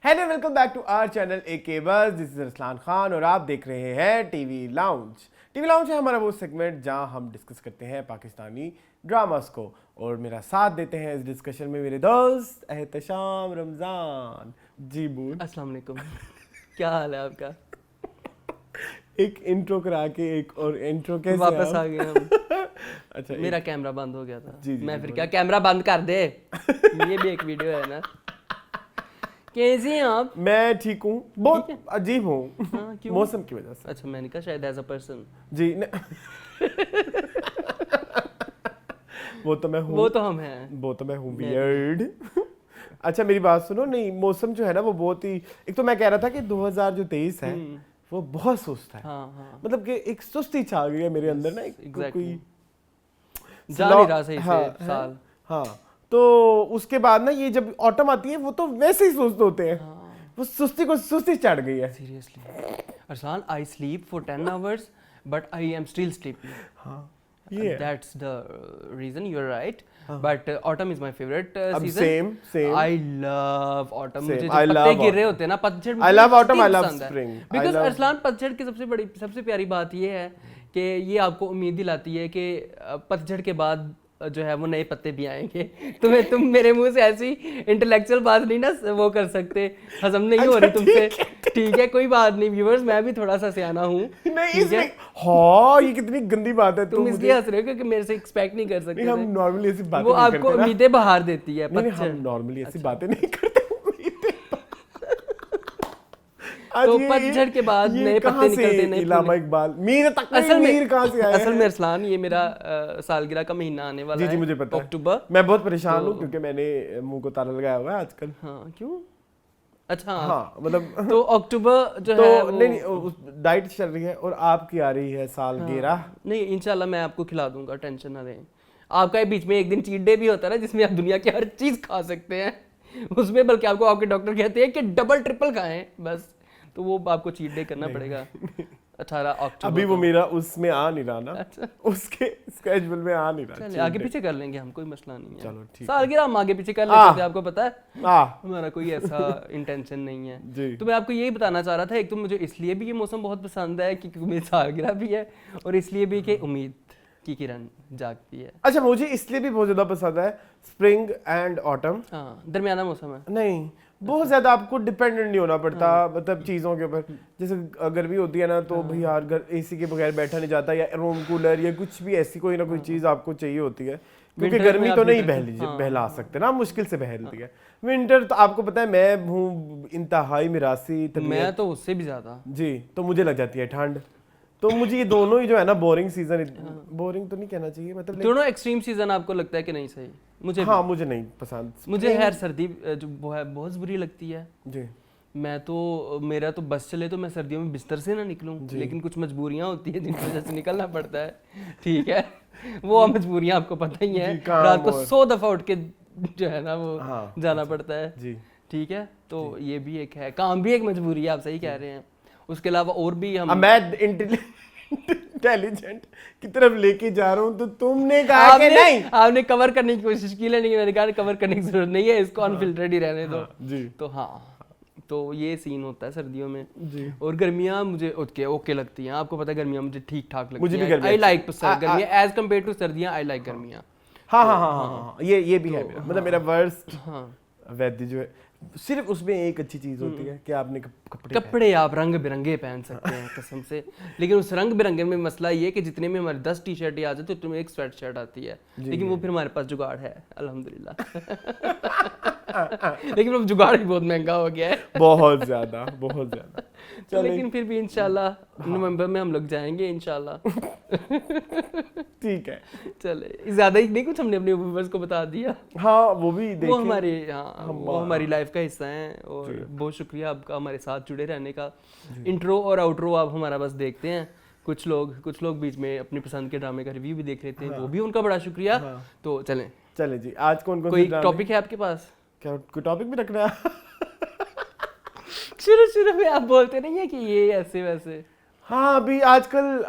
Hello welcome back to our channel AK बस। This is Ruslaan Khan और आप देख रहे हैं टीवी लाउंज। टीवी लाउंज है हमारा वो सेगमेंट जहां हम डिस्कस करते हैं पाकिस्तानी ड्रामास को, और मेरा साथ देते हैं इस डिस्कशन में मेरे दोस्त एहतशाम रमजान। जी बोल। अस्सलाम वालेकुम। क्या हाल है आपका? एक इंट्रो करा के एक और इंट्रो कैसे वापस आप? आ गए हम। अच्छा मेरा कैमरा बंद हो गया था। जी, जी, मैं फिर बोलिए। क्या कैमरा बंद कर दे। ये भी एक वीडियो है ना। कैसे हैं आप? मैं ठीक हूँ, बहुत ठीक अजीब हूँ हाँ, क्यों? मौसम की वजह से। अच्छा, मैंने कहा शायद एज अ पर्सन। जी वो तो मैं हूँ, वो तो हम हैं। वो तो मैं हूँ मैं वियर्ड। अच्छा मेरी बात सुनो, नहीं मौसम जो है ना वो बहुत ही, एक तो मैं कह रहा था कि 2023 है वो बहुत सुस्त है। हाँ हाँ, मतलब कि एक सुस्ती छा गई है मेरे अंदर ना, एक एग्जैक्टली। कोई जा नहीं रहा सही हाँ, से साल। हाँ तो उसके बाद ना ये जब ऑटम आती है वो तो वैसे ही सुस्त होते हैं। हाँ, वो सुस्ती को सुस्ती चढ़ गई है। Seriously Arsan, I sleep for 10 hours but I am still sleeping. हाँ ये है। That's the reason. You're right. But autumn is my favorite अब season. same I love autumn. Same. मुझे I जब पत्ते love गिर रहे autumn. होते हैं ना, पतझड़ I मुझे love autumn, I extreme love पसंद है. spring. I Because love- Arsalan, पतझड़ की सबसे प्यारी बात ये है कि ये आपको उम्मीद दिलाती है कि पतझड़ के बाद जो है वो नए पत्ते भी आएंगे। तुम मेरे मुंह से ऐसी इंटेलेक्चुअल बात नहीं ना वो कर सकते, हजम नहीं हो रही तुमसे। ठीक है, कोई बात नहीं व्यूअर्स, मैं भी थोड़ा सा सियाना हूँ। नहीं ठीक इसमें है, हाँ ये कितनी गंदी बात है। तुम इसलिए हंस रहे हो क्योंकि मेरे से एक्सपेक्ट नहीं कर सकते नहीं हम थे। नॉर्मली ऐसी बातें वो नहीं आपको करते ना। उम्मीदें बहार देती है नहीं पतझड़। हम नॉर्मली ऐसी बातें नहीं करते। आज तो ये- पतझड़ के बाद ये नए कहाँ पत्ते से निकलते, नए इलामा फूल। इकबाल मीर तक असल मीर में कहाँ से आए असल हैं? में अरसलान, ये मेरा सालगिरह का महीना आने वाला जी है। जी मुझे पता है। अक्टूबर। मैं बहुत परेशान तो- हूँ क्योंकि मैंने मुंह को ताला लगाया हुआ है आजकल। हाँ, क्यों? अच्छा हाँ मतलब तो अक्टूबर जो तो है वो, नहीं डाइट चल रही है और आपकी आ रही है सालगिरह। हाँ, नहीं इंशाल्लाह मैं आपको खिला दूंगा, टेंशन ना लें। आपका ये बीच में एक दिन चीट डे भी होता है ना, जिसमें आप दुनिया की हर चीज खा सकते हैं। उसमें बल्कि आपको आपके डॉक्टर कहते हैं कि डबल ट्रिपल खाएं बस, तो वो आपको चीट डे करना पड़ेगा 18 अक्टूबर अभी वो को। मेरा उसमें आ नहीं रहा ना, अच्छा, उसके स्केड्यूल में आ नहीं रहा। चलिए आगे पीछे कर लेंगे हम, कोई मसला नहीं है। चलो ठीक है। सालगिरह हम आगे पीछे कर लेते थे, आपको पता है आ हमारा कोई ऐसा इंटेंशन नहीं है। जी तो मैं आपको यही बताना चाह रहा था, एक तो मुझे इसलिए भी ये मौसम बहुत पसंद है क्योंकि मेरी सालगिरह भी है, और इसलिए भी कि उम्मीद की किरण जागती है। अच्छा मुझे इसलिए भी बहुत ज्यादा पसंद है स्प्रिंग एंड ऑटम। हाँ, दरमियाना मौसम है। नहीं बहुत ज्यादा आपको डिपेंडेंट नहीं होना पड़ता, मतलब चीजों के ऊपर। जैसे गर्मी होती है ना तो भाई यार घर एसी के बगैर बैठा नहीं जाता, या रूम कूलर या कुछ भी ऐसी कोई ना कोई चीज आपको चाहिए होती है, क्योंकि Winter में गर्मी आप तो नहीं heater- बहला सकते ना, मुश्किल से बहलती है। विंटर तो आपको पता है मैं हूँ इंतहाई मिरासी तबीयत मैं तो उससे भी ज्यादा। जी, तो मुझे लग जाती है ठंड। तो मुझे ये दोनों ही जो है ना बोरिंग सीजन, बोरिंग तो नहीं कहना चाहिए मतलब दोनों एक्सट्रीम सीजन आपको लगता है कि नहीं सही? मुझे हाँ मुझे नहीं पसंद। मुझे खैर सर्दी जो वो है बहुत बुरी लगती है। जी मैं तो मेरा तो बस चले तो मैं सर्दियों में बिस्तर से ना निकलूं, लेकिन कुछ मजबूरियां होती है जिनकी वजह से निकलना पड़ता है। ठीक है, वो मजबूरियां आपको पता ही है। जी, काम रात को और- 100 दफा उठ के जो है ना वो हाँ, जाना पड़ता है। जी ठीक है, तो ये भी एक है, काम भी एक मजबूरी है, आप सही कह रहे हैं। उसके अलावा और भी अब हम, मैं इंटेलिजेंट की तरफ लेके जा रहा हूँ तो तुमने कहा कि नहीं। आपने कवर करने की कोशिश की, लेकिन मैंने कहा कवर करने की जरूरत नहीं है, इसको अनफिल्टर्ड ही रहने दो। जी तो हाँ, तो ये सीन होता है सर्दियों में। जी और गर्मियाँ मुझे ओके लगती हैं। आपको पता है गर्मियाँ मुझे ठीक ठाक लगती मुझे भी हैं। गर्मियाँ आई लाइक अच्छी- गर्मियाँ एज कम्पेयर टू सर्दियाँ। आई लाइक गर्मियाँ। हाँ हाँ हाँ हाँ हाँ ये भी है मेरा, मतलब मेरा वर्स्ट हाँ, वैद्य जो है, सिर्फ उसमें एक अच्छी चीज होती है कि आपने कपड़े कपड़े आप रंग बिरंगे पहन सकते हैं कसम से, लेकिन उस रंग बिरंगे में मसला ये कि जितने में हमारे 10 टी शर्ट आ जाते तो तुम्हें एक स्वेट शर्ट आती है, लेकिन वो फिर हमारे पास जुगाड़ है अल्हम्दुलिल्लाह। लेकिन अब जुगाड़ भी बहुत महंगा हो गया है। बहुत ज्यादा बहुत ज्यादा। तो लेकिन फिर भी इंशाल्लाह नवंबर में हम लोग जाएंगे इंशाल्लाह। ठीक है, चले ज्यादा ही नहीं, कुछ हमने अपने व्यूअर्स को बता दिया। हाँ वो भी देखें। वो हमारे वो हमारी लाइफ का हिस्सा है, और बहुत शुक्रिया आपका हमारे साथ जुड़े रहने का। इंट्रो और आउट्रो आप हमारा बस देखते हैं। कुछ लोग बीच में अपनी पसंद के ड्रामे का रिव्यू भी देख लेते हैं, वो भी उनका बड़ा शुक्रिया। तो चलें, चले जी, आज कौन कौन कोई से टॉपिक है आपके पास? क्या कोई टॉपिक भी रखना है? शुरू में आप बोलते नहीं है कि ये ऐसे वैसे। हाँ अभी आजकल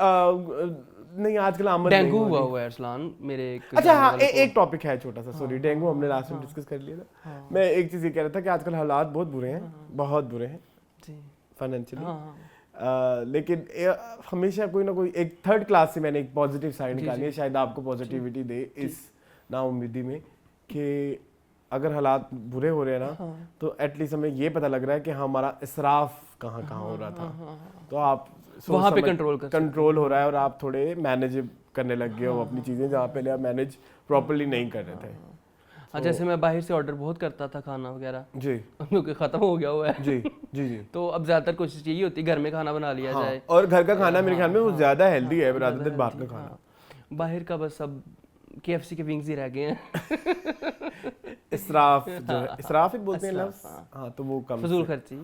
नहीं आजकल आमद डेंगू नहीं हो हुआ रही। हुआ है अरसलान मेरे एक अच्छा हाँ, जानने वाले एक टॉपिक है छोटा सा, सॉरी डेंगू हमने लास्ट में डिस्कस कर लिया था। मैं एक चीज ये कह रहा था कि आजकल हालात बहुत बुरे हैं, बहुत बुरे हैं को। जी फाइनेंशियली। हाँ लेकिन हमेशा कोई ना कोई एक थर्ड क्लास से मैंने एक पॉजिटिव साइड निकाली है, शायद आपको पॉजिटिविटी दे इस नाउम्मीदी में कि अगर हालात बुरे हो रहे हैं ना तो एटलीस्ट हमें ये पता लग रहा है कि हमारा इसराफ कहाँ कहाँ हो रहा था, तो आप वहाँ पे कंट्रोल हो रहा है और आप थोड़े मैनेज करने लग गए हो अपनी चीजें जहाँ पहले आप मैनेज प्रॉपर्ली नहीं कर रहे थे। हाँ जैसे मैं बाहर से ऑर्डर बहुत करता था खाना वगैरह, जी क्योंकि खत्म हो गया हुआ है। जी जी जी। तो अब ज्यादातर कोशिश यही होती है घर में खाना बना लिया जाए। और घर का खाना मेरे ख्याल में वो ज्यादा हेल्दी है rather than बाहर का खाना। बाहर का बस अब KFC के विंग्स ही रह गए हैं। इसराफ जो है, इसराफ ही बोलते हैं लफ्ज़, हाँ तो वो कम फजूल खर्ची,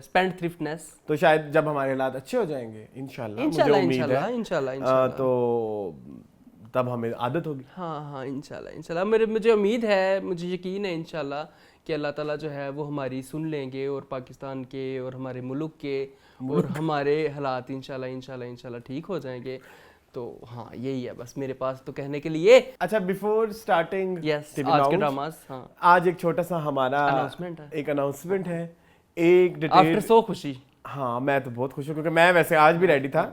स्पेंड थ्रिफ्टनेस। तो शायद जब हमारे हालात अच्छे हो जाएंगे इंशाल्लाह, मुझे इंशाल्लाह उम्मीद इंशाल्लाह है इंशाल्लाह तो तब हमें आदत होगी। हाँ इंशाल्लाह इंशाल्लाह मुझे उम्मीद है, मुझे यकीन है इंशाल्लाह कि अल्लाह ताला जो है वो हमारी सुन लेंगे और पाकिस्तान के और हमारे मुल्क के और हमारे हालात इंशाल्लाह इंशाल्लाह इंशाल्लाह ठीक हो जाएंगे। तो हाँ यही है बस मेरे पास तो कहने के लिए। अच्छा बिफोर स्टार्टिंग यस आज के ड्रामास, हाँ आज एक छोटा सा हमारा अनाउंसमेंट है, एक अनाउंसमेंट है, एक डिटेल। आफ्टर सो खुशी। हाँ मैं तो बहुत खुश हूँ क्योंकि मैं वैसे आज भी रेडी था,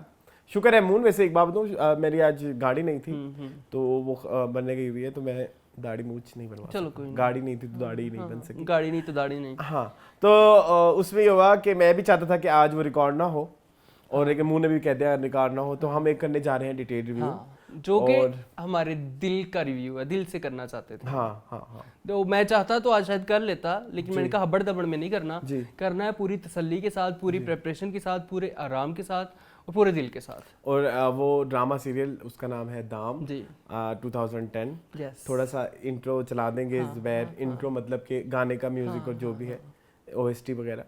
शुक्र है मून। वैसे एक बात बताऊँ, मेरी आज गाड़ी नहीं थी तो वो बनने गई हुई है, तो मैं दाढ़ी मूछ नहीं बनवा चलो सका। कोई गाड़ी नहीं थी तो दाढ़ी नहीं बन सकी। गाड़ी नहीं तो दाढ़ी नहीं। हाँ तो उसमें ये हुआ कि मैं भी चाहता था कि आज वो रिकॉर्ड ना हो और एक मुंह ने भी कह दिया रिकॉर्ड ना हो, तो हम एक करने जा रहे हैं डिटेल रिव्यू। हाँ, जो कि हमारे दिल का रिव्यू है, दिल से करना चाहते थे। हाँ हाँ हाँ तो मैं चाहता तो आज शायद कर लेता, लेकिन मैंने कहा हबड़ दबड़ में नहीं करना, करना है पूरी तसल्ली के साथ, पूरी प्रिपरेशन के साथ, पूरे आराम के साथ और पूरे दिल के साथ। और वो ड्रामा सीरियल उसका नाम है दाम जी 2010। यस थोड़ा सा इंट्रो चला देंगे ज़ुबैर। इंट्रो मतलब कि गाने का म्यूजिक और जो भी है OST वगैरह।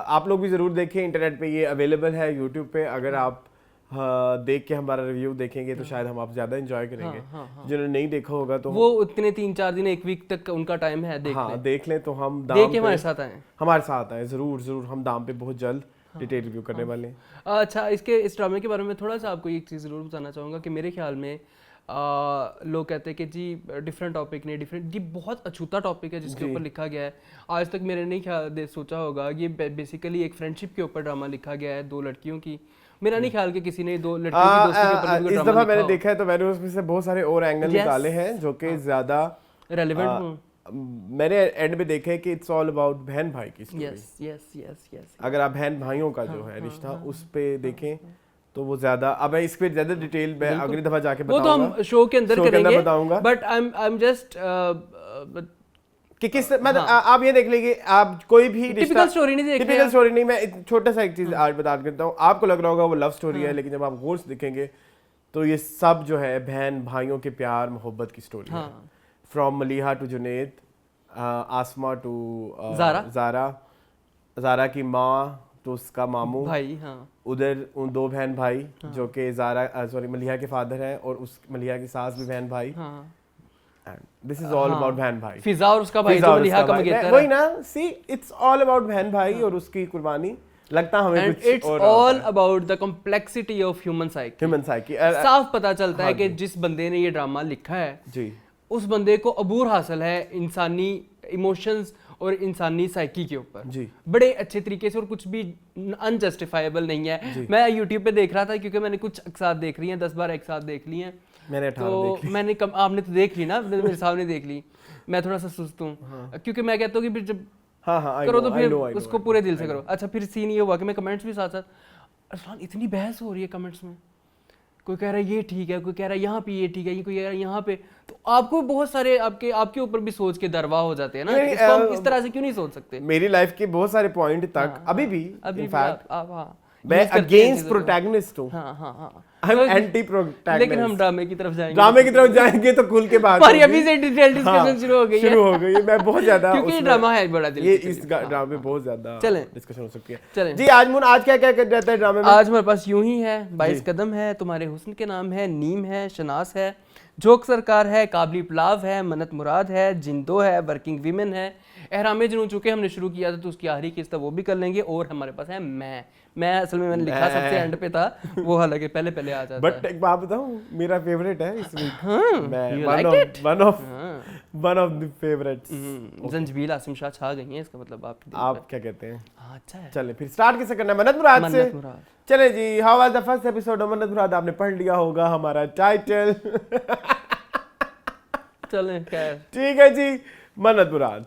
आप लोग भी ज़रूर देखें, इंटरनेट पे ये अवेलेबल है, यूट्यूब पे। अगर आप देख के हमारा रिव्यू देखेंगे तो शायद हम आप ज़्यादा इंजॉय करेंगे। जिन्होंने नहीं देखा होगा तो वो उतने 3-4 दिन 1 वीक तक उनका टाइम है, देख लें तो हम देख के हमारे साथ आए, ज़रूर ज़रूर। हम दाम पे बहुत जल्द डिटेल रिव्यू करने वाले हैं। अच्छा इस ड्रामे के बारे में थोड़ा सा आपको एक चीज़ ज़रूर बताना चाहूँगा कि मेरे ख्याल में लोग कहते हैं कि जी डिफरेंट टॉपिक नहीं, डिफरेंट, ये बहुत अछूता टॉपिक है जिसके ऊपर लिखा गया है। आज तक मैंने नहीं ख्याल सोचा होगा, ये बेसिकली एक फ्रेंडशिप के ऊपर ड्रामा लिखा गया है, 2 लड़कियों की। मेरा नहीं ख्याल कि किसी ने 2 लड़कियों की दोस्ती के ऊपर इस दफ़ा मैंने देखा है तो मैंने उसमें से बहुत सारे और एंगल निकाले हैं जो कि ज़्यादा रेलेवेंट हों। मैंने एंड में देखा है कि इट्स ऑल अबाउट बहन भाई की स्टोरी। यस अगर आप बहन भाइयों का जो है रिश्ता उस पे देखें तो वो ज्यादा, अब इस पे ज्यादा डिटेल मैं अगली दफा जाके बताऊंगा, वो तो हम शो के अंदर करेंगे, बताऊंगा। बट आई एम जस्ट कि किस मतलब आप ये देख लीजिए, आप कोई भी टिपिकल स्टोरी नहीं देख रहे, टिपिकल स्टोरी नहीं। मैं एक छोटा सा एक चीज आज बता देता हूँ, आपको लग रहा होगा वो लव स्टोरी है, लेकिन जब आप गौर से देखेंगे तो ये सब जो है बहन भाइयों के प्यार मोहब्बत की स्टोरी है। From Maliha to Junaid, Asma to Zara की माँ तो उसका मामू भाई, उधर उन 2 बहन भाई जो कि मलीहा के फादर हैं और उस मलीहा की सास भी बहन भाई। दिस इज ऑल अबाउट बहन भाई। फिजा और उसका भाई जो मलीहा का मंगेतर है, वही ना, सी इट्स ऑल अबाउट बहन भाई और उसकी कुर्बानी। लगता हमें कुछ it's all about the complexity of human psyche. साफ पता चलता है कि जिस बंदे ने ये ड्रामा लिखा है जी, उस बंदे को अबूर हासिल है इंसानी इमोशंस और इंसानी साइकी के ऊपर जी, बड़े अच्छे तरीके से, और कुछ भी अनजस्टिफाइबल नहीं है। मैं यूट्यूब पे देख रहा था क्योंकि मैंने कुछ एक साथ देख रही हैं, 10 बार एक साथ देख ली हैं मैंने, तो मैंने आपने तो देख ली ना, मेरे सामने देख ली। मैं थोड़ा सा सुस्त हूँ क्योंकि मैं कहता हूँ कि फिर जब करो तो फिर उसको पूरे दिल से करो। अच्छा फिर सीन ये हुआ कि मैं कमेंट्स भी साथ साथ, अरसलान इतनी बहस हो रही है कमेंट्स में, कोई कह रहा है ये ठीक है, कोई कह रहा है यहाँ पे ये ठीक है, कोई कह रहा है यहाँ पे, तो आपको बहुत सारे आपके ऊपर भी सोच के दरवा हो जाते हैं ना, इसको हम इस तरह से क्यों नहीं सोच सकते। मेरी लाइफ के बहुत सारे पॉइंट तक अभी भी इनफैक्ट मैं अगेंस्ट प्रोटैगनिस्ट हूं, आई एम एंटी प्रोटैगनिस्ट, लेकिन हम ड्रामे की तरफ जाएंगे तो खुल के बात पर अभी से डिटेल डिस्कशन शुरू हो गई है। मैं बहुत ज्यादा क्योंकि ड्रामा है बड़ा दिल, ये इस ड्रामे में बहुत ज्यादा डिस्कशन हो सकती है। चलें जी आज क्या क्या कर जाता है ड्रामे में? आज हमारे पास यूं ही है, 22 कदम है, तुम्हारे हुस्न के नाम है, नीम है, शनास है, जोक सरकार है, काबली पुलाव है, मन्नत मुराद है, जिंदो है, वर्किंग वीमेन है, एहराम जुनून चूंकि हमने शुरू किया था तो उसकी आखिरी किस्त वो भी कर लेंगे, और हमारे पास है मैं असल में मैंने लिखा सबसे एंड पे था वो, हालांकि पहले पहले आ जाता बट एक बात बताऊं, मेरा फेवरेट है इस week. you like it? One of the favourites. Zanjabeel Asim Shah छा गई हैं, इसका मतलब आपकी दिल आप पे। क्या कहते हैं? हाँ, अच्छा है। चले फिर स्टार्ट कैसे करना है? मन्नत मुराद से। मन्नत मुराद। चले जी, how was the first episode of Mannat Murad? आपने पढ़ लिया होगा हमारा टाइटल। चलें खैर, ठीक है जी, मन्नत मुराद।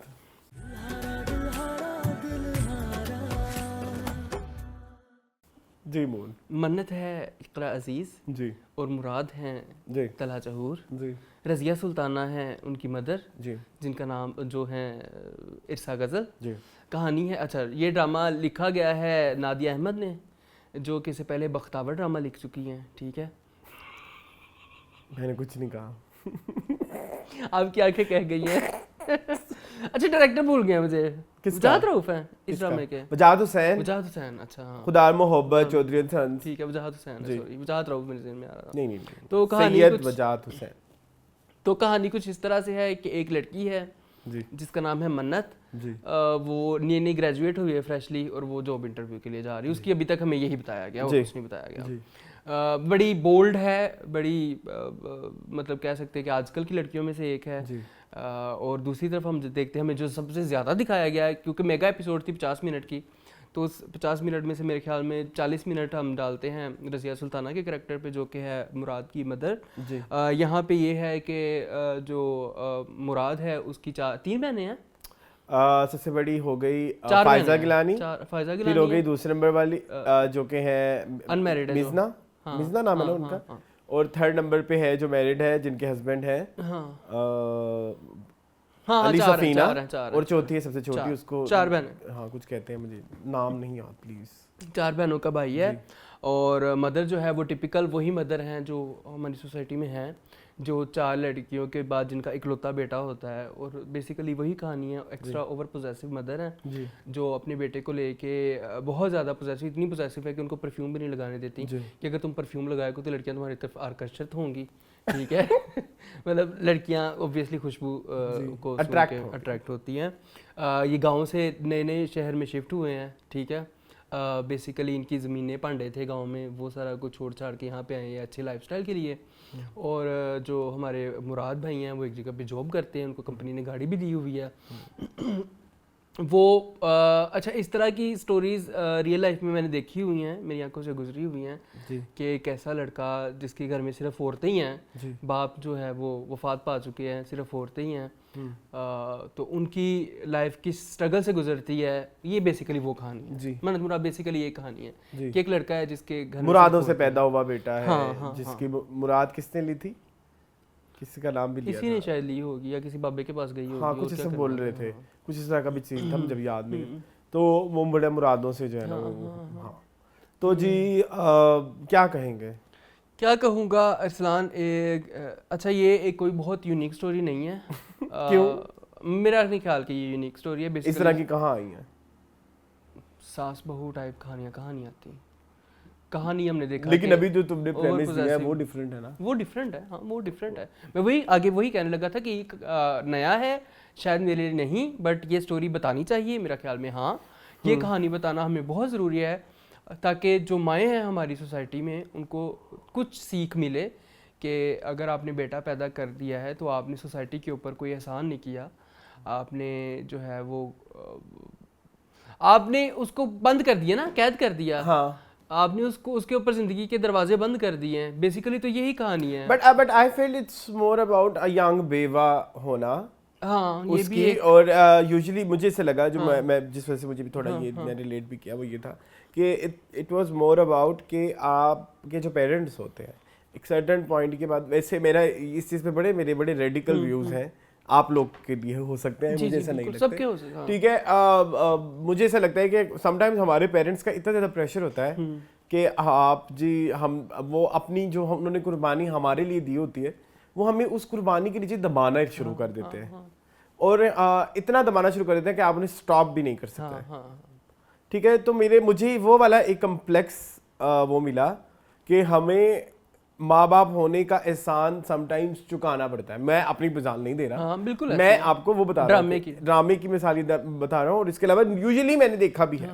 जी मून। मन्नत है इकरा अजीज जी और मुराद हैं जी तलहा जहूर। जी रज़िया सुल्ताना है उनकी मदर, जी जिनका नाम जो है इरसा गज़ल। जी। कहानी है, अच्छा ये ड्रामा लिखा गया है नादिया अहमद ने, जो कि इससे पहले बख्तावर ड्रामा लिख चुकी हैं, ठीक है। मैंने कुछ नहीं कहा। आपकी आंखें कह गई हैं। अच्छा, डायरेक्टर भूल गया मुझे, किसका? वजाहत रऊफ हैं इस ड्रामे के। वजाहत हुसैन, वजाहत हुसैन, अच्छा हाँ खुदा मोहब्बत चौधरी एंड सन्स। ठीक है, वजाहत हुसैन है, सॉरी वजाहत रऊफ मेरे ज़हन में आ रहा था। नहीं नहीं नहीं, तो कहानी सैयद कुछ वजाहत हुसैन। तो कहानी कुछ इस तरह से है कि एक लड़की है जी जिसका नाम है मन्नत। जी वो नई ग्रेजुएट हुई है फ्रेशली, और वो जॉब इंटरव्यू के लिए जा रही है। उसकी अभी तक हमें यही बताया गया, और जी। कुछ नहीं बताया गया। जी बड़ी बोल्ड है, बड़ी मतलब कह सकते हैं कि आजकल की लड़कियों में से एक है। जी और दूसरी तरफ हम देखते हैं, हमें जो सबसे ज़्यादा दिखाया गया है, क्योंकि मेगा एपिसोड थी 50 मिनट की, तो उस 50 मिनट में से मेरे ख्याल में 40 मिनट हम डालते हैं रज़िया सुल्ताना के करैक्टर पे, जो कि है मुराद की मदर। जी। यहाँ पे ये है कि जो मुराद है उसकी 3 बहनें हैं। सबसे बड़ी हो गई 4 फायजा गिलानी, फायजा फिर गिलानी हो गई दूसरे नंबर वाली जो कि है अनमैरिड है जो। मिजना। हाँ, मिजना नाम है ना हाँ, उनका। हाँ, और थर्ड नंबर पे है जो मैरिड है, जिनके हस्बैंड है हाँ, हाँ, हाँ, अली चार हैं, सफीना। चार हैं, चार हैं, और चौथी है सबसे छोटी, चार- उसको 4 बहनें। हाँ कुछ कहते हैं, मुझे नाम नहीं याद प्लीज। 4 बहनों का भाई है। और मदर जो है वो टिपिकल वही मदर हैं जो हमारी सोसाइटी में हैं, जो 4 लड़कियों के बाद जिनका इकलौता बेटा होता है। और बेसिकली वही कहानी है। एक्स्ट्रा ओवर पोजेसिव मदर हैं, जी जो अपने बेटे को लेके बहुत ज़्यादा पोजेसिव, इतनी पोजेसिव है कि उनको परफ्यूम भी नहीं लगाने देती, जी कि अगर तुम परफ्यूम लगाएगा तो लड़कियां तुम्हारी तरफ आकर्षित होंगी, ठीक है। मतलब लड़कियां ऑब्वियसली खुशबू को अट्रैक्ट होती हैं। ये गांव से नए नए शहर में शिफ्ट हुए हैं, ठीक है। बेसिकली इनकी ज़मीनें पांडे थे गांव में, वो सारा कुछ छोड़ छाड़ के यहाँ पे आए हैं अच्छे लाइफस्टाइल के लिए। और जो हमारे मुराद भाई हैं वो एक जगह पे जॉब करते हैं, उनको कंपनी ने गाड़ी भी दी हुई है। वो अच्छा, इस तरह की स्टोरीज़ रियल लाइफ में मैंने देखी हुई हैं, मेरी आंखों से गुजरी हुई हैं, जी कि एक ऐसा लड़का जिसके घर में सिर्फ औरतें ही हैं, जी बाप जो है वो वफात पा चुके हैं, सिर्फ औरतें ही हैं। तो उनकी लाइफ किस स्ट्रगल से गुजरती है, ये बेसिकली वो कहानी है। जी मन्नत मुराद बेसिकली ये कहानी है जी। कि एक लड़का है जिसके घर में मुरादों सिर्फ से औरतें पैदा हुआ बेटा है, हाँ, हाँ, जिसकी मुराद किसने ली थी? किसी का नाम भी हैं। लिया किसी ने था। शायद ली होगी या किसी बाबे के पास गई होगी। हाँ और कुछ क्या ऐसा करना बोल है, रहे थे, हाँ। कुछ इस तरह का भी चीज था, मुझे जब याद नहीं। तो वो बड़े मुरादों से जो है ना वो हाँ। तो जी क्या कहेंगे? क्या कहूँगा अरसलान, अच्छा ये एक कोई बहुत यूनिक स्टोरी नहीं है। क्यों? मेरा नहीं ख्याल कि ये यूनिक स्टोरी है। इस बेसिकली तरह की कहाँ आई है? सास बहू टाइप कहानियाँ कहाँ नहीं आती। कहानी हमने देखा लेकिन कि अभी जो तुमने प्रेमिस दिया है overpossessive- वो डिफरेंट है ना। वो डिफरेंट है, हाँ वो डिफरेंट है। मैं वही आगे वही कहने लगा था कि एक नया है, शायद मेरे लिए नहीं, बट ये स्टोरी बतानी चाहिए मेरा ख्याल में। हाँ ये कहानी बताना हमें बहुत ज़रूरी है, ताकि जो माएँ हैं हमारी सोसाइटी में उनको कुछ सीख मिले कि अगर आपने बेटा पैदा कर दिया है तो आपने सोसाइटी के ऊपर कोई एहसान नहीं किया, आपने जो है वो आपने उसको बंद कर दिया ना, कैद कर दिया। हाँ आपने उसको उसके ऊपर जिंदगी के दरवाजे बंद कर दिए हैं। बेसिकली तो यही कहानी है। But I feel it's more about a young बेवा होना हाँ ये उसकी। भी एक, और यूजुअली मुझे ऐसे लगा जो हाँ, मैं जिस वजह से मुझे भी थोड़ा हाँ, ये हाँ, मैं रिलेट भी किया वो ये था कि इट वाज मोर अबाउट कि आपके जो पेरेंट्स होते हैं एक सर्टेन पॉइंट के बाद, वैसे मेरा इस चीज़ पे मेरे बड़े रेडिकल व्यूज़ हैं, आप लोग के लिए हो सकते हैं, जी, मुझे जी, ऐसा नहीं बिल्कुल, लगता सबके हो सकते हैं, हाँ। ठीक है। मुझे ऐसा लगता है कि समटाइम्स हमारे पेरेंट्स का इतना ज़्यादा प्रेशर होता है कि आप जी हम वो अपनी जो उन्होंने कुर्बानी हमारे लिए दी होती है वो हमें उस कुर्बानी के नीचे दबाना शुरू कर देते हैं, और इतना दबाना शुरू कर देते हैं कि आप उन्हें स्टॉप भी नहीं कर सकते। हाँ, हाँ, ठीक है, तो मुझे वो वाला एक कम्प्लेक्स वो मिला कि हमें माँ बाप होने का एहसान समटाइम्स चुकाना पड़ता है। मैं अपनी मिसाल नहीं दे रहा, हाँ बिल्कुल मैं आपको वो बता रहा हूँ, ड्रामे की मिसाल बता रहा हूँ। और इसके अलावा यूजुअली मैंने देखा भी है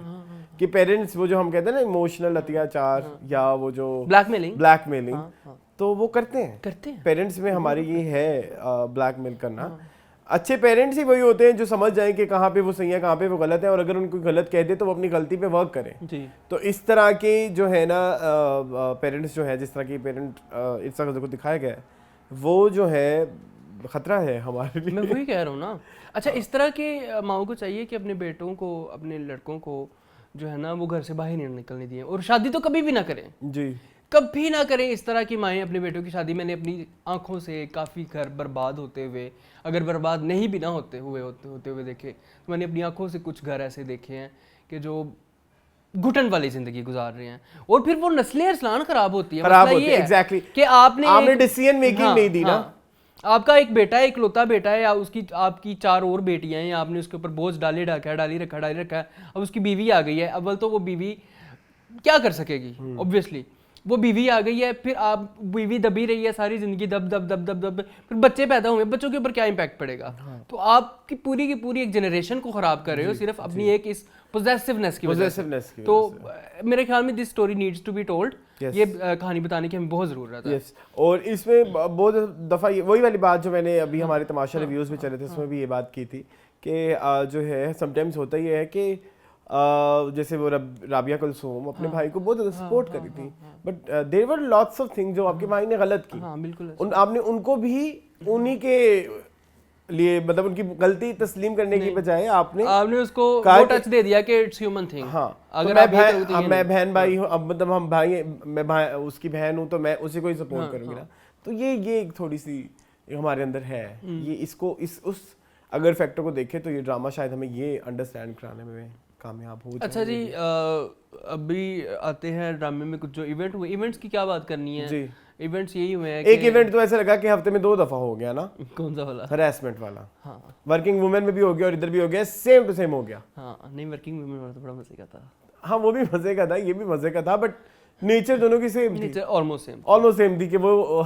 कि पेरेंट्स वो जो हम कहते हैं ना इमोशनल अत्याचार या वो जो ब्लैकमेलिंग तो वो करते हैं पेरेंट्स में हमारी ये है ब्लैकमेल करना। अच्छे पेरेंट्स ही वही होते हैं जो समझ जाएं कि कहाँ पे वो सही है कहाँ पे वो गलत है, और अगर उनको गलत कह दे तो वो अपनी गलती पे वर्क करें जी। तो इस तरह के जो है ना पेरेंट्स जो है, जिस तरह की पेरेंट इस तरह को दिखाया गया है, वो जो है खतरा है हमारे लिए। मैं वही कह रहा हूँ ना। अच्छा, इस तरह के माओ को चाहिए कि अपने बेटों को, अपने लड़कों को जो है ना वो घर से बाहर नहीं निकलने दिए, और शादी तो कभी भी ना करें जी, कभी ना करें। इस तरह की माएँ अपने बेटों की शादी, मैंने अपनी आंखों से काफ़ी घर बर्बाद होते हुए, अगर बर्बाद नहीं भी ना होते हुए देखे, तो मैंने अपनी आंखों से कुछ घर ऐसे देखे हैं कि जो घुटन वाली जिंदगी गुजार रहे हैं, और फिर वो नस्लें अरसलान खराब होती है। मसला ये है exactly. कि आपने डिसीजन मेकिंग नहीं दी ना। आपका एक बेटा है, इकलौता बेटा है, या उसकी आपकी 4 और बेटियां हैं, या आपने उसके ऊपर बोझ डाली रखा है। अब उसकी बीवी आ गई है, अव्वल तो वो बीवी क्या कर सकेगी, ऑब्वियसली वो बीवी आ गई है, फिर आप बीवी दबी रही है सारी जिंदगी, दब, फिर बच्चे पैदा हुए, बच्चों के ऊपर क्या इम्पैक्ट पड़ेगा। तो आपकी पूरी की पूरी एक जनरेशन को खराब कर रहे हो सिर्फ अपनी एक इस पोजेसिवनेस की वजह से। तो मेरे ख्याल में this story needs to be told. ये कहानी बताने की हमें बहुत जरूरत है। और इसमें बहुत दफा वही वाली बात जो मैंने अभी हमारे तमाशा रिव्यूज में चले थे उसमें भी ये बात की थी कि जो है समटाइम्स होता ही है कि जैसे वो राबिया कुलसूम अपने भाई को बहुत ज़्यादा सपोर्ट करी थी, but there were lots of things जो आपके भाई ने गलत की। बिल्कुल आपने उनको भी उन्हीं के लिए, मतलब उनकी गलती तस्लीम करने की बजाय आपने उसको वो टच दे दिया कि इट्स ह्यूमन थिंग। हाँ, अगर मैं बहन भाई हूँ, अब मतलब हम भाई, मैं उसकी बहन हूँ तो मैं उसी को ही सपोर्ट करूंगी ना। तो ये एक थोड़ी सी हमारे अंदर है, ये इसको उस अगर फैक्टर को देखें तो ये ड्रामा शायद हमें ये अंडरस्टैंड कराने में कामयाब हो। अच्छा जी, अभी आते हैं ड्रामे में कुछ जो इवेंट हुए, इवेंट्स की क्या बात करनी है जी। इवेंट्स यही हुए हैं, एक इवेंट तो ऐसा लगा कि हफ्ते में 2 दफा हो गया ना। कौन सा वाला? हरासमेंट वाला। हाँ, वर्किंग वुमेन में भी हो गया और इधर भी हो गया, सेम टू सेम हो गया। हाँ, नहीं वर्किंग वुमेन वाला तो बड़ा मजे का था। हाँ, वो भी मजे का था, ये भी मजे का था, बट नेचर दोनों की सेम थी, ऑलमोस्ट सेम थी कि वो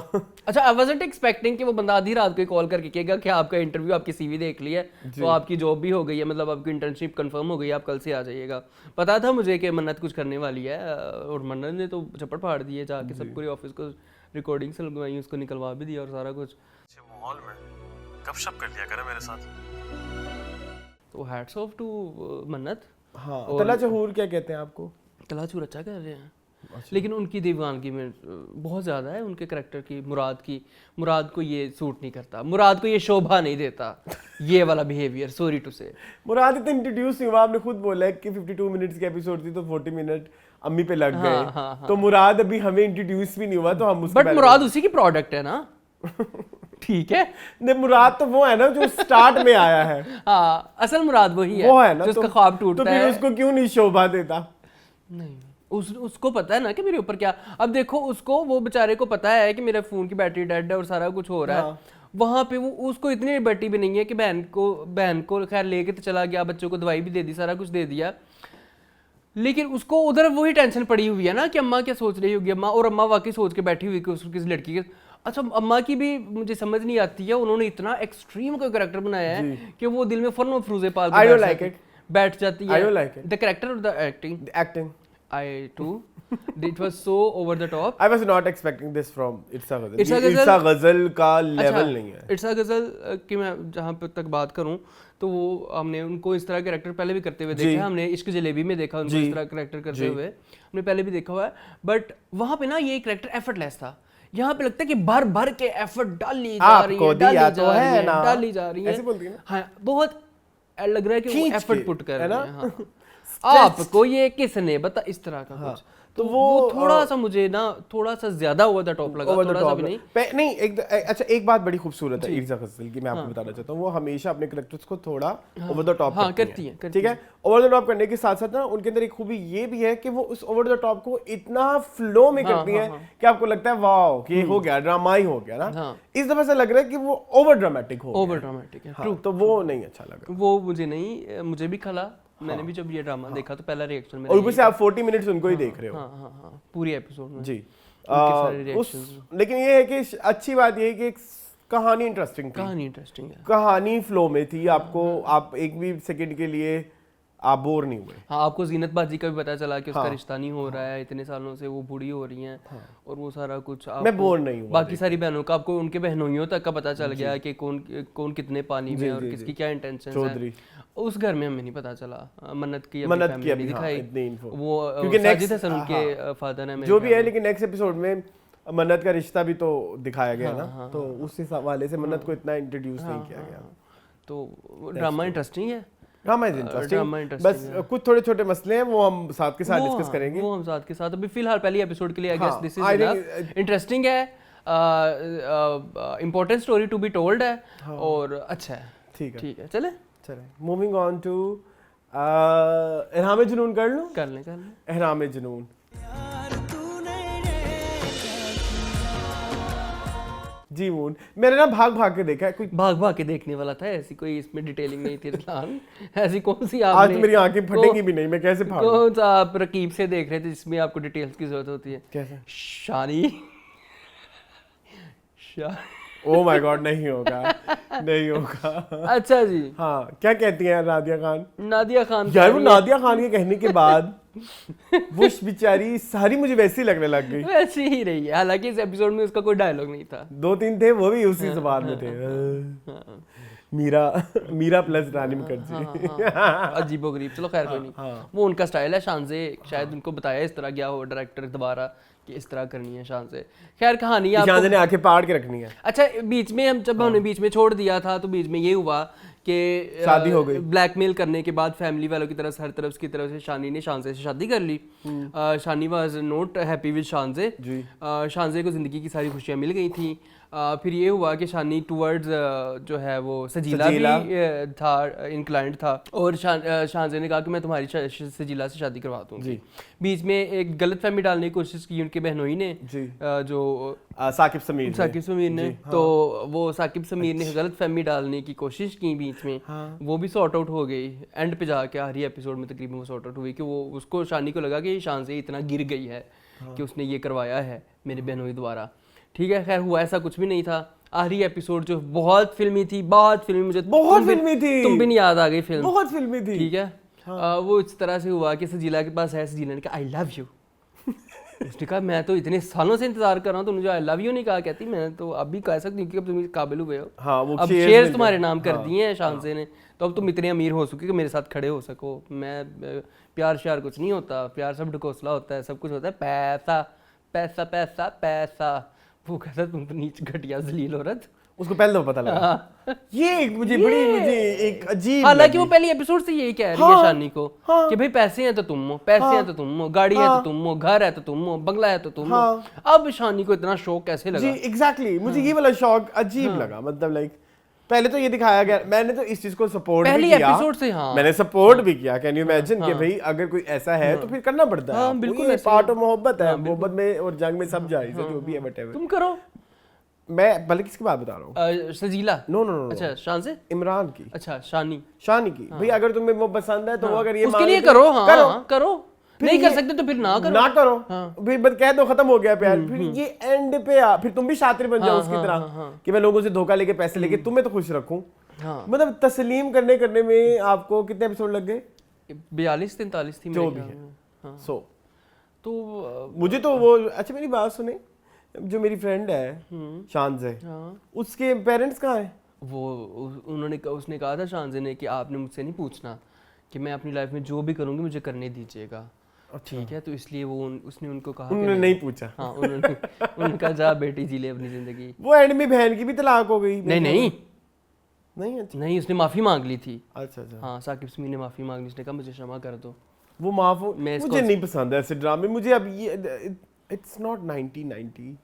अच्छा, आई वाजंट एक्सपेक्टिंग कि वो बंदा आधी रात को कॉल करके कहेगा कि आपका इंटरव्यू, आपकी सीवी देख ली है, तो आपकी जॉब भी हो गई है, मतलब आपकी इंटर्नशिप कंफर्म हो गई है, आप कल से आ जाइएगा। पता था मुझे कि मन्नत कुछ करने वाली है, और मन्नत ने तो चप्पड़ फाड़ दिए, जाके सब पूरे ऑफिस को रिकॉर्डिंग से लगवाई, उसको निकलवा भी दिया और सारा कुछ। माहौल में गपशप कर लिया करे मेरे साथ। तो हैट्स ऑफ टू मन्नत। हाँ, तला चहूर क्या कहते हैं आपको? तला चहूर अच्छा कर रहे हैं, लेकिन उनकी दीवानगी में बहुत ज़्यादा है उनके करैक्टर की। मुराद को ये सूट नहीं करता, मुराद को ये शोभा नहीं देता, ये वाला बिहेवियर। सॉरी टू से, मुराद इतना इंट्रोड्यूस नहीं हुआ। आपने खुद बोला है कि 52 मिनट्स की एपिसोड थी तो 40 मिनट अम्मी पे लग गए। हाँ, तो मुराद अभी हमें इंट्रोड्यूस भी नहीं हुआ, तो हम उसके बट मुराद उसी की प्रोडक्ट है ना। ठीक है, नहीं, मुराद तो वो है ना जो स्टार्ट में आया है। हाँ, असल मुराद वही है, वो है ना, जो उसका ख्वाब टूटता है। तो फिर उसको क्यों नहीं शोभा देता? नहीं, उसको पता है ना कि मेरे ऊपर क्या। अब देखो, उसको, वो बेचारे को पता है कि मेरे फोन की बैटरी डेड है और सारा कुछ हो रहा है। वहां पे वो, उसको इतनी लिबर्टी भी नहीं है कि बहन को खैर लेके तो चला गया, बच्चों को दवाई भी दे दी, सारा कुछ दे दिया, लेकिन उसको उधर वही टेंशन पड़ी हुई है ना कि अम्मा क्या सोच रही होगी। अम्मा वाकई सोच के बैठी हुई कि उसको किसी लड़की के। अच्छा, अम्मा की भी मुझे समझ नहीं आती है, उन्होंने इतना एक्सट्रीम का कैरेक्टर बनाया है कि वो दिल में फन और फ्रूजे पाल बैठ जाती है। द कैरेक्टर और the acting I too. It was so over the top. I was not expecting this from Irsa Ghazal. Irsa Ghazal का लेवल नहीं है। इर्सा गजल की मैं जहाँ तक बात करूँ तो वो हमने उनको इस तरह कैरेक्टर पहले भी करते हुए देखा है। हमने इश्क जलेबी में देखा उनको इस तरह कैरेक्टर करते हुए, हमने पहले भी देखा हुआ है। बट वहाँ पे ना ये कैरेक्टर एफर्टलेस था। यहाँ पे लगता है कि भर के एफर्ट डाली जा रही है। ऐसे बोलती है ना। हाँ, बहुत लग रहा है कि वो एफर्ट पुट कर रहे हैं। आपको ये किसने बता, इस तरह का कुछ। तो वो थोड़ा सा मुझे ना थोड़ा सा ज्यादा ओवर द टॉप लगा, थोड़ा सा भी नहीं। अच्छा, एक बात बड़ी खूबसूरत है इर्सा गजल की, मैं आपको बताना चाहता हूँ। वो हमेशा अपने कैरेक्टर्स को थोड़ा ओवर द टॉप करती है। ठीक है, ओवर द टॉप करने के साथ साथ ना उनके अंदर एक खूबी ये भी है कि वो उस ओवर द टॉप को इतना फ्लो में करती है कि आपको लगता है वाओ कि हो गया, ड्रामा ही हो गया ना। इस दफे से लग रहा है कि वो ओवर ड्रामेटिक है, तो वो नहीं अच्छा लगा। वो मुझे भी खला। मैंने भी जब ये ड्रामा देखा तो पहला रिएक्शन मेरा, और ऊपर से आप 40 मिनट्स उनको ही देख रहे हो। हाँ, पूरी एपिसोड में जी। सारे reactions। लेकिन ये है कि अच्छी बात ये है कि एक कहानी इंटरेस्टिंग थी, कहानी इंटरेस्टिंग है। कहानी फ्लो में थी, आपको आप एक भी सेकंड के लिए आप बोर नहीं हुए। हाँ, आपको जीनत बाजी का भी पता चला कि उसका हाँ। रिश्ता नहीं हो रहा है, इतने सालों से वो बूढ़ी हो रही हैं और वो सारा कुछ मैं आपको- बोर नहीं हुआ बाकी सारी बहनों का आपको उनके बहनोइयों तक का पता चल गया कि कौन कौन कितने पानी में और किसकी क्या इंटेंशन चौधरी। है। उस घर में हमें नहीं पता चला। मन्नत की मन्नत की फैमिली अभी, हाँ, दिखाई, इतनी info। वो क्योंकि साजिद next- हसन उनके फादर है मेरे जो भी ख्याल है, में। लेकिन नेक्स्ट एपिसोड में मन्नत का रिश्ता भी तो दिखाया गया ना, तो उस हवाले से मन्नत को इतना इंट्रोड्यूस नहीं किया गया। तो ड्रामा इंटरेस्टिंग है। Drama is drama interesting, interesting बस कुछ थोड़े छोटे मसले हैं वो हम साथ के साथ डिस्कस करेंगे। वो हम साथ के साथ अभी फिलहाल पहली एपिसोड के लिए आई गेस हाँ, this I is think, enough. Interesting है, important story to be told है और अच्छा है। ठीक है, चले चले मूविंग ऑन टू एहराम जुनून कर लूं। कर लें। एहराम जुनून, जी मून मैंने ना भाग भाग के देखा है, कोई भाग भाग के देखने वाला था, ऐसी कोई इसमें डिटेलिंग नहीं थी रसलान। ऐसी कौन सी आज आपने तो मेरी आंखें फटेंगी भी नहीं, मैं कैसे भागूं? कौन सा आप रकीब से देख रहे थे जिसमें आपको डिटेल्स की जरूरत होती है? कैसे? शानी ओ माय गॉड, नहीं होगा, नहीं होगा। अच्छा जी, हाँ, क्या कहती हैं नादिया खान? नादिया खान यार वो नादिया खान के कहने के बाद वो बेचारी सारी मुझे वैसी लगने लग गई। वैसी ही रही है, हालांकि इस एपिसोड में उसका कोई डायलॉग नहीं था। 2-3 थे वो भी उसी जुबान में थे। मीरा प्लस रानी मुखर्जी। अजीबोगरीब, चलो खैर कोई नहीं, वो उनका स्टाइल है। शानजे शायद उनको बताया इस तरह गया हो डायरेक्टर दोबारा कि इस तरह करनी है शानजे। खैर कहानी शानजे ने आंखें पाड़ के रखनी है। अच्छा, बीच में हम जब हमने बीच में छोड़ दिया था तो बीच में ये हुआ कि शादी हो गई। ब्लैकमेल करने के बाद फैमिली वालों की तरफ से हर तरफ की तरफ से शानी ने शानजे से शादी कर ली। शानी वाज नॉट हैप्पी विद शानजे। शानजे को जिंदगी की सारी खुशियां मिल गई थी। फिर ये हुआ कि शानी टुवर्ड्स जो है वो सजीला भी था, इंक्लाइंड था, और शानजे ने कहा कि मैं तुम्हारी सजीला से शादी करवा दूंगी। बीच में एक गलत फहमी डालने की कोशिश की उनके बहनोई ने, जो साकिब समीर ने, तो वो साकिब समीर ने गलत फहमी डालने की कोशिश की बीच में, वो भी सॉर्ट आउट हो गई। एंड पे जाके आखिरी एपिसोड में तकरीबन वो सॉर्ट आउट हुई कि वो उसको शानी को लगा कि शानजे इतना गिर गई है कि उसने ये करवाया है मेरे बहनोई द्वारा। ठीक है, खैर हुआ ऐसा कुछ भी नहीं था। आखिरी एपिसोड जो बहुत फिल्मी थी, बहुत फिल्मी, मुझे बहुत फिल्मी थी, तुम भी नहीं याद आ गई फिल्म, बहुत फिल्मी थी। ठीक है, वो इस तरह से हुआ कि सजीला के पास है, सजीला ने कहा आई लव यू। उसने कहा मैं तो इतने सालों से इंतजार कर रहा हूँ, तो मुझे आई लव यू नहीं कहा। कहती मैं तो अब भी कह सकती हूँ कि अब तुम काबिल हुए हो। हाँ, वो अब शेयर्स तुम्हारे नाम कर दिए हैं शानजे ने, तो अब तुम इतने अमीर हो सके कि मेरे साथ खड़े हो सको। मैं प्यार श्यार कुछ नहीं होता, प्यार सब ढकोसला होता है, सब कुछ होता है पैसा पैसा पैसा पैसा। वो कहता तुम तो नीच घटिया जलील औरत। उसको पहले तो पता लगा। ये मुझे एक अजीब, हालांकि वो पहली एपिसोड से यही कह रही है शानी को कि भाई पैसे हैं तो तुम हो, पैसे हैं तो तुम हो, गाड़ी है तो तुम हो, घर है तो तुम हो, बंगला है तो तुम हो। अब शानी को इतना शौक कैसे लगा? जी एग्जैक्टली, मुझे ये वाला शौक अजीब लगा। मतलब लाइक पहले तो ये दिखाया गया, मैंने तो इस चीज को सपोर्ट भी किया एपिसोड से। हाँ, मैंने सपोर्ट भी किया। कैन यू इमेजिन कि भाई अगर कोई ऐसा है तो फिर करना पड़ता है। बिल्कुल पार्ट ऑफ मोहब्बत है, मोहब्बत में और जंग में सब जायज है, जो भी है व्हाटएवर तुम करो। मैं बल्कि किसकी बात बता रहा हूँ? सजीला? नो, अच्छा, शानजे? इमरान की। अच्छा, शानी की। भाई अगर तुम्हें वो पसंद है तो वो अगर ये उसके लिए करो। हाँ, करो। नहीं कर सकते तो फिर ना करो। फिर बस कह दो खत्म हो गया प्यार। फिर ये एंड पे फिर तुम भी शातिर बन जाओ उसकी तरह कि मैं लोगों से धोखा लेके पैसे लेके तुम्हें तो खुश रखूं। मतलब तस्लीम करने में आपको कितने एपिसोड लग गए? 42-43 थी जो भी है। सो तो मुझे तो वो, अच्छा मेरी बात सुने, जो मेरी फ्रेंड है शानजे, उसके पेरेंट्स कहाँ हैं? उसने कहा था शानजे ने कि आपने मुझसे नहीं पूछना कि मैं अपनी लाइफ में जो भी करूंगी मुझे करने दीजिएगा। ठीक है, तो इसलिए उसने उनको कहा, उन्होंने नहीं पूछा। हाँ, उनका जा बेटी जी ले अपनी जिंदगी। वो एंड में बहन की भी तलाक हो गई। नहीं, उसने माफी मांग ली थी। अच्छा। हाँ, साकिब समीर ने माफी मांग ली, उसने कहा मुझे क्षमा कर दो। वो माफ हो, मुझे नहीं पसंद है ऐसे ड्रामे। मुझे अब ये इट्स नॉट 1991।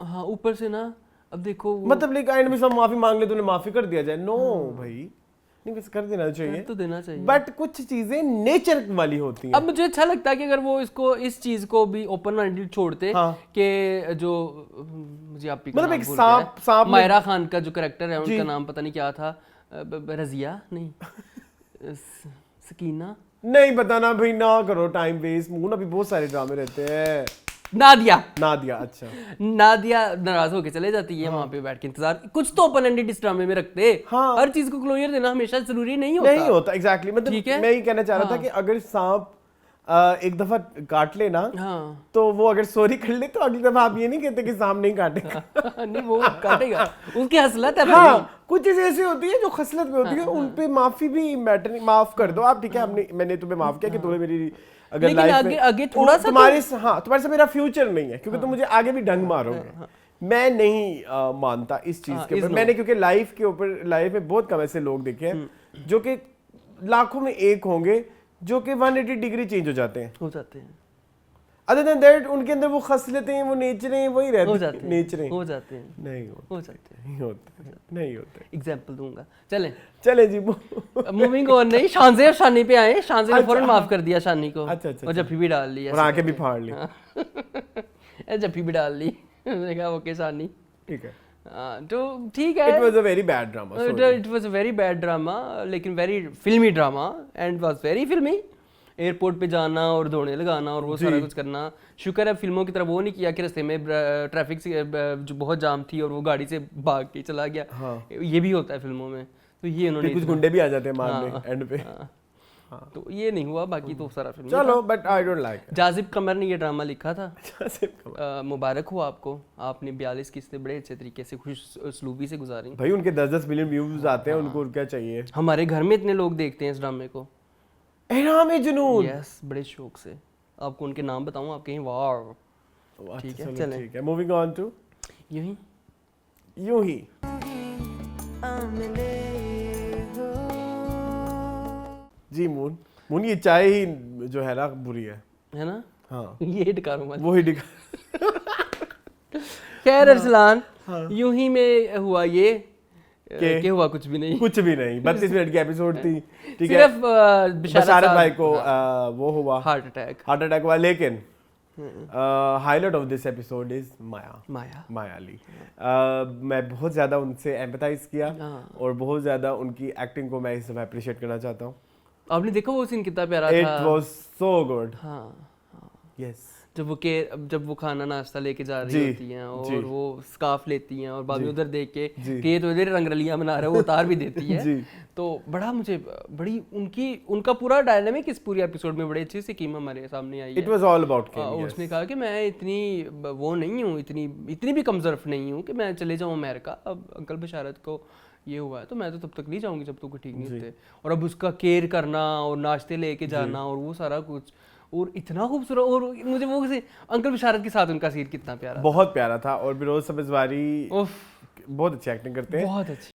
हाँ, ऊपर से ना अब देखो मतलब लाइक एंड में सब माफी मांग ले तो उन्हें माफी कर दिया जाए। नो भाई, नहीं, बस कर देना चाहिए, तो देना चाहिए। बट कुछ चीजें नेचर वाली होती हैं। अब मुझे अच्छा लगता है कि अगर वो इस चीज को भी ओपन माइंडेड छोड़ते कि जो मुझे आप मतलब एक सांप मायरा खान का जो कैरेक्टर है, उनका नाम पता नहीं क्या था, रजिया नहीं सकीना, नहीं बताना भाई, ना करो टाइम वेस्ट। मून अभी बहुत सारे ड्रामे रहते हैं। नादिया अच्छा नादिया नाराज होके चले जाती है वहां पे बैठ के इंतजार। कुछ तो ओपन एंडेड इस ड्रामे में रखते। हाँ। हर चीज को क्लोजर देना हमेशा जरूरी नहीं होता। नहीं होता एग्जैक्टली मतलब ठीक है? मैं ये कहना चाह रहा था कि अगर सांप एक दफा काट लेना हाँ तो वो अगर सॉरी कर ले तो अगली दफा आप ये नहीं कहते कि सांप नहीं काटेगा। नहीं वो काटेगा, उसकी हसलत है भाई। हाँ कुछ चीजें ऐसी होती है जो खसलत में होती है, उन पे माफी भी मैटर नहीं, माफ कर दो आप, ठीक है हमने मैंने तुम्हें माफ किया कि तूने मेरी अगर लेकिन लाइफ आगे में आगे थोड़ा सा तुम्हारे हाँ तुम्हारे से मेरा फ्यूचर नहीं है क्योंकि तुम मुझे आगे भी डंग मारोगे। मैं नहीं मानता इस चीज के ऊपर। मैंने क्योंकि लाइफ के ऊपर लाइफ में बहुत कम ऐसे लोग देखे हैं जो कि लाखों में एक होंगे जो कि 180 डिग्री चेंज हो जाते हैं। अदर देन दैट उनके अंदर वो खसलतें वो नेचरें वही रहती हैं। नेचरें हो जाते हैं नहीं नहीं होते। एग्जांपल दूंगा। चले जी मूविंग ऑन। नहीं शानज़े और शानी पे आए। शानज़े ने फौरन माफ कर दिया शानी को। अच्छा और जफ्फी भी डाल ली और आंखें भी फाड़ ली। जफ्फी भी डाल ली। मैंने कहा ओके शानी ठीक है। तो ठीक है। It was a very bad drama. It was a very bad drama लेकिन वेरी फिल्मी ड्रामा एंड वाज वेरी फिल्मी। एयरपोर्ट पे जाना और दौड़ने लगाना और वो सारा कुछ करना। शुक्र है फिल्मों की तरह वो नहीं किया कि रास्ते में ट्रैफिक से जो बहुत जाम थी और वो गाड़ी से भाग के चला गया। हाँ। ये भी होता है फिल्मों में, तो ये उन्होंने कुछ गुंडे भी आ जाते हैं मारने एंड पे। तो ये नहीं हुआ, बाकी तो सारा फिल्म चलो but I don't like. Jazib Qamar ने ये ड्रामा लिखा था। मुबारक हो आपको, आपने 42 किस्तें बड़े अच्छे तरीके से खुश उसलूबी से गुजारी। भाई उनके 10-10 मिलियन व्यूज आते हैं, उनको क्या चाहिए। हमारे घर में इतने लोग देखते हैं इस ड्रामे को। एहराम ए जुनून। यस बड़े शौक से। आपको उनके नाम बताऊं आप कहें वाह। ठीक है चलें। ठीक है मूविंग ऑन टू यूं ही जी मून ये चाय ही जो है ना बुरी है ना। हाँ ये डकारो मत। वो ही दिखा। खैर अरसलान यूं ही में हुआ ये कि हुआ कुछ भी नहीं। 32 मिनट की एपिसोड थी, ठीक है। सिर्फ बशारत भाई को वो हुआ हार्ट अटैक हुआ। लेकिन highlight of this episode is Maya Ali. मैं बहुत ज़्यादा उनसे एम्पैथाइज किया और बहुत ज़्यादा उनकी एक्टिंग को मैं इस समय अप्रिशिएट करना चाहता हूँ। आपने देखा वो सीन कितना प्यारा था। It was so good. Yes जब वो खाना नाश्ता लेके जा रही होती हैं और वो स्कार्फ लेती हैं और बाद में उधर देख के कि ये तो इधर रंगरलियां बना रहे, वो उतार भी देती है। तो बड़ा मुझे बड़ी उनका पूरा डायनामिक इस पूरी एपिसोड में बड़े अच्छे से कीमा हमारे सामने आई है। इट वाज ऑल अबाउट किम। उसने कहा कि मैं इतनी वो नहीं हूँ, इतनी भी कमजोर नहीं हूँ कि मैं चले जाऊँ अमेरिका। अब अंकल बशारत को ये हुआ है तो मैं तो तब तक नहीं जाऊंगी जब तक ठीक नहीं होते। और अब उसका केयर करना और नाश्ते लेके जाना और वो सारा कुछ और इतना खूबसूरत। और मुझे वो अंकल बशारत के साथ उनका सीन कितना प्यारा, बहुत प्यारा था। और बिरोज सब्ज़वारी बहुत अच्छी एक्टिंग करते हैं, बहुत अच्छी।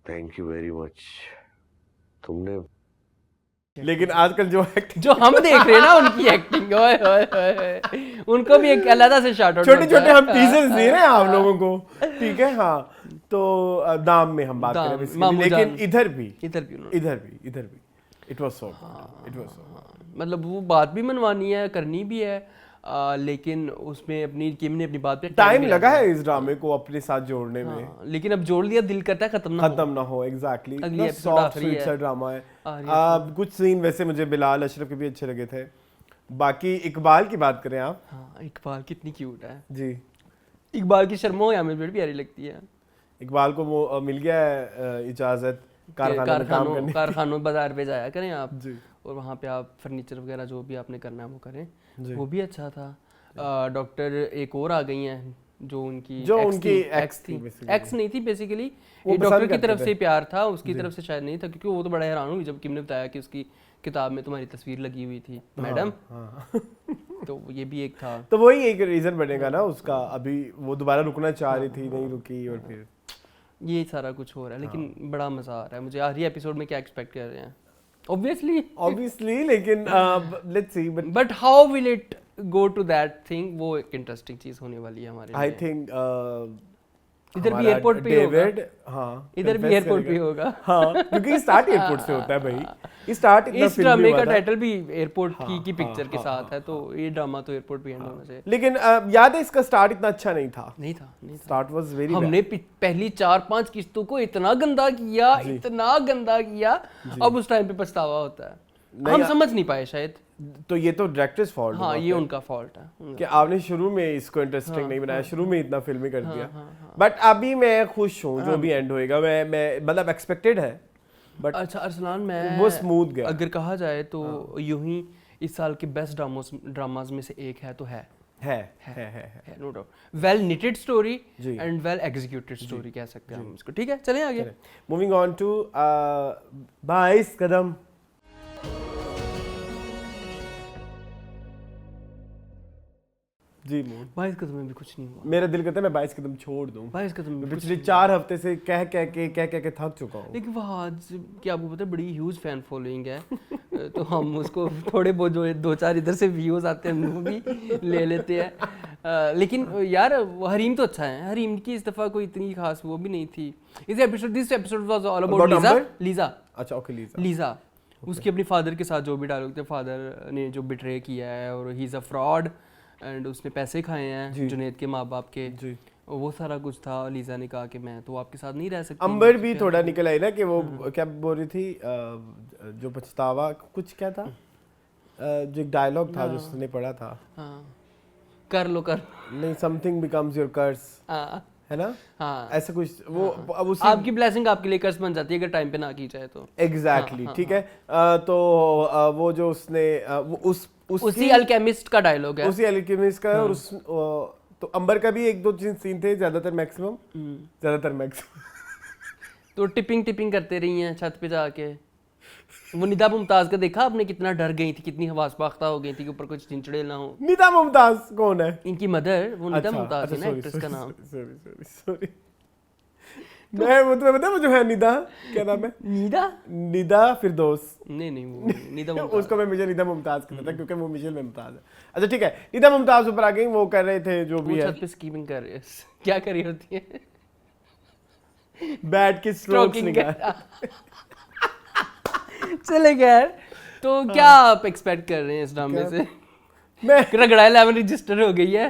Thank you very much. तुमने लेकिन आजकल जो हम देख रहे हैं ना उनकी एक्टिंग, ओए ओए ओए, उनको भी एक अलग से शाउट आउट। छोटे हम टीजर्स दे रहे हैं आप लोगों को, ठीक है। हाँ तो दाम में हम बात कर रहे हैं, लेकिन इधर भी इट वाज सो मतलब वो बात भी मनवानी है, करनी भी है, लेकिन उसमें अपनी किम ने अपनी बात पे टाइम लगा है इस ड्रामे को अपने साथ जोड़ने में। लेकिन अब जोड़ दिया, दिल करता है खत्म ना हो। एग्जैक्टली अगली एपिसोड आखिरी है, ड्रामा है। कुछ सीन वैसे मुझे बिलाल अशरफ के भी अच्छे लगे थे। बाकी इकबाल की बात करें आप। हाँ, इकबाल कितनी क्यूट है जी। इकबाल की शर्मो है हमें बड़ी प्यारी लगती है। इकबाल को वो मिल गया है इजाजत कारखानों बाजार पे जाया करें आप जी। और वहाँ पे आप फर्नीचर वगैरह जो भी आपने करना है वो करें। वो भी अच्छा था। डॉक्टर एक और आ गई हैं जो उनकी एक्स थी। एक्स नहीं थी बेसिकली, डॉक्टर की तरफ से प्यार था, उसकी तरफ से शायद नहीं था, क्योंकि वो तो बड़ा हैरान हुई जब किम ने बताया कि उसकी किताब में तुम्हारी तस्वीर लगी हुई थी मैडम। तो ये भी एक था। तो वही एक रीजन बनेगा ना उसका। अभी वो दोबारा रुकना चाह रही थी, नहीं रुकी और फिर ये सारा कुछ हो रहा है। लेकिन बड़ा मजा आ रहा है मुझे। आखिरी एपिसोड में क्या एक्सपेक्ट कर रहे हैं? ऑब्वियसली लेकिन let's see but how will it go to that thing, वो एक इंटरेस्टिंग चीज होने वाली है हमारे लिए। आई थिंक इधर भी एयरपोर्ट पे होगा। हाँ, इधर भी एयरपोर्ट पे होगा। हाँ, क्योंकि स्टार्ट एयरपोर्ट से होता है भाई। स्टार्ट इतना इस ड्रामे का टाइटल भी एयरपोर्ट की पिक्चर के साथ है, तो ये ड्रामा तो एयरपोर्ट पे एंड होना चाहिए। लेकिन याद है इसका स्टार्ट इतना अच्छा नहीं था। स्टार्ट वाज वेरी हमने पहली 4-5 किस्तों को इतना गंदा किया, अब उस टाइम पे पछतावा होता है। हम समझ नहीं पाए शायद। तो ये तो डायरेक्टर्स फॉल्ट हाँ ये उनका फॉल्ट है कि आपने शुरू में इसको इंटरेस्टिंग नहीं बनाया, शुरू में इतना फिल्मी कर दिया। बट अभी मैं खुश हूँ जो भी एंड होएगा, मैं मतलब एक्सपेक्टेड है बट अच्छा अरसलान, मैं वो स्मूथ गया। अगर कहा जाए तो यूं ही इस साल के बेस्ट ड्रामास में से एक है तो है no doubt. Well knitted story जी। एंड वेल एग्जीक्यूटेड स्टोरी कह सकते हैं हम इसको। ठीक है चलें आगे। Moving on to 22 Qadam. जी मोहन, 22 कदम में भी कुछ नहीं हुआ। मेरा दिल करता है मैं 22 कदम छोड़ दूं। 22 कदम में मैं कुछ पिछले 4 हफ्ते से कह के थक चुका हूँ। लेकिन वहाँ क्या आपको पता है बड़ी ह्यूज फैन फॉलोइंग है तो हम उसको थोड़े बहुत जो 2-4 इधर से व्यूज आते हैं वो भी ले लेते हैं। लेकिन यार वो हरीम तो अच्छा है। हरीम की इस दफ़ा कोई इतनी खास वो भी नहीं थी। This episode was all about Lisa. अच्छा ओके लीजा उसके अपने फादर के साथ जो भी डायलॉग थे, फादर ने जो बिट्रे किया है और he is a fraud and उसने पैसे खाए हैं जुनैद के माँ बाप के जी। वो सारा कुछ था। लीजा ने कहा कि मैं तो आपके साथ नहीं रह सकती। अंबर भी थोड़ा निकल आई ना कि वो क्या बोल रही थी, जो पछतावा कुछ क्या था, जो एक डायलॉग था जो उसने पढ़ा था, कर लो नहीं समथिंग बिकम्स योर कर्स, है ना? हाँ ऐसा कुछ वो अब उसी आपकी ब्लेसिंग आपके लिए कर्स बन जाती है अगर टाइम पे ना की जाए तो। एग्जैक्टली ठीक है। तो वो जो उसने उसी अल्केमिस्ट का डायलॉग है, उसी अल्केमिस्ट का और उस तो अंबर का भी 1-2 सीन थे, ज्यादातर मैक्सिमम तो टिपिंग करते रही हैं छत पे जाके। वो निदा मुमताज का देखा आपने कितना डर गई थी, कितनी हवास बाख्ता हो गई थी कि ऊपर कुछ चिंचड़े ना हो। निदा मुमताज कौन है? इनकी मदर, वो निदा मुमताज है ना एक्ट्रेस का नाम। सॉरी मैं वो तुम्हें पता है वो जो है निदा, क्या नाम है? निदा फिरदौस। नहीं वो निदा मुमताज। उसको मैं मुझे निदा मुमताज कहता था क्योंकि वो मिशेल मुमताज है। अच्छा ठीक है, निदा मुमताज ऊपर आ गई, वो कर रहे थे जो भी है, छत पे स्कीमिंग कर रही है। क्या कर रही होती है? बैट की स्ट्रोक्स निकाल। चले खैर, तो क्या आप एक्सपेक्ट कर रहे हैं इस ड्रामे से? मैं रगड़ा 11 रजिस्टर हो गई है।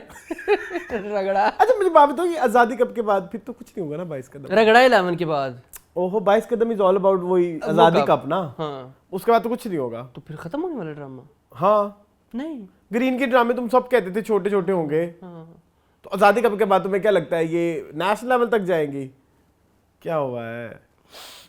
रगड़ा। अच्छा मुझे बात बताओ, ये आजादी कब के बाद फिर तो कुछ नहीं होगा ना 22 कदम? रगड़ा 11 के बाद। ओहो 22 कदम इज ऑल अबाउट वही आजादी कप ना। हाँ उसके बाद तो कुछ नहीं होगा। तो फिर खत्म होने वाला ड्रामा? हाँ नहीं, ग्रीन के ड्रामे तुम सब कहते थे छोटे छोटे होंगे। हाँ। तो आजादी कप के बाद तुम्हें क्या लगता है ये नेशनल लेवल तक जाएंगी? क्या हुआ है?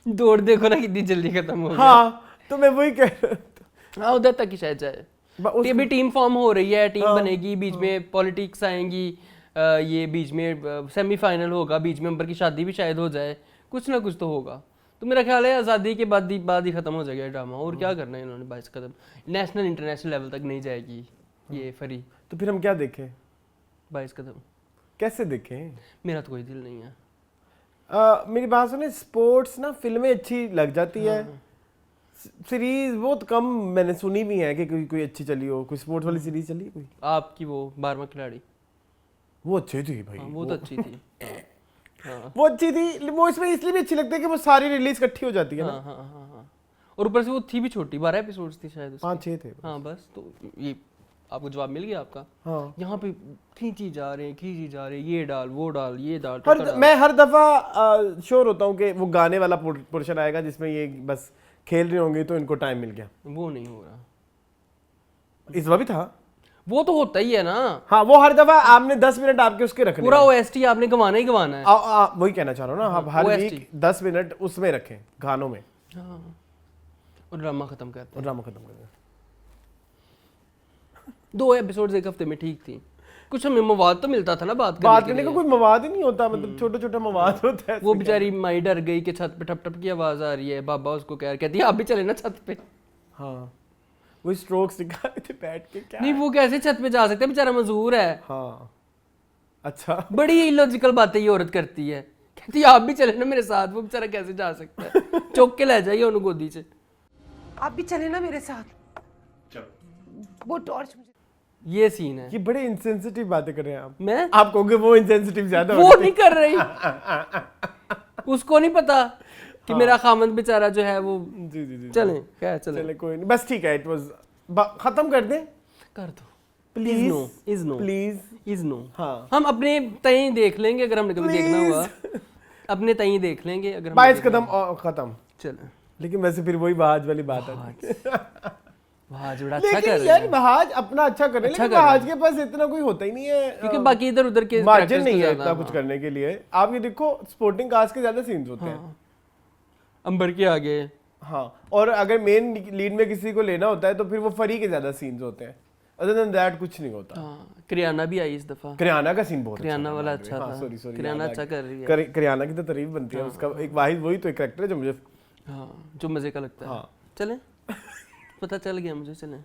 दौड़ देखो ना कितनी जल्दी खत्म हो गया। हाँ तो मैं वही कह रहा था। हाँ उधर तक ही शायद जाए। अभी टीम फॉर्म हो रही है, टीम बनेगी, बीच में पॉलिटिक्स आएंगी, ये बीच में सेमीफाइनल होगा, बीच में अंबर की शादी भी शायद हो जाए, कुछ ना कुछ तो होगा। तो मेरा ख्याल है आज़ादी के बाद ही खत्म हो जाएगा ड्रामा। और क्या करना है इन्होंने? 22 कदम नेशनल इंटरनेशनल लेवल तक नहीं जाएगी ये फरी। तो फिर हम क्या देखें? 22 कदम कैसे देखें? मेरा तो कोई दिल नहीं है। मेरी बात सुने, स्पोर्ट्स ना फिल्में अच्छी लग जाती है, सीरीज बहुत कम मैंने सुनी भी है कि कोई अच्छी चली हो। कोई स्पोर्ट्स वाली सीरीज चली कोई? आपकी वो 12वां खिलाड़ी, वो अच्छी थी भाई। वो तो अच्छी थी। वो अच्छी थी, वो इसमें इसलिए भी अच्छी लगती है कि वो सारी रिलीज इकट्ठी हो जाती है ना। हाँ। और ऊपर से वो थी भी छोटी, 12 एपिसोड्स थी शायद। 5-6 थे। हाँ बस, तो ये आपको जवाब मिल गया आपका। हाँ यहाँ पे खींची जा रहे हैं, ये डाल वो डाल ये डाल। मैं हर दफा श्योर होता हूँ कि वो गाने वाला पोर्शन आएगा जिसमें ये बस खेल रहे होंगे तो इनको टाइम मिल गया। वो नहीं हो रहा। इस बार भी था। वो तो होता ही है ना। हाँ वो हर दफा आपने 10 मिनट आपके उसके रखने पूरा OST आपने गवाना ही गवाना है। वही कहना चाह रहा हूँ ना, आप हर वीक 10 मिनट उसमें रखें गानों में। हाँ। और ड्रामा खत्म करते हैं। 2 एपिसोड्स एक हफ्ते में ठीक थी। कुछ हमें मवाद तो मिलता था ना बात करने का। कोई मवाद ही नहीं होता, मतलब छोटा मवाद होता है। वो बेचारी माई डर गई कि छत पे ठप ठप की आवाज आ रही है। बाबा उसको कहती है आप भी चले ना छत पे। हाँ वो स्ट्रोक्स निकाल रहे थे बैठ के। क्या नहीं वो कैसे छत पे जा सकते हैं, बेचारा मजदूर है। हाँ अच्छा बड़ी इलॉजिकल बातें ये औरत करती है। कहती है आप भी चले ना मेरे साथ। वो बेचारा कैसे जा सकता है? चौक के ले जाइए उन्हें गोदी से। आप भी चले ना मेरे साथ। वो टॉर्च मुझे। ये सीन है। ये बड़े इंसेंसिटिव बातें कर रहे हैं आप। मैं आप कहोगे वो इंसेंसिटिव ज्यादा वो नहीं कर रही। उसको नहीं पता कि मेरा खामंद बेचारा जो है वो। जी चलें क्या चले कोई नहीं, बस ठीक है। इट वाज खत्म कर दें। कर दो प्लीज इज नो। हाँ हम अपने तय देख लेंगे अगर हमने कभी देखना हुआ। अपने तय देख लेंगे अगर 22 कदम खत्म। चले। लेकिन वैसे फिर वही बात वाली बात है। वहाज बड़ा अच्छा कर लेकिन रहे यार हैं महाज अपना अच्छा कर रहे हैं, अच्छा लेकिन कर रहे महाज के पास इतना कोई होता ही नहीं है, क्योंकि बाकी इधर उधर के मार्जिन characters नहीं तो है ज्यादा, इतना कुछ करने के लिए। आप ये देखो स्पोर्टिंग कास्ट के ज्यादा सीन्स होते हैं। अंबर के आगे हाँ, और अगर मेन लीड में किसी को लेना होता है तो फिर वो फरी के ज्यादा सीन्स होते हैं, अदर देन दैट कुछ नहीं होता। क्रियाना भी आई इस दफा, करियाना का सीन बहुत करियाना अच्छा वाला था। अच्छा हाँ, था, सॉरी सॉरी, करियाना अच्छा कर रही है। करियाना की तो तारीफ बनती है, उसका एक वाहिद वही तो एक कैरेक्टर है जो मुझे हाँ जो मजे का लगता है। हाँ। चलें पता चल गया मुझे, चलें।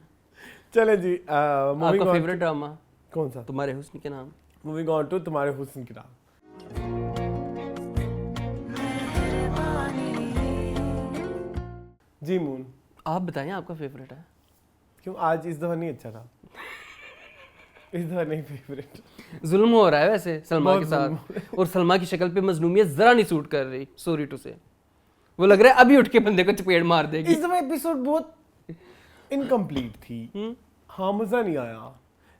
चले जी। आपका फेवरेट ड्रामा कौन सा? तुम्हारे हुस्न के नाम। मूविंग ऑन टू तुम्हारे हुस्न की राह। जी मून, आप बताएं आपका फेवरेट है। क्यों आज इस दफा नहीं अच्छा था? इस दफा नहीं फेवरेट। जुल्म हो रहा है वैसे सलमा बहुत के साथ, और सलमा की शक्ल पे मजलूमियत जरा नहीं सूट कर रही, सॉरी टू से। वो लग रहा है अभी उठ के बंदे को चपेट मार देगी। इस दफा एपिसोड बहुत इनकम्प्लीट थी। हाँ, मजा नहीं आया,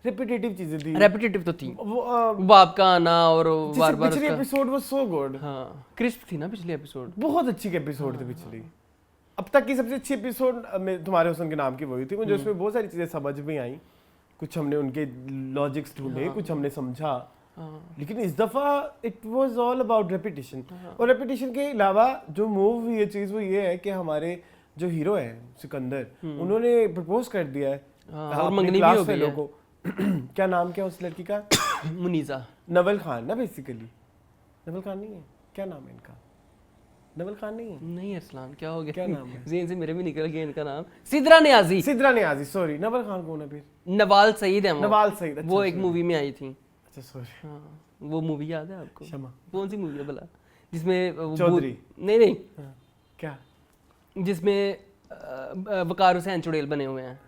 रिपीटेटिव चीजें थी। रेपिटेटिव तो थी, वो बाप का आना और बार बार पिछली उसका। Episode was so good. हाँ क्रिस्प थी ना पिछली एपिसोड। बहुत अच्छी एपिसोड थी पिछली। अब तक की सबसे अच्छी एपिसोड में तुम्हारे हुस्न के नाम की वही थी। मुझे उसमें बहुत सारी चीजें समझ में आई, कुछ हमने उनके लॉजिक्स ढूंढे, कुछ हमने समझा। लेकिन इस दफा it was all about repetition. और रेपिटेशन के अलावा जो मूव हुई है चीज वो ये है कि हमारे जो हीरो है सिकंदर, उन्होंने प्रपोज कर दिया है और मंगनी भी हो गई है। को। क्या नाम क्या उस लड़की का? मुनीजा। नवल खान ना, बेसिकली नवल खान नहीं है, क्या नाम है इनका? नवल खान नहीं है? नहीं अरसलान, क्या हो गया? क्या नाम है? ज़हन से मेरे भी निकल गया इनका नाम। सिद्रा नियाजी। सिद्रा नियाजी, सॉरी। नवल खान कौन है फिर? नवाल सईद है वो। नवाल सईद, अच्छा, वो एक sorry। मूवी में आई थी। अच्छा सॉरी। हाँ वो मूवी याद है आपको? क्षमा। कौन सी मूवी है भला? जिसमें वो चौधरी। नहीं नहीं, हाँ, क्या? जिसमें वकार हुसैन चुड़ैल बने हुए हैं।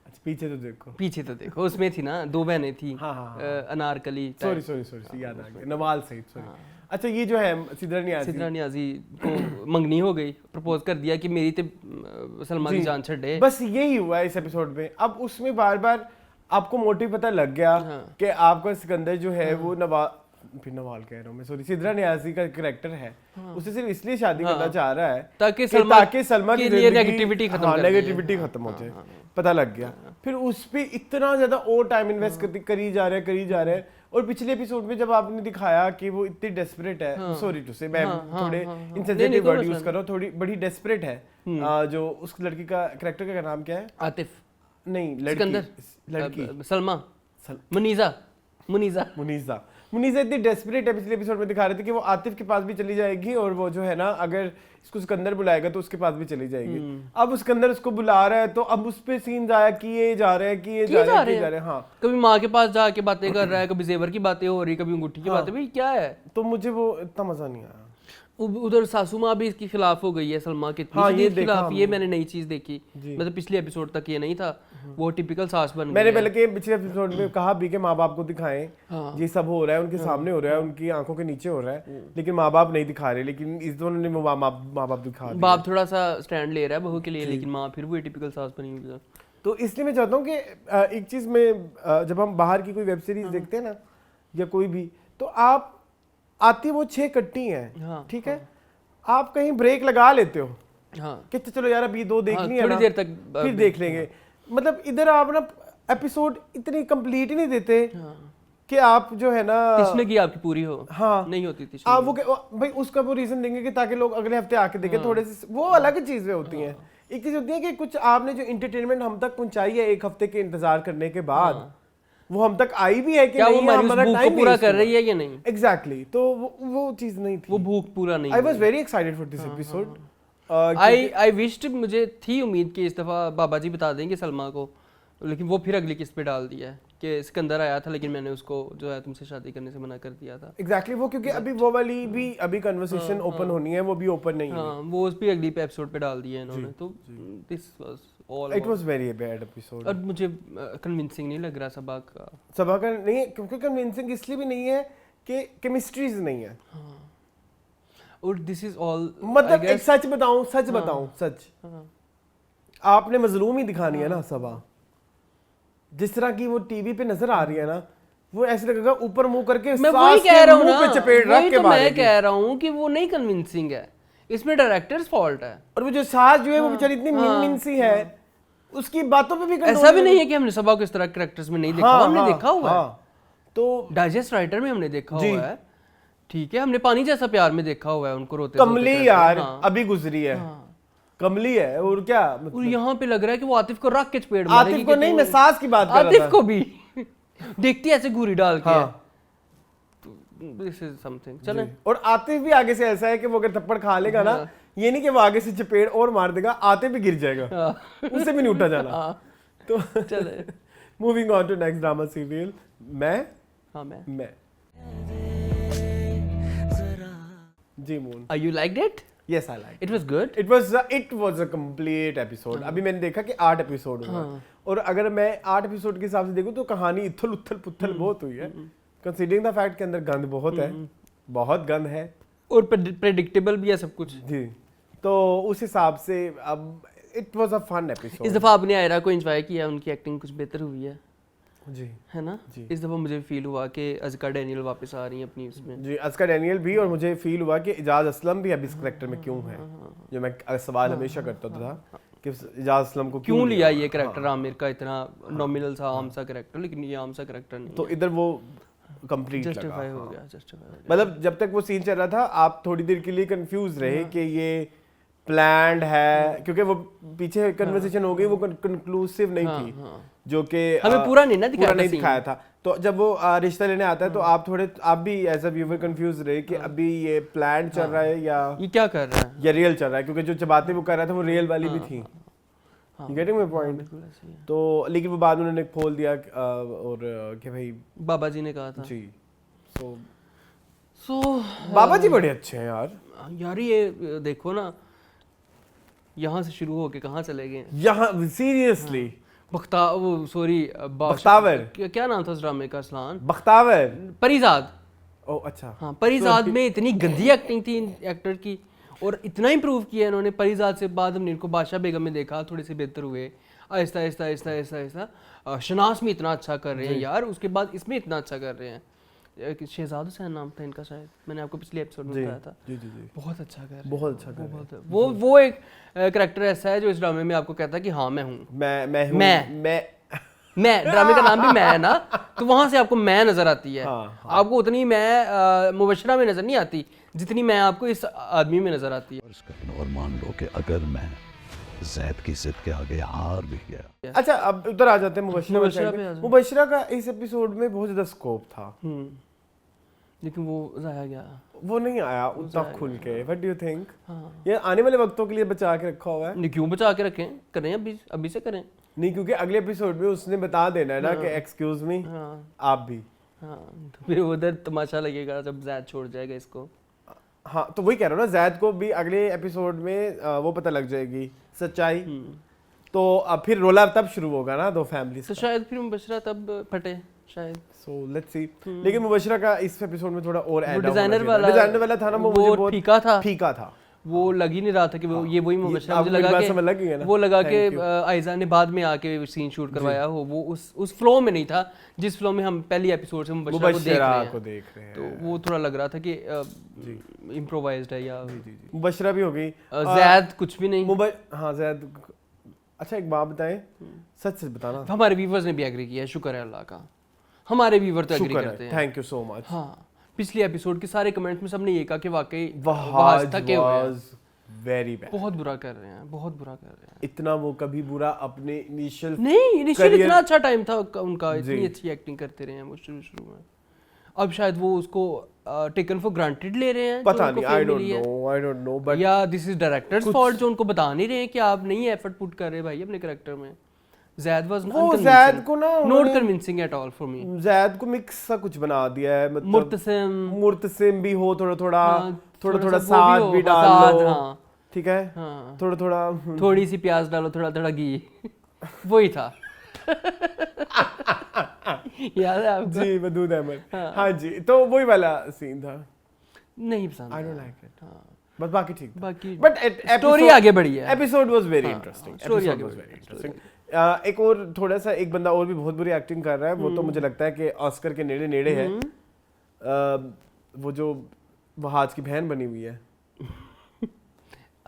अच्छा, पीछे तो देखो। पीछे तो देखो, उसमें थी ना, दो बहनें थी। हाँ, हाँ, Anarkali type। Sorry sorry sorry, याद आ गया। नवाल सईद, सॉरी। अच्छा, ये जो है सिद्रा नियाजी, सिद्रा नियाजी को मंगनी हो गई, प्रपोज कर दिया कि मेरी ते सलमा की जान छड़े। बस यही हुआ है इस एपिसोड में। अब उसमें बार बार आपको मोटिव पता लग गया कि आपका सिकंदर जो है वो नवाल कह रहा हूँ मैं, सॉरी, सिद्रा नियाजी का कैरेक्टर है, उसे सिर्फ इसलिए शादी करना चाह रहा है ताकि सलमा के की लिए जिंदगी- नेगेटिविटी खत्म हाँ, कर दी है। नेगेटिविटी खत्म हो जाए, पता लग गया। फिर उस पे इतना ज्यादा और टाइम इन्वेस्ट करी जा रहा है। और पिछले एपिसोड में जब आपने दिखाया कि वो इतनी डेस्परेट है, सॉरी टू से मैं थोड़े इनसेंसिटिव वर्ड यूज कर रहा हूँ, थोड़ी बड़ी डेस्परेट है। जो उस लड़की का कैरेक्टर का नाम क्या है? आतिफ नहीं, लड़की सलमा मुनीजा मुनीजा इतनी डेस्परेट है पिछले एपिसोड में दिखा रहे थे कि वो आतिफ के पास भी चली जाएगी, और वो जो है ना अगर इसको सिकंदर बुलाएगा तो उसके पास भी चली जाएगी। अब सिकंदर उसको बुला रहा है तो अब उस पे सीन आया कि ये जा रहे हैं। हाँ, कभी माँ के पास जाके बातें कर रहा है, कभी जेवर की बातें हो रही, कभी अंगूठी की बातें। भाई क्या है? तो मुझे वो इतना मजा नहीं आया। उधर सासू माँ भी इसके खिलाफ हो गई है, सलमा के हाँ, ये खिलाफ। ये मैंने नई चीज देखी, मतलब पिछले एपिसोड तक ये नहीं था। वो टिपिकल सास बन मैंने गई है। बल्कि पिछले एपिसोड में कहा भी कि माँ बाप को दिखाएं, ये सब हो रहा है उनके सामने हो रहा है, उनकी आंखों के नीचे हो रहा है, लेकिन माँ बाप नहीं दिखा रहे। लेकिन इस दोनों ने माँ बाप दिखा दिए। बाप थोड़ा सा स्टैंड ले रहा है बहू के लिए, लेकिन माँ फिर वो टिपिकल सास बनी हुई है। तो इसलिए मैं चाहता हूँ कि एक चीज में जब हम बाहर की कोई वेब सीरीज देखते हैं ना या कोई भी, तो आप आती वो 6 कट्टी हैं, ठीक है, आप कहीं ब्रेक लगा लेते हो कि चलो यार अभी 2 देखनी है, थोड़ी देर तक फिर देख लेंगे। मतलब इधर आप ना एपिसोड इतनी कंप्लीट ही नहीं देते कि आप जो है ना तिश्नगी आपकी पूरी हो। हाँ, नहीं होती आप तिश्नगी। वो भाई उसका वो रीजन देंगे कि ताकि लोग अगले हफ्ते आके देखें। थोड़े से वो अलग चीजें होती हैं। एक चीज होती है कि कुछ आपने जो इंटरटेनमेंट हम तक पहुंचाई है 1 हफ्ते के इंतजार करने के बाद, वो हम तक आई भी है कि क्या नहीं, वो हमारी हमारा भूख को टाइम पूरा कर रही है या नहीं? एग्जैक्टली। तो वो चीज नहीं थी, वो भूख पूरा नहीं। I was very excited for this episode. I wished, मुझे थी उम्मीद कि इस दफा बाबा जी बता देंगे सलमा को, लेकिन वो फिर अगली किस्त पे डाल दिया है कि सिकंदर आया था लेकिन मैंने उसको जो है तुमसे शादी करने से मना कर दिया था। एग्जैक्टली वो, क्योंकि अभी वो वाली भी अभी कन्वर्सेशन ओपन होनी है, वो भी ओपन नहीं है। हाँ, वो उस भी अगली पे एपिसोड पे डाल दिया इन्होंने। तो this was all, it was very bad episode. और मुझे कन्विंसिंग नहीं लग रहा सभा का नहीं, क्योंकि कन्विंसिंग इसलिए भी नहीं है कि केमिस्ट्रीज नहीं है। और दिस इज ऑल, मतलब एक सच बताऊं सच, आपने मजलूम ही दिखानी है ना सभा। जिस तरह की वो टीवी पे नजर आ रही है ना, वो ऐसे लगेगा ऊपर मुंह करके मैं वही कह रहा हूँ ना, पे चपेट रख वही के तो मैं मारेगी। कह रहा हूँ कि वो नहीं कन्विंसिंग है, इसमें डायरेक्टर्स फॉल्ट है। और वो जो सास जो है वो बेचारी इतनी मीन सी है उसकी बातों पे भी control ऐसा भी नहीं है कि हमने सबा को इस तरह कैरेक्टर्स में नहीं देखा, हाँ, हमने हाँ, देखा हुआ है। हाँ। तो डाइजेस्ट राइटर में हमने देखा जी। हुआ है, ठीक है, हमने पानी जैसा प्यार में देखा हुआ है उनको रोते कमली रोते यार करते, हाँ। अभी गुजरी है, कमली है और क्या और मतलब यहाँ पे लग रहा है कि वो आतिफ को रख के चपेट मारेगी आतिफ को कि नहीं, तू- मैं सास की बात कर रहा आतिफ था। को भी देखती है ऐसे घूरी डाल के, हाँ। This is something. चलें, जी। और आतिफ भी आगे से ऐसा है कि वो अगर थप्पड़ खा लेगा ना, ये नहीं कि वो आगे से चपेट और मार देगा, आतिफ भी गिर जाएगा, उससे भी नहीं उठा जाना। हाँ, तो चले। Moving on to next drama serial हाँ, मैं मैं जी मून। You liked it? Yes I like it was good. It was a complete episode. अभी मैंने देखा कि 8 एपिसोड हुए हैं। और अगर मैं 8 एपिसोड के हिसाब से देखूं तो कहानी इथल उथल पुथल बहुत हुई है, कंसीडरिंग द फैक्ट के अंदर गंद बहुत है, बहुत गंद है और प्रेडिक्टेबल भी है सब कुछ। जी। तो उस हिसाब से अब इट वाज अ फन इस एपिसोड दफा आपने आयरा को एंजॉय किया, उनकी एक्टिंग कुछ बेहतर हुई है जी। है ना? जी। इस दफा मुझे फील हुआ कि अज़का डैनियल वापस आ रही है अपनी उसमें। जी अस्का डैनियल भी, और मुझे फील हुआ कि इजाज असलम भी अब इस करेक्टर में क्यों है, जो मैं सवाल हमेशा करता था कि इजाज असलम को क्यों लिया ये करेक्टर आमिर का, इतना नॉमिनल सा आम सा करेक्टर, लेकिन ये आम सा करेक्टर नहीं, तो इधर वो कंप्लीट लगा। जस्टिफाई हो गया, जस्टिफाई हो गया। मतलब जब तक वो सीन चल रहा था आप थोड़ी देर के लिए कंफ्यूज रहे कि ये प्लान्ड है, क्योंकि वो पीछे कन्वर्सेशन हो गई, वो कंक्लूसिव नहीं थी, जो कि हमें पूरा नहीं ना दिखाया था scene। दिखाया था। तो जब वो रिश्ता लेने आता है तो आप भी एज अ व्यूअर कंफ्यूज रहे कि अभी ये प्लान चल रहा है ये क्या कर रहा है, या रियल चल रहा है, क्योंकि जो बातें वो कर रहा था वो रियल वाली भी थी। Getting my point? बिल्कुल ऐसे ही है। तो लेकिन वो बाद में उन्होंने खोल दिया और कि भाई बाबा जी ने कहा था। जी। सो सो बाबा जी बड़े अच्छे हैं यार। यार ये देखो ना, यहाँ से शुरू होके कहाँ चले गए। यहाँ सीरियसली वो सॉरी बख्तावर। क्या नाम था उस ड्रामे का, असलान बख्तावर। परिजाद। ओ अच्छा। हाँ, परिजाद में इतनी गंदी एक्टिंग थी एक्टर की, और इतना इम्प्रूव किया इन्होंने। परिजाद से बाद हमने इनको बादशाह बेगम में देखा, थोड़े से बेहतर हुए आहिस्ता आहिस्ता आहिस्ता आहिस्ता आहिस्ता। शनास में इतना अच्छा कर रहे हैं यार, उसके बाद इसमें इतना अच्छा कर रहे हैं। शहजाद हुसैन नाम था इनका शायद, मैंने आपको पिछले एपिसोड में बताया था। जी जी जी बहुत अच्छा कर रहे हैं, बहुत अच्छा कर रहे हैं। वो एक करेक्टर ऐसा है जो इस ड्रामे में आपको कहता है कि हाँ मैं हूँ, मैं हूँ, मैं ड्रामे का नाम भी मैं है ना, तो वहां से आपको मैं नजर आती है। हाँ, आपको उतनी मैं मुबशरा में नजर नहीं आती जितनी मैं आपको इस आदमी में नजर आती है। और मान लो कि अगर मैं जैद की जिद के आगे हार भी गया। अच्छा अब उधर आ जाते हैं मुबशरा मुबशरा पे आ जाओ। मुबशरा का इस एपिसोड में बहुत ज्यादा स्कोप था, लेकिन वो जाया गया। वो नहीं आया उतना खुल के। What do you think? हाँ। ये आने वाले वक्तों के लिए बचा के रखा हुआ है? नहीं, क्यों बचा के रखें, करें अभी से करें। नहीं, क्योंकि अगले एपिसोड में उसने बता देना है ना कि एक्सक्यूज मी हाँ आप भी। हाँ, तो फिर उधर तमाशा लगेगा जब जैद छोड़ जाएगा इसको। हाँ तो वही कह रहा हूँ ना, जैद को भी अगले एपिसोड में वो पता लग जाएगी सच्चाई। तो अब फिर रोला तब शुरू होगा ना दो फैमिली तो शायद फिर मुबशरा तब फटे शायद। So let's see. लेकिन मुबशरा का इस एपिसोड में थोड़ा और वो डिजाइनर वाला था ना, वो वो मुझे बहुत फीका था। फीका था। वो लग ही नहीं रहा था कि वो ये वही मुबशरा। आपको मुझे मेरी लगा बात समझ लग गई है कि ना? वो लगा कि Thank you. आयजा ने बाद में आके सीन शूट करवाया हो, वो उस फ्लो में नहीं था जिस फ्लो में हम पहली एपिसोड से मुबशरा को देख रहे हैं। हैं। तो वो थोड़ा लग रहा था कि इम्प्रोवाइज्ड है या मुबशरा भी हो गई। जैद कुछ भी नहीं। हाँ जैद। अच्छा एक बात बताएं, सच सच बताना। हमारे व्यूवर्स ने भी एग्री किया है, शुक्र है अल्लाह का। हमारे व्यूवर तो एग्री शुक्र करते है, हैं। Thank you so much. हाँ, पिछले एपिसोड के सारे कमेंट्स में सबने ये कहा कि वाकई वहाज थके हुए हैं, वाज वेरी बैड। बहुत बुरा कर रहे हैं, बहुत बुरा कर रहे हैं। इतना वो कभी बुरा अपने इनिशियल नहीं, इनिशियल career- इतना अच्छा टाइम था उनका, इतनी जी। अच्छी एक्टिंग करते रहे हैं वो शुरू में। अब शायद वो उसको टेकन फॉर ग्रांटेड ले रहे हैं, पता जो उनको नहीं, आई fame मिली है। डोंट नो बट या दिस इज डायरेक्टर्स फॉल्ट जो उनको बता नहीं रहे हैं कि आप नहीं एफर्ट पुट कर रहे भाई अपने कैरेक्टर में। जैद वाज वो जैद को ना नॉट उन्होंने- convincing at all for me. Zaid को मिक्स सा कुछ बना दिया है, मतलब मुर्तसिम भी हो, थोड़ा थोड़ा हाँ, थोड़ा थोड़ा थोड़ा सा वो भी साथ हो, भी साथ, डाल लो, हाँ। ठीक है, हाँ। थोड़ा थोड़ा थोड़ी सी प्याज डालो, थोड़ा थोड़ा घी वही था। याद है आपको? जी मदूद अहमद। हाँ जी, तो वही वाला सीन था। नहीं पसंद आई आया। Don't like it. हाँ। बस बाकी ठीक था। बाकी बट स्टोरी आगे बढ़ी है। एपिसोड वाज वेरी हाँ, इंटरेस्टिंग। story एपिसोड आगे वाज बढ़ी, वेरी इंटरेस्टिंग। एक और थोड़ा सा एक बंदा और भी बहुत बुरी एक्टिंग कर रहा है, वो तो मुझे लगता है कि ऑस्कर के नेड़े नेड़े है। वो जो वहाज की बहन बनी हुई है,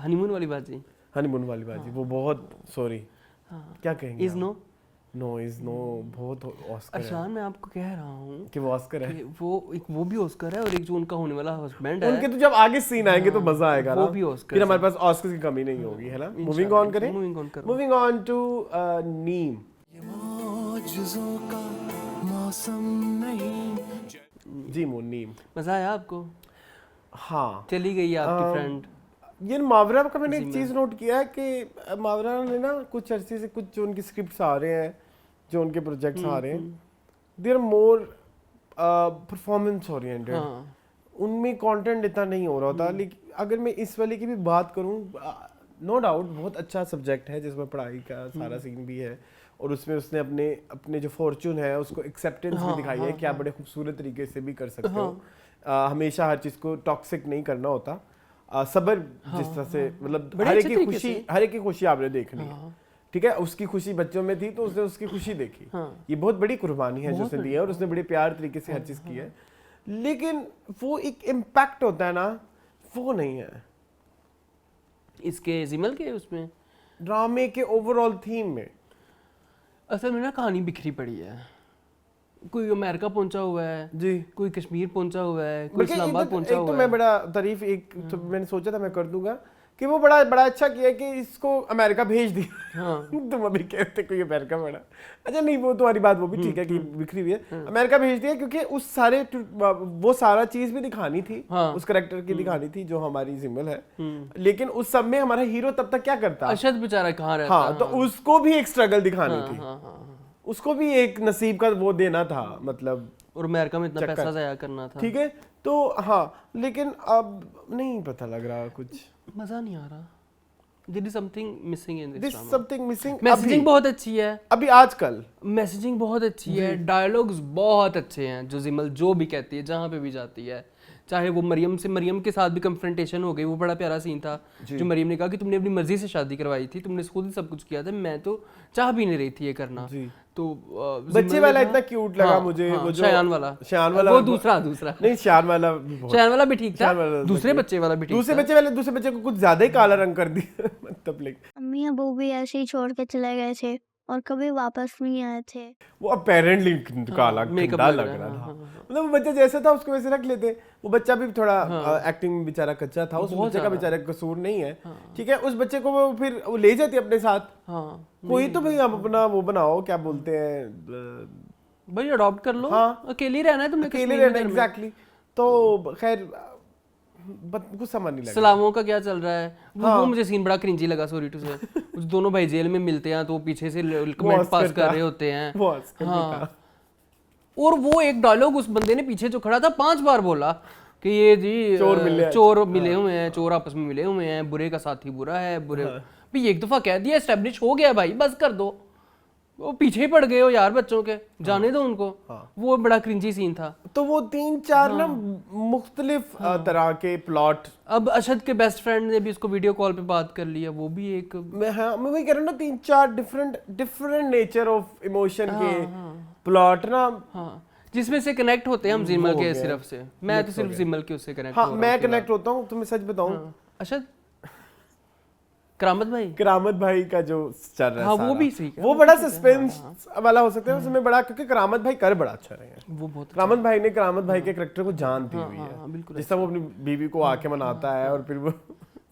हनीमून वाली बात जी। हनीमून वाली बाजी, वो बहुत सॉरी क्या कहेंगे? Is no no is no बहुत ऑस्कर है अरशान, मैं आपको कह रहा हूँ कि वो ऑस्कर है। कि वो भी ऑस्कर है और एक जो उनका होने वाला हस्बैंड है उनके तो जब आगे सीन आएंगे तो मजा आएगा ना, वो भी ऑस्कर फिर हमारे पास ऑस्कर की कमी नहीं होगी, है ना। मूविंग ऑन करें, मूविंग ऑन करो। मूविंग ऑन टू नीम। जी मोन, नीम। मजा आया आपको? हाँ, चली गई आपकी फ्रेंड। ये मावरा का मैंने एक चीज़ नोट किया है कि मावरा ने ना कुछ अरसे से कुछ जो उनकी स्क्रिप्ट्स आ रहे हैं, जो उनके प्रोजेक्ट्स आ रहे हैं, they are more performance oriented. उनमें कंटेंट इतना नहीं हो रहा होता। लेकिन अगर मैं इस वाले की भी बात करूं, नो डाउट बहुत अच्छा सब्जेक्ट है जिसमें पढ़ाई का सारा सीन भी है, और उसमें उसने अपने अपने जो फॉर्चून है उसको एक्सेप्टेंस भी दिखाई है कि आप बड़े खूबसूरत तरीके से भी कर सकते हो। हमेशा हर चीज़ को टॉक्सिक नहीं करना होता। सबर जिस तरह से मतलब हर एक की खुशी आपने देख ली, ठीक है। उसकी खुशी बच्चों में थी तो उसने उसकी खुशी देखी। ये बहुत बड़ी कुर्बानी है जो उसने दी है, और उसने बड़े प्यार तरीके से हर चीज़ की है। लेकिन वो एक इम्पैक्ट होता है ना, वो नहीं है इसके जिमल के उसमें ड्रामे के ओवरऑल थीम में। असल में ना कहानी बिखरी पड़ी है। कोई अमेरिका पहुंचा हुआ है जी, कोई कश्मीर पहुंचा हुआ है, कोई इस्लामाबाद पहुंचा हुआ है। है। मैं बड़ा तारीफ एक तो मैंने सोचा था मैं कर दूंगा कि वो बड़ा अच्छा किया कि इसको अमेरिका भेज दिया। तुम अभी कहते कोई अमेरिका बड़ा अच्छा नहीं, वो तुम्हारी बात वो भी ठीक है कि बिखरी हुई है। अमेरिका भेज दिया क्योंकि उस सारे वो सारा चीज भी दिखानी थी, उस करेक्टर की दिखानी थी जो हमारी जिम्मल है। लेकिन उस सब में हमारा हीरो तब तक क्या करता, अरशद बेचारा कहाँ रहता। हाँ, तो उसको भी एक स्ट्रगल दिखानी थी, उसको भी एक नसीब का वो देना था, मतलब और अमेरिका में इतना पैसा जाया करना था। ठीक है, तो हाँ, लेकिन अब नहीं पता लग रहा, कुछ मजा नहीं आ रहा। There is something missing in this drama. something missing। Messaging बहुत अच्छी है, अभी आजकल मैसेजिंग बहुत अच्छी है, डायलॉग्स बहुत अच्छे हैं। जो जिमल जो भी कहती है, जहाँ पे भी जाती है, चाहे वो मरियम के साथ भी कंफ्रंटेशन हो गई, वो बड़ा प्यारा सीन था। जो मरियम ने कहा कि तुमने अपनी मर्जी से शादी करवाई थी, तुमने खुद ही सब कुछ किया था, मैं तो चाह भी नहीं रही थी ये करना। तो बच्चे वाला इतना क्यूट लगा मुझे, वो जो शायान वाला वो दूसरा नहीं, शायान वाला भी ठीक था। दूसरे बच्चे वाला भी ठीक था। दूसरे बच्चे को कुछ ज्यादा ही काला रंग कर दिया मतलब अम्मी अबू भी ऐसे ही छोड़ के चले गए थे और कभी वापस नहीं आए थे। वो अपेरेंटली काला गंदा लग रहा था। मतलब वो बच्चा जैसा था उसको वैसे रख लेते। वो बच्चा भी थोड़ा एक्टिंग में बेचारा कच्चा था, उस बच्चे का बेचारा कसूर नहीं है, ठीक है। उस बच्चे को वो फिर वो ले जाती अपने साथ। कोई तो भाई आप अपना वो बनाओ, क्या बोलते हैं भाई, अडॉप्ट कर लो। अकेले रहना है तुमने, अकेले रहना, एग्जैक्टली। तो खैर कुछ समझ नहीं लगा। सलामों का क्या चल रहा है वो मुझे सीन बड़ा क्रिंजी लगा, सॉरी टू से। दोनों भाई जेल में मिलते हैं तो वो पीछे से कमेंट पास कर रहे होते हैं। हाँ, और वो एक डायलॉग उस बंदे ने पीछे जो खड़ा था 5 बार बोला कि ये जी चोर मिले हुए हैं, चोर आपस में मिले हुए हैं, बुरे का साथी बुरा है, बुरे भाई एक दफा कह दिया, एस्टेब्लिश हो गया भाई, बस कर दो। वो पीछे पड़ गए हो यार बच्चों के, जाने दो उनको। वो बड़ा क्रिंजी सीन था। तो वो 3-4 ना मुख्तलिफ तरह के प्लॉट। अब अरशद के बेस्ट फ्रेंड ने भी उसको वीडियो कॉल पे बात कर लिया, वो भी एक मैं वही कह रहा हूँ ना, 3-4 डिफरेंट नेचर ऑफ इमोशन के प्लॉट ना, जिसमें से कनेक्ट होते हैं हम जिमल के सिर्फ से। मैं तो सिर्फ जिमल के उससे कनेक्ट हाँ, मैं कनेक्ट होता हूँ। तुम्हें सच बताऊँ, अरशद करामत भाई का जो चल रहा है, हाँ, वो भी सही, वो बड़ा सस्पेंस वाला हो सकता है उसमें बड़ा, क्योंकि करामत भाई कर बड़ा अच्छा रहे हैं। वो बहुत करामत भाई ने करामत भाई के कैरेक्टर को जान दी हुई है, जिस तरह वो अपनी बीवी को आके मनाता है और फिर वो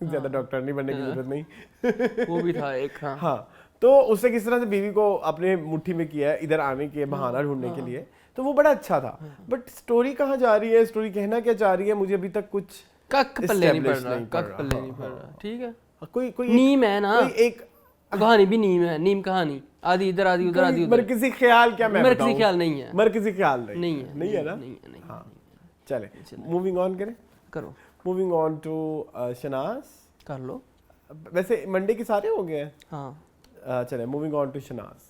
ज्यादा डॉक्टर नहीं बनने की जरूरत नहीं, वो भी था एक। हाँ, तो उससे किस तरह से बीवी को अपने मुट्ठी में किया है इधर आने के बहाना ढूंढने के लिए, तो वो बड़ा अच्छा था। बट स्टोरी कहाँ जा रही है, स्टोरी कहना क्या चाह रही है, मुझे अभी तक कुछ कक पल्ले नहीं पड़ रहा। ठीक है, कोई नीम है ना, कोई एक कहानी भी नीम है, नीम कहानी, आधी इधर आधी उधर आधी उधर। मरकजी ख्याल क्या, मैं मरकजी ख्याल नहीं है, मरकजी ख्याल नहीं है, नहीं है ना। हाँ, चले मूविंग ऑन करें, करो। मूविंग ऑन टू शनाज, कर लो। वैसे मंडे के सारे हो गए हैं। हाँ, चले मूविंग ऑन टू शनाज।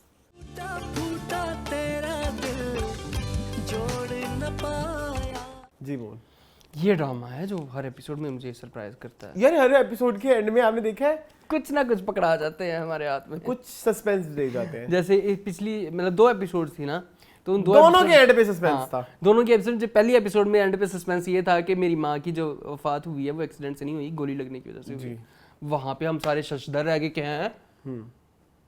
जी बोल। ये ड्रामा है जो हर एपिसोड में मुझे सरप्राइज करता है यार। हर एपिसोड के एंड में आपने देखा है कुछ ना कुछ पकड़ा जाते हैं हमारे हाथ में, कुछ सस्पेंस दे जाते हैं। जैसे पिछली मतलब 2 एपिसोड थी ना, तो उन दोनों के एंड पे सस्पेंस था। दोनों के एपिसोड, जो पहली एपिसोड में एंड पे सस्पेंस ये था कि मेरी माँ की जो वफात हुई है वो एक्सीडेंट से नहीं हुई, गोली लगने की वजह से हुई। वहां पे हम सारे शशदर रह गए, क्या है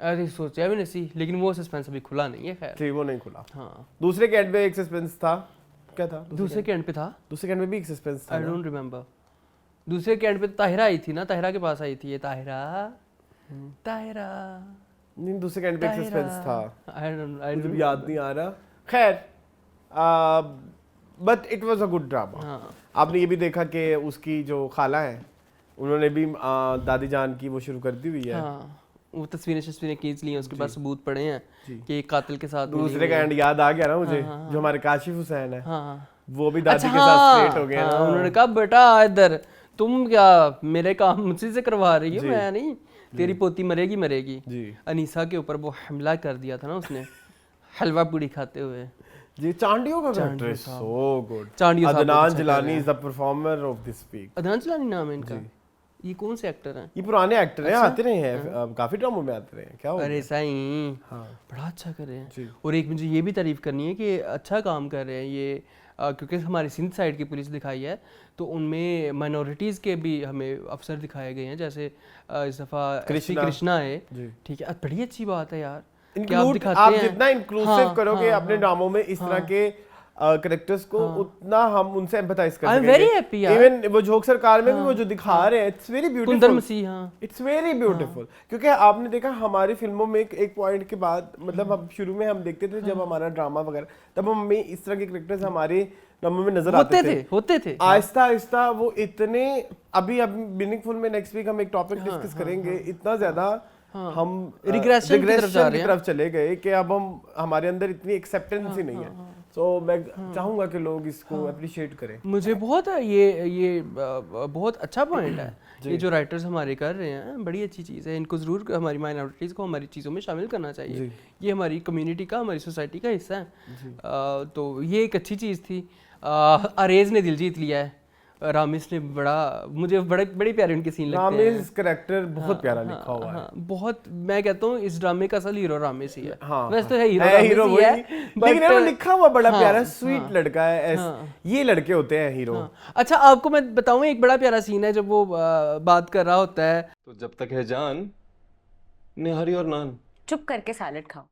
अरे सोचा भी नहीं सी, लेकिन वो सस्पेंस अभी खुला नहीं है। खैर जी वो नहीं खुला। हाँ, दूसरे के एंड पे एक सस्पेंस था, क्या था दूसरे के एंड पे था, दूसरे के एंड में भी एक सस्पेंस था आई ना? Don't remember. दूसरे के एंड पे ताहिरा आई थी ना, ताहिरा के पास आई थी ये ताहिरा, ताहिरा नहीं, दूसरे के एंड पे एक सस्पेंस था, आई मुझे भी याद नहीं आ रहा। खैर but it was a good drama. हाँ आपने ये भी देखा कि उसकी जो खाला है उन्होंने भी दादी जान की वो शुरू कर दी हुई है। हाँ, वो तस्वीरें खींच ली हैं, उसके पास सबूत पड़े हैं कि एक कातिल के साथ मिली दूसरे हुई का है। एंड याद आ गया ना मुझे, जो हमारे काशिफ हुसैन है हाँ वो भी दादी अच्छा, के साथ स्ट्रेट हो गया हाँ, ना। उन्होंने कहा बेटा इधर तुम क्या मेरे काम मुझसे से करवा रही हो, मैं नहीं, तेरी पोती मरेगी मरेगी। जी अनीसा के ऊपर वो हमला कर दिया था ना उसने, हलवा पूड़ी खाते हुए। जी चांडियों का कैरेक्टर सो गुड। चांडियो साहब अदनान बहुत अच्छा जिलानी कर is the performer of this week. Adnan Jilani नाम है इनका। ये कौन से एक्टर हैं? ये पुराने एक्टर हैं, आते रहे हैं, काफी ड्रामों में आते रहे हैं। क्या हो अरे गया? सही, हाँ बड़ा अच्छा कर रहे हैं। जी। और एक मुझे ये भी तारीफ करनी है कि अच्छा काम कर रहे हैं ये, क्योंकि हमारी सिंध साइड की पुलिस दिखाई है तो उनमें माइनॉरिटीज़ के भी हमें अफसर दिखाए गए हैं, जैसे इस दफ़ा कृष्णा है। जी। ठीक है, बड़ी अच्छी बात है यार कि आप इंक्लूड दिखाते आप हैं। जितना इंक्लूसिव हाँ, करोगे हाँ, अपने ड्रामों में इस तरह के कैरेक्टर्स को, उतना हम उनसे एम्पैथाइज कर आई एम सकेंगे। वेरी हैप्पी यार। इवन वो झोंक सरकार में भी वो जो दिखा रहे हैं, इट्स वेरी कुंदर ब्यूटीफुल। मसीह, हाँ इट्स वेरी ब्यूटीफुल, क्योंकि आपने देखा हमारी फिल्मों में एक पॉइंट के बाद, मतलब हम शुरू में हम देखते थे जब हमारा ड्रामा वगैरह, तब हमें इस तरह के कैरेक्टर्स हमारे ड्रामा में नजर होते थे। आहिस्ता आहिस्ता वो इतने, अभी मीनिंगफुल में नेक्स्ट वीक हम एक टॉपिक डिस्कस करेंगे, इतना ज्यादा हम रिग्रेशन की तरफ चले गए कि अब हम हमारे अंदर इतनी एक्सेप्टेंस ही नहीं है। सो मैं चाहूंगा कि लोग इसको अप्रिशिएट करें। मुझे बहुत ये बहुत अच्छा पॉइंट है ये जो राइटर्स हमारे कर रहे हैं, बड़ी अच्छी चीज़ है। इनको ज़रूर हमारी माइनॉरिटीज़ को हमारी चीज़ों में शामिल करना चाहिए। ये हमारी कम्युनिटी का, हमारी सोसाइटी का हिस्सा है। तो ये एक अच्छी चीज़ थी। अरेज ने दिल जीत लिया है, रामिस ने मुझे बड़ी प्यारे उनके सीन लगते हैं। रामिस कैरेक्टर बहुत प्यारा लिखा हुआ है। बहुत, मैं कहता हूँ इस ड्रामे का असल हीरो रामिस ही है। वैसे तो है हीरो रामिस ही है, लेकिन वो लिखा हुआ बड़ा प्यारा स्वीट हाँ, लड़का है। ये लड़के होते हैं हीरो। अच्छा, आपको मैं बताऊं, एक बड़ा प्यारा सीन है जब वो बात कर रहा होता है, तो जब तक है जान निहारी और नान। चुप करके सैलेड खाओ।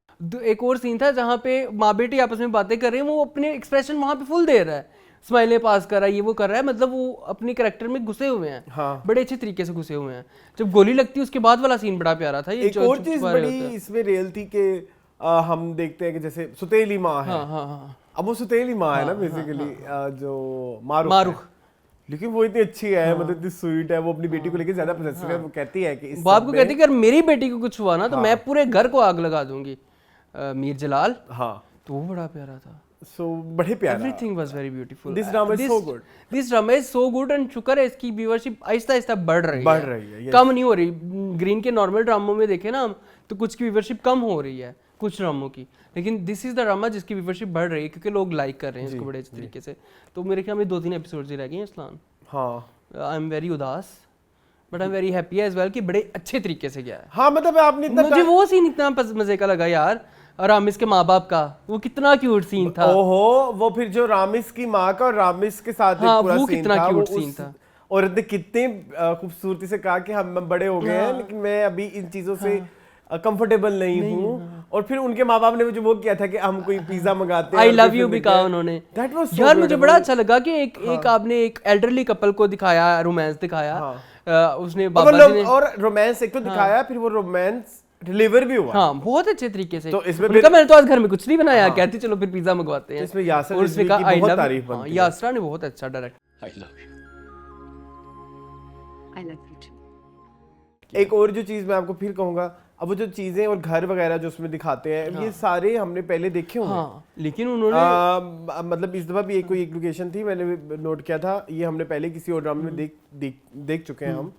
एक और सीन था जहाँ पे माँ बेटी आपस में बातें कर रहे हैं, वो अपने एक्सप्रेशन वहाँ पे फुल दे रहा है, स्माइलें पास कर रहा है, ये वो कर रहा है, मतलब वो अपने कैरेक्टर में घुसे हुए हैं। हाँ। बड़े अच्छे तरीके से घुसे हुए हैं। जब गोली लगती है उसके बाद वाला सीन बड़ा प्यारा था। ये एक और चीज बड़ी इसमें रियल थी कि हम देखते हैं कि जैसे सुतेली माँ है। अब वो सुतेली माँ है ना बेसिकली, जो मारूख, लेकिन वो इतनी अच्छी है, मतलब इतनी स्वीट है, वो अपनी बेटी को लेकर ज्यादा पॉसेसिव है। वो कहती है कि बाप को कहती है कि अगर मेरी बेटी को कुछ हुआ ना तो मैं पूरे घर को आग लगा दूंगी। मीर जलाल, हाँ, तो वो बड़ा प्यारा था। सो बड़े प्यारा। Everything was very beautiful. This drama is so good. This drama is so good and शुक्र है इसकी व्यूअरशिप आहिस्ता आहिस्ता बढ़ रही है, yes. कम नहीं हो रही। ग्रीन के नॉर्मल ड्रामों में देखें ना हम, तो कुछ की व्यूअरशिप कम हो रही है, कुछ ड्रामों की, लेकिन दिस इज द ड्रामा जिसकी व्यूअरशिप बढ़ रही है क्योंकि लोग लाइक कर रहे हैं इसको बड़े अच्छे तरीके से। तो मेरे ख्याल में 2-3 एपिसोड्स ही रह गए हैं इस्लान। हाँ, आई एम वेरी उदास but I am very happy as well कि बड़े अच्छे तरीके से गया है। हाँ, मतलब आपने इतना, मुझे वो सीन इतना मजे का लगा यार, रामिस के माँ बाप का, वो कितना क्यूट सीन था। ओहो, वो फिर जो रामिस की माँ का और रामिस के साथ हाँ, एक पूरा वो सीन कितना था, क्यूट वो सीन था। औरत ने कितने खूबसूरती से कहा कि हम बड़े हो गए हैं लेकिन मैं अभी इन चीजों से कंफर्टेबल नहीं हूँ। और फिर उनके माँ बाप ने जो वो किया था कि हम कोई पिज्जा मंगाते हैं, आई लव यू भी कहा उन्होंने। That was so यार मुझे beautiful. बड़ा अच्छा लगा कि एक आपने एक एल्डरली कपल को दिखाया, रोमांस दिखाया। उसने बाबा जी ने, और रोमांस एक तो दिखाया, फिर वो रोमांस डिलीवर भी हुआ। हाँ, बहुत अच्छे तरीके से। तो इसमें उनका मैंने तो आज घर में कुछ नहीं बनाया, कहती चलो फिर पिज्जा मंगवाते हैं। इसमें यासर और उसने रिजवी कहा की आई बहुत लव, तारीफ बनती है। यासरा ने बहुत अच्छा direct. I love you. I love you too. एक और जो चीज मैं आपको फिर कहूंगा, अब वो जो चीजें और घर वगैरह जो उसमें दिखाते हैं, ये सारे हमने पहले देखे हुए हैं। हाँ, लेकिन उन्होंने मतलब इस दफा भी कोई एक लोकेशन थी, मैंने नोट किया था, ये हमने पहले किसी और ड्रामे में देख चुके हैं हम,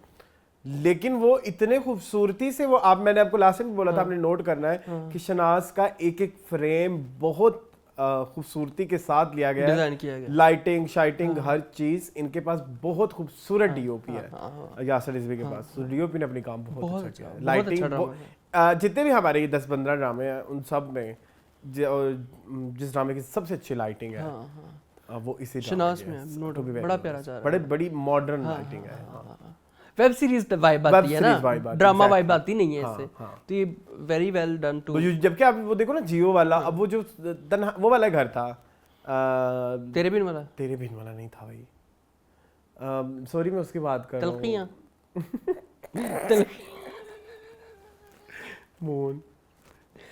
लेकिन वो इतने खूबसूरती से वो मैंने आपको लास्ट में बोला था, आपने नोट करना है कि शनाज का एक एक फ्रेम बहुत खूबसूरती के साथ लिया गया डिजाइन किया गया। लाइटिंग शाइटिंग हर चीज इनके पास बहुत खूबसूरत डीओपी है यासर रिजवी के पास। तो डीओपी ने अपनी काम बहुत अच्छा किया। लाइटिंग जितने भी हमारे 10-15 ड्रामे हैं उन सब में जिस ड्रामे की सबसे अच्छी लाइटिंग है वो इसी शनाज में नोट बड़ा प्यारा जा रहा है, बड़ी मॉडर्न लाइटिंग है। वेब सीरीज वाइब आती है series vibe ना, आती है, ड्रामा exactly. वाइब आती नहीं है हाँ, इससे। हाँ। तो ये वेरी वेल डन टू। जबकि आप वो देखो ना जियो वाला, अब वो जो वो वाला घर था, तेरे बिन वाला तेरे बिन वाला नहीं था भाई, सॉरी मैं उसकी बात कर रहा हूँ। तलखियां मोहन,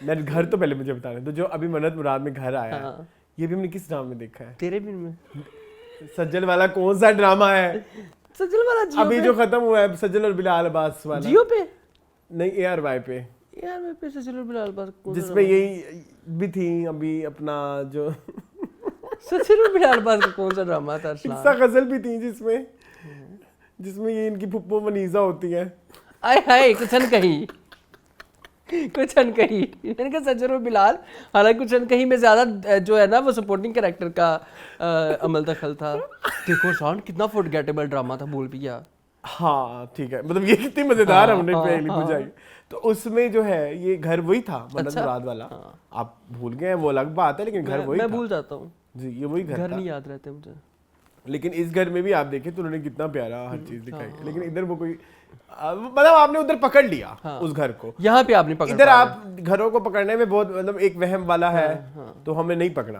मैं घर तो पहले मुझे बता रहे तो जो अभी मन्नत मुराद में घर आया है, हाँ। ये भी हमने किस ड्रामा में देखा है? तेरे बिन में सज्जल वाला कौन सा ड्रामा है? सजल वाला जियो अभी पे? जो खत्म हुआ है सज्जल और बिलाल अब्बास वाला। जियो पे नहीं, ARY पे, यार मैं पे सजल और बिलाल बात कौन सा जिसमें यही भी थी अभी अपना जो सजल और बिलाल बात का कौन सा ड्रामा था अरसलान? किस्सा गजल भी थी जिसमें ये इनकी फुप्पो मनीजा होती है। आय हाय कुछ अनकही मैंने कहा सज्जन और बिलाल, हालांकि कुछ अनकही में ज्यादा जो है ना वो सपोर्टिंग कैरेक्टर का अमल दखल था। देखो शान कितना फॉरगेटेबल ड्रामा था, भूल भी गया। हाँ ठीक है, मतलब ये कितनी मजेदार हाँ, हमने हाँ, पहली हाँ। बुझाई। तो उसमें जो है ये घर वही था, मन्नत अच्छा, मुराद वाला। आप भूल गए हैं वो अलग बात है, लेकिन घर वही मैं था। भूल जाता हूँ, जी ये वही घर घर था। नहीं याद रहते मुझे। लेकिन इस घर में भी आप देखें तो उन्होंने कितना प्यारा हर चीज दिखाई है। लेकिन इधर वो कोई मतलब आपने उधर पकड़ लिया उस घर को, यहाँ पे आपने पकड़ इधर पाया। आप घरों को पकड़ने में बहुत मतलब एक वहम वाला है, तो हमने नहीं पकड़ा।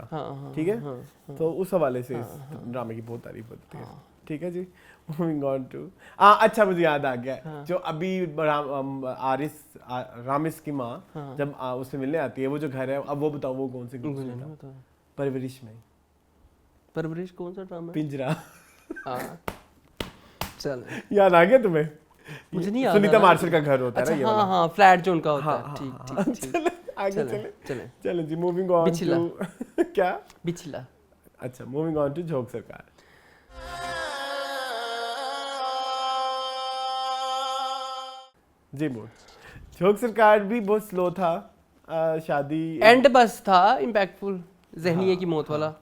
ठीक है, तो उस हवाले से इस ड्रामे की बहुत तारीफ होती है। ठीक है जी, मूविंग ऑन टू अच्छा मुझे याद आ गया, जो अभी रामिस की माँ जब उससे मिलने आती है, वो जो घर है, अब वो बताओ वो कौन सी परवरिश में? परवरिश कौन सा ड्रामा है? पिंजरा। हाँ चल, याद आ गया तुम्हें? मुझे नहीं याद सुनीता आ रहा। मार्शल का घर होता है अच्छा ना ये हाँ वाला। हाँ, फ्लैट जो उनका होता हाँ, है। हाँ, ठीक हाँ, ठीक ठीक। चले आगे चले, चले चले। चले जी, मूविंग ऑन बिचला। टू क्या? बिचला। अच्छा, मूविंग ऑन टू झोंक सरकार। जी बोल, झोंक सरकार भी बहुत स्लो था। शादी एंड बस था इम्पैक्टफुल, जहनिये की मौत वाला।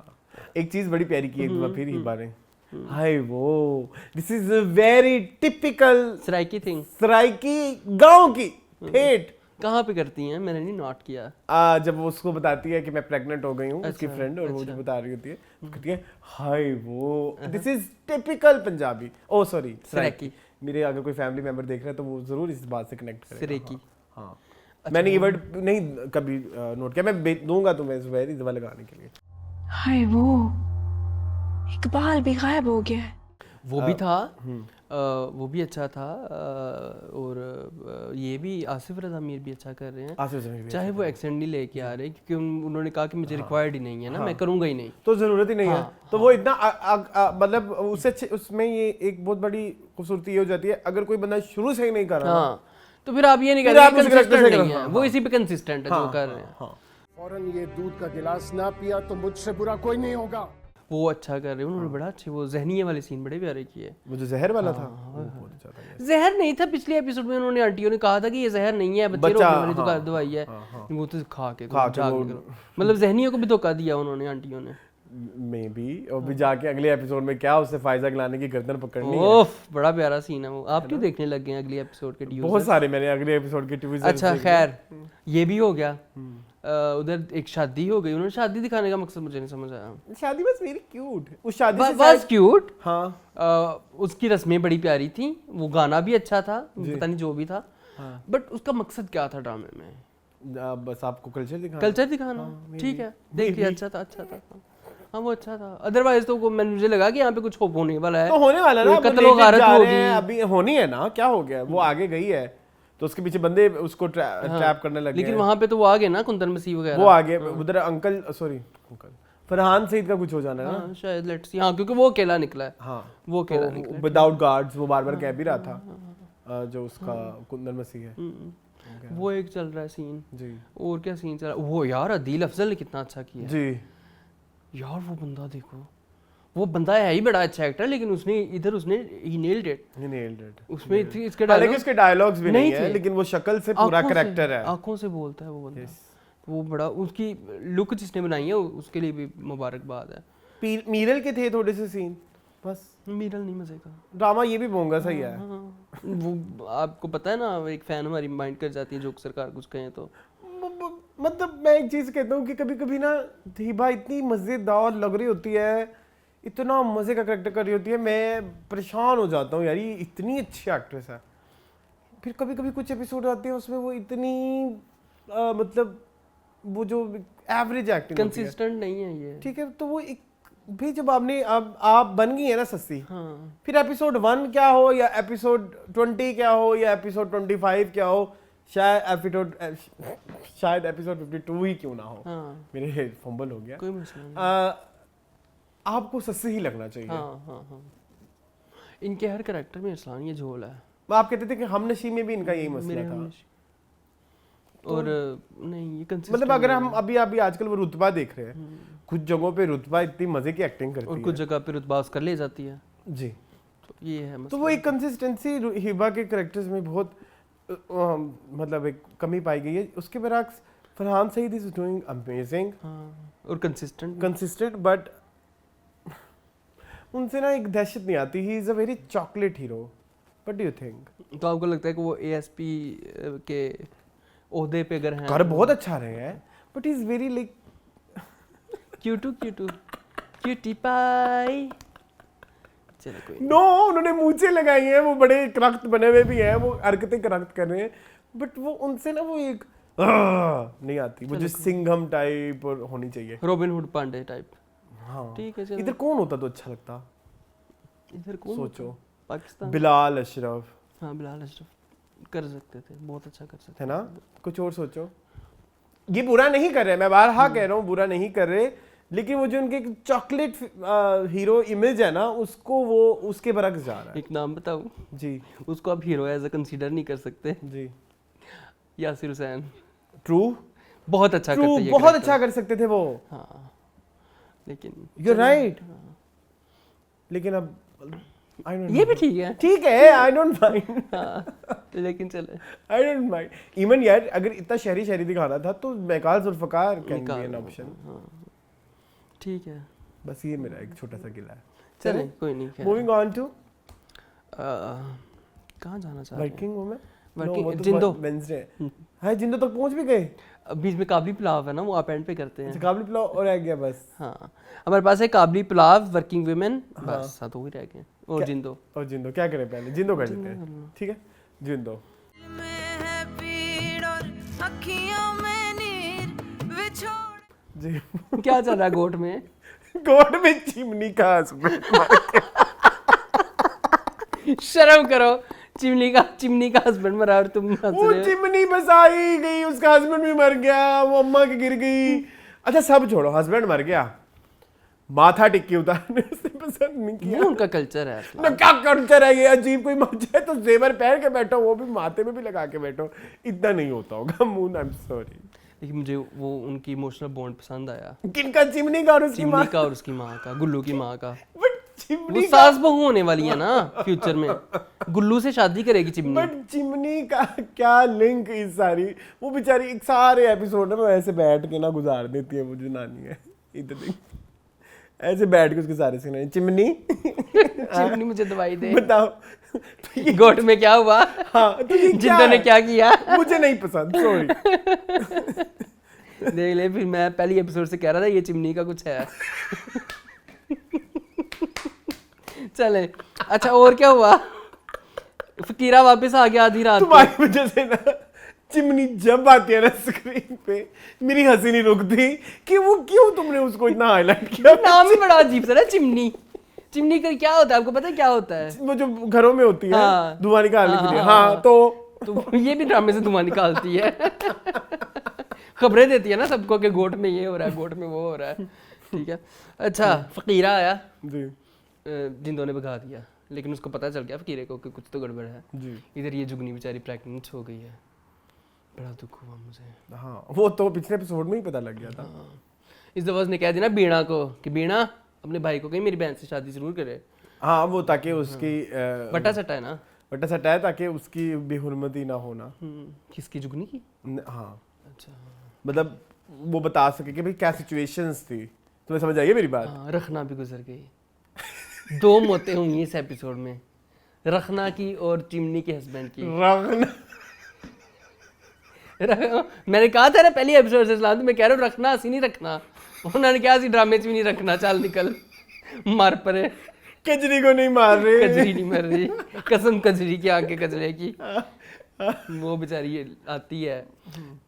एक चीज बड़ी प्यारी की एक दफा फिर ही बारे। हाय वो, this is a very typical Saraiki thing. Saraiki गांव की ठेठ। कहाँ पे करती हैं? मैंने नहीं नोट किया। जब वो उसको बताती है कि मैं प्रेग्नेंट हो गई हूँ, उसकी अच्छा, फ्रेंड, और वो अच्छा। जो बता रही होती है, वो कहती है हाय वो, this is typical Punjabi. Oh sorry, Saraiki. मेरे अगर कोई फैमिली मेंबर देख रहा है तो वो जरूर इस बात से कनेक्ट करेगा। सराइकी। हाँ, मैंने ये वर्ड नहीं कभी नोट किया, मैं दूंगा तुम्हें इस वेरी दवा लगाने के लिए। हाय वो, इकबाल भी गायब हो गया है। वो भी था, वो भी अच्छा था, और ये भी आसिफ रज़ा मीर भी अच्छा कर रहे हैं। आसिफ रज़ा मीर भी चाहे वो एक्सेंट नहीं लेके आ रहे, क्योंकि उन्होंने कहा कि मुझे रिक्वायर्ड ही नहीं है ना, मैं करूँगा ही नहीं, तो जरूरत ही नहीं है। तो वो इतना मतलब उससे उसमें ये एक बहुत बड़ी खूबसूरती ये हो जाती है, अगर कोई बंदा शुरू से ही नहीं कर रहा हाँ, तो फिर आप ये नहीं फिर आप कहते उस character से नहीं करो, है, वो इसी पे कंसिस्टेंट है जो कर रहे हैं। फौरन ये दूध का गिलास ना पिया तो मुझसे बुरा कोई नहीं होगा। वो अच्छा कर रहे हैं उन्होंने, बड़ा अच्छे वो जहनिये वाले सीन बड़े प्यारे किए। वो जो जहर वाला था वो बहुत अच्छा था। जहर नहीं था, पिछले एपिसोड में उन्होंने आंटियों ने कहा था कि ये जहर नहीं है, बच्चे रोकने वाली दुकान दवाई है, वो तो खा के मतलब जहनियों को भी धोखा दिया उन्होंने आंटियों ने। मे बी, और भी जाके अगले एपिसोड में क्या उससे फायजा गिलाने की गर्दन पकड़नी है। ओफ, बड़ा प्यारा सीन है वो। आप क्यों देखने लग गए हैं अगले एपिसोड के टीजर? बहुत सारे मैंने अगले एपिसोड के टीजर। अच्छा खैर, ये भी हो गया। उधर एक शादी हो गई, उन्होंने शादी दिखाने का मकसद मुझे नहीं समझ आया। शादी बस वेरी क्यूट, उस शादी से बस क्यूट। हाँ, उसकी रस्में बड़ी प्यारी थी, वो गाना भी अच्छा था, पता नहीं जो भी था, बट उसका मकसद क्या था ड्रामे में? बस आपको कल्चर दिखाना। कल्चर दिखाना, ठीक है, देखिए अच्छा था, अच्छा था। हाँ वो अच्छा था, अदरवाइज तो मुझे लगा कि यहाँ पे कुछ होने वाला है, तो होने वाला ना, कत्ल व गारत होगी, अभी होनी है ना, क्या हो गया, वो आगे गई है तो उसके पीछे बंदे उसको ट्रैप करने लगे। लेकिन वहाँ पे तो वो आ गए ना, कुंदन मसीह वगैरह, वो आगे उधर अंकल फरहान सईद का कुछ हो जाना है ना शायद, लेट्स सी। हाँ, क्योंकि वो अकेला निकला है। हाँ, वो अकेला निकला विदाउट गार्ड्स, वो बार बार कह भी रहा था जो उसका कुंदन मसीह है। वो एक चल रहा है सीन जी। और क्या सीन चल रहा है? वो यार अदील अफजल ने कितना अच्छा किया जी यार, वो बंदा देखो, वो बंदा है ही बड़ा अच्छा एक्टर, लेकिन उसने ही नेल्ड इट। उसमें इसके हालांकि उसके डायलॉग्स भी नहीं है, लेकिन वो शक्ल से पूरा कैरेक्टर है, आंखों से बोलता है वो बंदा। वो बड़ा, उसकी लुक जिसने बनाई है उसके लिए भी मुबारकबाद है। मीरल के थे थोड़े से सीन, बस मीरल नहीं मजे का ड्रामा, ये भी बोंगा सही है। वो आपको पता है ना, एक फैन हमारी माइंड कर जाती है जोक सरकार कुछ कहें तो। मतलब मैं एक चीज कहता हूँ कि कभी कभी ना हिबा इतनी मजेदार लग रही होती है, इतना मजे का करेक्टर कर रही होती है, मैं परेशान हो जाता हूँ यार, ये इतनी अच्छी एक्ट्रेस है। फिर कभी कभी कुछ एपिसोड आते हैं उसमें वो इतनी मतलब वो जो एवरेज एक्टिंग कंसिस्टेंट नहीं है ये। ठीक है, तो वो एक भी जब आपने अब आप बन गई है ना सस्सी, हाँ। फिर एपिसोड 1 क्या हो या एपिसोड 20 क्या हो या एपिसोड 25 क्या हो, शायद एपिसोड 52 ही क्यों ना हो। हाँ। मेरे फंबल हो गया, कोई मसला नहीं। आपको सस्सी ही लगना चाहिए। हाँ। इनके हर करेक्टर में इरफान ये झोल है। आप कहते थे कि हम नशी में भी इनका यही मसला था। और नहीं ये कंसिस्टेंट मतलब अगर हम अभी आजकल वो रुतबा देख रहे हैं, कुछ जगहों पे रुतबा इतनी मजे की एक्टिंग करती और है, कुछ जगह पे रुतबा कर ले जाती है जी। तो ये है तो वो एक कंसिस्टेंसी हिबा के कैरेक्टर्स में बहुत मतलब एक कमी पाई गई है। उसके बरक्स Farhan Saeed is doing amazing और कंसिस्टेंट, बट उनसे ना एक दहशत नहीं आती। He is a very chocolate hero. What do you think? तो आपको लगता है कि वो एएसपी के ओहदे पे अगर हैं कर बहुत अच्छा रहे हैं, but is very like cutie pie. चलो कोई नो, उन्होंने मूंछें लगाई हैं, वो बड़े करख्त बने हुए भी हैं, वो हरकतें करख्त कर रहे हैं, बट वो उनसे ना वो एक नहीं आती, वो जो सिंघम टाइप और होनी चाहिए, रॉबिन हुड पांडे टाइप। हाँ ठीक है, चलो। इधर कौन होता तो अच्छा लगता? इधर कौन सोचो, पाकिस्तान। बिलाल अशरफ। हाँ बिलाल अशरफ कर सकते थे, बहुत अच्छा कर सकते है ना। कुछ और सोचो। ये बुरा नहीं कर रहे, मैं बारहा कह रहा हूँ बुरा नहीं कर रहे, लेकिन वो जो उनके चॉकलेट हीरो इमेज है ना, उसको वो उसके बरक्स जा रहा है। एक नाम बताऊं जी, उसको आप हीरो एज अ कंसीडर नहीं कर सकते। जी, यासिर हुसैन। ट्रू, बहुत अच्छा करते ये बहुत अच्छा कर सकते थे वो। हाँ लेकिन यू राइट, लेकिन अब I don't ये know. भी ठीक है। ठीक है, आई डोंट माइंड। हाँ, लेकिन चले आई डोंट माइंड इवन यार, अगर इतना शहरी शहरी दिखाना था तो Mikaal Zulfiqar can be an option. ठीक है, बस ये मेरा एक छोटा सा गिला है। चले कोई नहीं। मूविंग ऑन टू कहाँ जाना चाह रहे हैं? Working women, working Zindo. Wednesday है, जिंदो तक पहुंच भी गए। बीच में काबली पुलाव है ना, वो आप एंड पे करते हैं। काबली पुलाव और रह गया बस। हाँ हमारे पास है काबली पुलाव, वर्किंग वुमेन, बस साथ ही रह गए, और जिंदो। और जिंदो क्या करें, पहले जिंदो कर लेते हैं, ठीक है। जिंदो जी क्या चल रहा है गोट में? गोट में चिमनी का हस्बैंड। शर्म करो, चिमनी का हस्बैंड मरा और तुम हंस वो रहे हो। चिमनी बसाई गई, उसका हस्बैंड भी मर गया, वो अम्मा के गिर गई। अच्छा सब छोड़ो, हस्बैंड मर गया, माथा टिक्की उतारने से पसंद नहीं किया। वो उनका कल्चर है ना, क्या कल्चर है ये? अजीब कोई मौजा है तो जेवर पहन के बैठो, वो भी माथे में भी लगा के बैठो, इतना नहीं होता होगा मून। आई एम सॉरी, लेकिन मुझे वो उनकी इमोशनल बॉन्ड पसंद आया। किनका? चिमनी का और उसकी चिमनी माँ का और उसकी माँ का, गुल्लू की माँ का। बट वो चिमनी का, सास बहू होने वाली है ना फ्यूचर में, गुल्लू से शादी करेगी चिमनी। बट चिमनी का क्या लिंक इस सारी? वो बेचारी एक सारे एपिसोड में ऐसे बैठ के ना गुजार देती है, वो जो नानी है इधर ऐसे बैठ के उसके सारे सुनाई, चिमनी चिमनी मुझे दवाई दे, बताओ गोट में क्या हुआ? हाँ तो ये जिंदो ने क्या किया? मुझे नहीं पसंद, सॉरी। देख ले, फिर मैं पहली एपिसोड से कह रहा था ये चिमनी का कुछ है। चले, अच्छा और क्या हुआ? फकीरा वापस आ गया आधी रात को। तुम्हारी वजह से ना चिमनी जब आती है ना स्क्रीन पे, मेरी हंसी नहीं रुकती कि वो क्यों तुमने उसको इतना हाईलाइट किया। नाम ही बड़ा अजीब सा है चिमनी। चिमनी का क्या होता है आपको पता है क्या होता है? वो जो घरों में होती है, हाँ। धुआं निकालने के लिए। हाँ, हाँ तो ये भी ड्रामे से धुआं निकालती है। खबरें देती है ना सबको कि गोट में ये हो रहा है, गोट में वो हो रहा है। ठीक है, अच्छा फकीरा आया जी जिंदो ने भगा दिया, लेकिन उसको पता चल गया फकीरे को कि कुछ तो गड़बड़ है। जी। इधर ये जुगनी बेचारी प्रेग्नेंट हो गई है, बड़ा दुख हुआ मुझे। हाँ, वो तो पिछले एपिसोड में ही पता लग गया था। इस दफा उसने कह दिया ना बीणा को कि बीणा अपने भाई को कहीं मेरी बहन से शादी जरूर करे। हाँ, वो ताकि उसकी बट्टा सट्टा है ना, बट्टा सट्टा है ताकि उसकी बेहुरमती ना होना। किसकी जुगनी की? हाँ, अच्छा, मतलब वो बता सके कि भाई क्या सिचुएशंस थी। तुम्हें समझ आई है मेरी बात? हाँ, रखना भी गुजर गई। 2 मौतें हुई इस एपिसोड में, रखना की और चिमनी के हस्बैंड की। मैंने कहा था ना पहली एपिसोड से, मैं कह रहा हूँ रखना, हंसी नहीं रखना। उन्होंने क्या सी ड्रामे च भी नहीं रखना, चल निकल। मार पड़े, कजरी को नहीं मार रहे। कजरी नहीं मर रही, कसम कजरी की आंखें कजरे की। वो बेचारी आती है,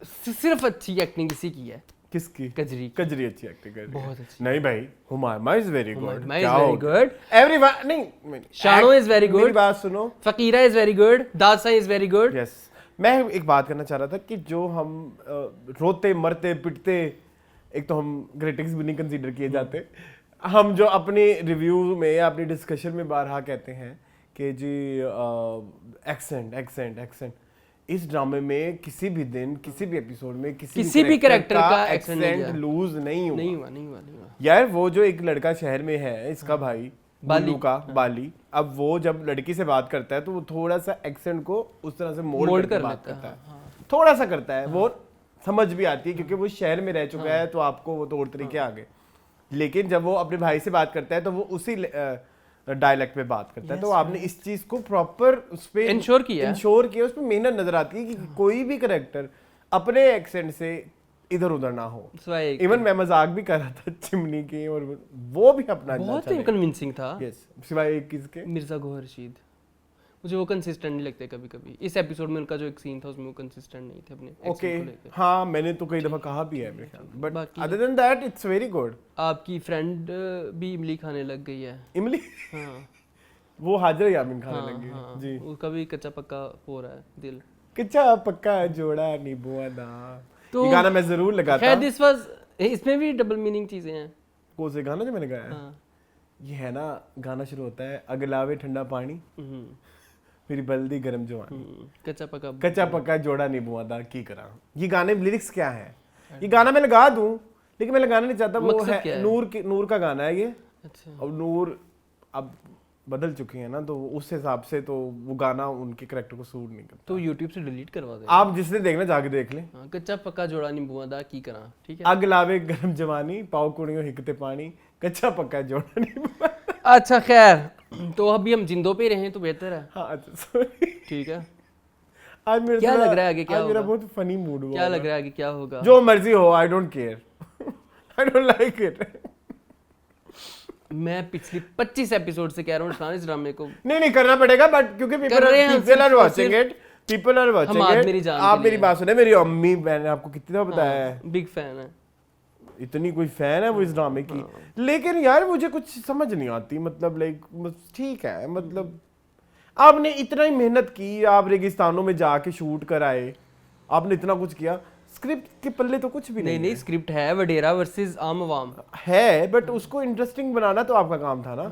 सिर्फ अच्छी एक्टिंग इसी की है। किसकी? कजरी। कजरी अच्छी एक्टिंग कर रही है। बहुत अच्छी। नहीं भाई, Humayun is very good. Humayun is very good. Everyone नहीं, शानो is very good. मेरी बात सुनो। फकीरा इज वेरी गुड, दासा इज वेरी गुड। यस, मैं एक बात करना चाह रहा था कि जो हम रोते मरते पिटते, एक तो हम क्रिटिक्स भी नहीं कंसीडर किए जाते, हम जो अपने रिव्यू में या अपनी डिस्कशन में बारहा कहते हैं कि जी एक्सेंट एक्सेंट एक्सेंट, इस ड्रामे में किसी भी दिन किसी भी एपिसोड में किसी भी कैरेक्टर का एक्सेंट लूज नहीं हुआ। नहीं हुआ। यार वो जो एक लड़का शहर में है, इसका भाई बाली का, बाली, अब वो जब लड़की से बात करता है तो वो थोड़ा सा एक्सेंट को उस तरह से मोल्ड कर बात करता है, थोड़ा सा करता है, वो समझ भी आती है क्योंकि वो शहर में रह चुका है, तो आपको वो तौर तरीके आ गए। लेकिन जब वो अपने भाई से बात करता है तो वो उसी डायलेक्ट पे बात करता है, तो आपने इस चीज को प्रॉपर उस पे इंश्योर किया, उस पे मेहनत नजर आती है कि कोई भी कैरेक्टर अपने एक्सेंट से इधर उधर ना हो। इवन मैं मजाक भी कर रहा था चिमनी की, और वो भी अपना बहुत कन्विंसिंग था। यस, सिवाय एक किसके, मिर्जा गौहर रशीद। मुझे वो कंसिस्टेंट नहीं लगते कभी कभी। इस एपिसोड में उनका जो एक सीन था उसमें वो कंसिस्टेंट नहीं थे अपने एक्सेंट को लेकर। हाँ, मैंने तो कई दफा कहा भी है मेरे ख्याल, but other than that it's very good. आपकी फ्रेंड भी इमली खाने लग गई है। इमली? हाँ, वो हाजिर यामिन खाने लगी। हाँ, जी, उसका भी कच्चा पक्का हो रहा है दिल। कच्चा पक्का जोड़ा नींबुआ दा। तो ये गाना मैं जरूर लगाता। खैर दिस वाज, इसमें भी डबल मीनिंग चीजें हैं। कौन से गाना जो मैंने गाया है? ये है ना, गाना शुरू होता है अगलावे ठंडा पानी, मेरी बल्दी गरम जवानी, कच्चा पक्का जोड़ा नींबुआ दा की करा। ये गाने लिरिक्स क्या है? ये गाना मैं लगा दूं, लेकिन मैं लगाना नहीं चाहता। वो है नूर का गाना है ये। अच्छा। अब नूर अब बदल चुकी है ना, तो उस हिसाब से तो वो गाना उनके कैरेक्टर को सूट नहीं करता। तो YouTube से डिलीट करवा दे। आप जिसने देखना जाके देख लें। कच्चा पक्का जोड़ा नींबुआ दा की करा, ठीक है। अग लावे गरम जवानी, पाव कुड़ियों हिकते पानी, कच्चा पक्का जोड़ा नींबुआ। अच्छा खैर, तो अभी हम जिंदों पे रहे तो बेहतर है। हाँ, अच्छा सॉरी। ठीक है। आज मेरा क्या लग रहा है आगे क्या होगा? मेरा बहुत फनी मूड हुआ। क्या लग रहा है आगे क्या होगा? जो मर्जी हो, I don't care, I don't like it. मैं पिछली 25 एपिसोड से कह रहा हूँ इस ड्रामे को नहीं करना पड़ेगा, बट क्योंकि पीपल आर वाचिंग इट। आप मेरी बात सुने, मेरी अम्मी, मैंने आपको कितनी दफा बताया है, बिग फैन है, इतनी कोई फैन है वो इस ड्रामे की। लेकिन यार मुझे कुछ समझ नहीं आती, मतलब लाइक ठीक है, मतलब आपने इतना ही मेहनत की, आप रेगिस्तानों में जाके शूट कर आए, आपने इतना कुछ किया, स्क्रिप्ट के पल्ले तो कुछ भी नहीं। स्क्रिप्ट है वडेरा वर्सेस आम अवाम है, बट उसको इंटरेस्टिंग बनाना तो आपका काम था ना।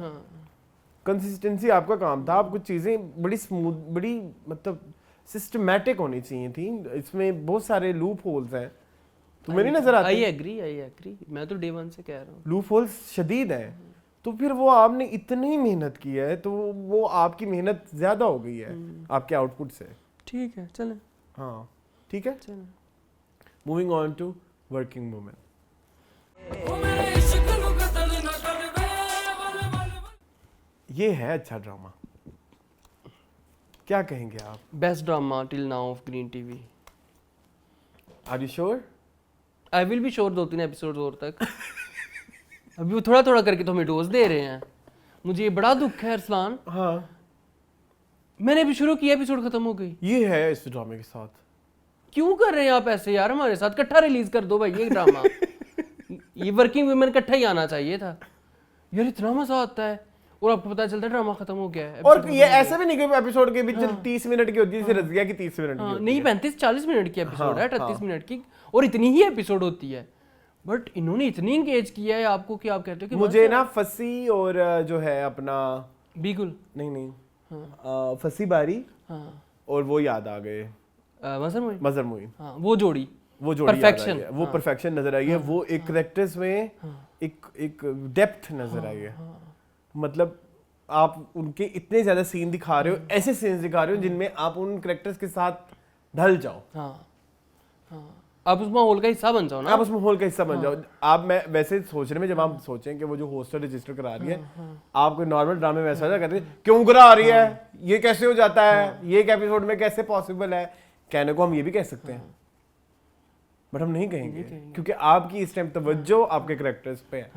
कंसिस्टेंसी आपका काम था। आप कुछ चीजें बड़ी स्मूथ, बड़ी मतलब सिस्टमैटिक होनी चाहिए थी। इसमें बहुत सारे लूप होल्स हैं, तुम्हें नहीं नजर आते? आई एग्री, मैं तो डे वन से कह रहा हूँ लूप होल्स शदीद हैं। तो फिर वो आपने इतनी मेहनत की है, तो वो आपकी मेहनत ज्यादा हो गई है आपके आउटपुट से। ठीक है, चलें। हाँ ठीक है, चलें। Moving on to working women. ये है अच्छा ड्रामा, क्या कहेंगे आप? Best drama till now of Green TV. Are you sure? I will be sure 2-3 episode और तक। अभी वो थोड़ा थोड़ा करके तो हमें डोज दे रहे हैं। मुझे ये बड़ा दुख है अरसलान। हाँ, मैंने अभी शुरू किया, एपिसोड खत्म हो गई। ये है इस ड्रामे के साथ। क्यों कर रहे हैं आप ऐसे यार? हमारे साथ इकट्ठा रिलीज कर दो भाई ये ड्रामा। ये वर्किंग वुमेन इकट्ठा ही आना चाहिए था यार, इतना मजा आता है। और आपको पता चलता है ड्रामा खत्म हो गया है। और ये ऐसा भी नहीं कि एपिसोड के बीच 30 मिनट की होती है, जैसे रज़िया की 30 मिनट की नहीं 35-40 मिनट की एपिसोड है, 38 मिनट की, और इतनी ही एपिसोड होती है। बट इन्होंने इतनी एंगेज किया है आपको कि आप कहते हो कि मुझे ना फसी और जो है अपना बीगुल नहीं फसी बारी और वो याद आ गए, मजर मुई। वो जोड़ी परफेक्शन, वो परफेक्शन नजर आई है। वो एक कैरेक्टर्स में एक डेप्थ नजर आई है। मतलब आप उनके इतने ज्यादा सीन दिखा रहे हो, ऐसे सीन्स दिखा रहे हो जिनमें आप उन कैरेक्टर्स के साथ ढल जाओ। आप उस माहौल का हिस्सा बन जाओ ना, आप उस माहौल का हिस्सा बन जाओ। आप मैं वैसे सोचने में, जब आप सोचें कि वो जो होस्टर रजिस्टर करा रही है, आप कोई नॉर्मल ड्रामे में ऐसा कहते हैं क्यों करा रही है, ये कैसे हो जाता है, ये एक एपिसोड में कैसे पॉसिबल है। कहने को हम ये भी कह सकते हैं, बट हम नहीं कहेंगे क्योंकि आपकी इस टाइम तवज्जो आपके कैरेक्टर्स पे है।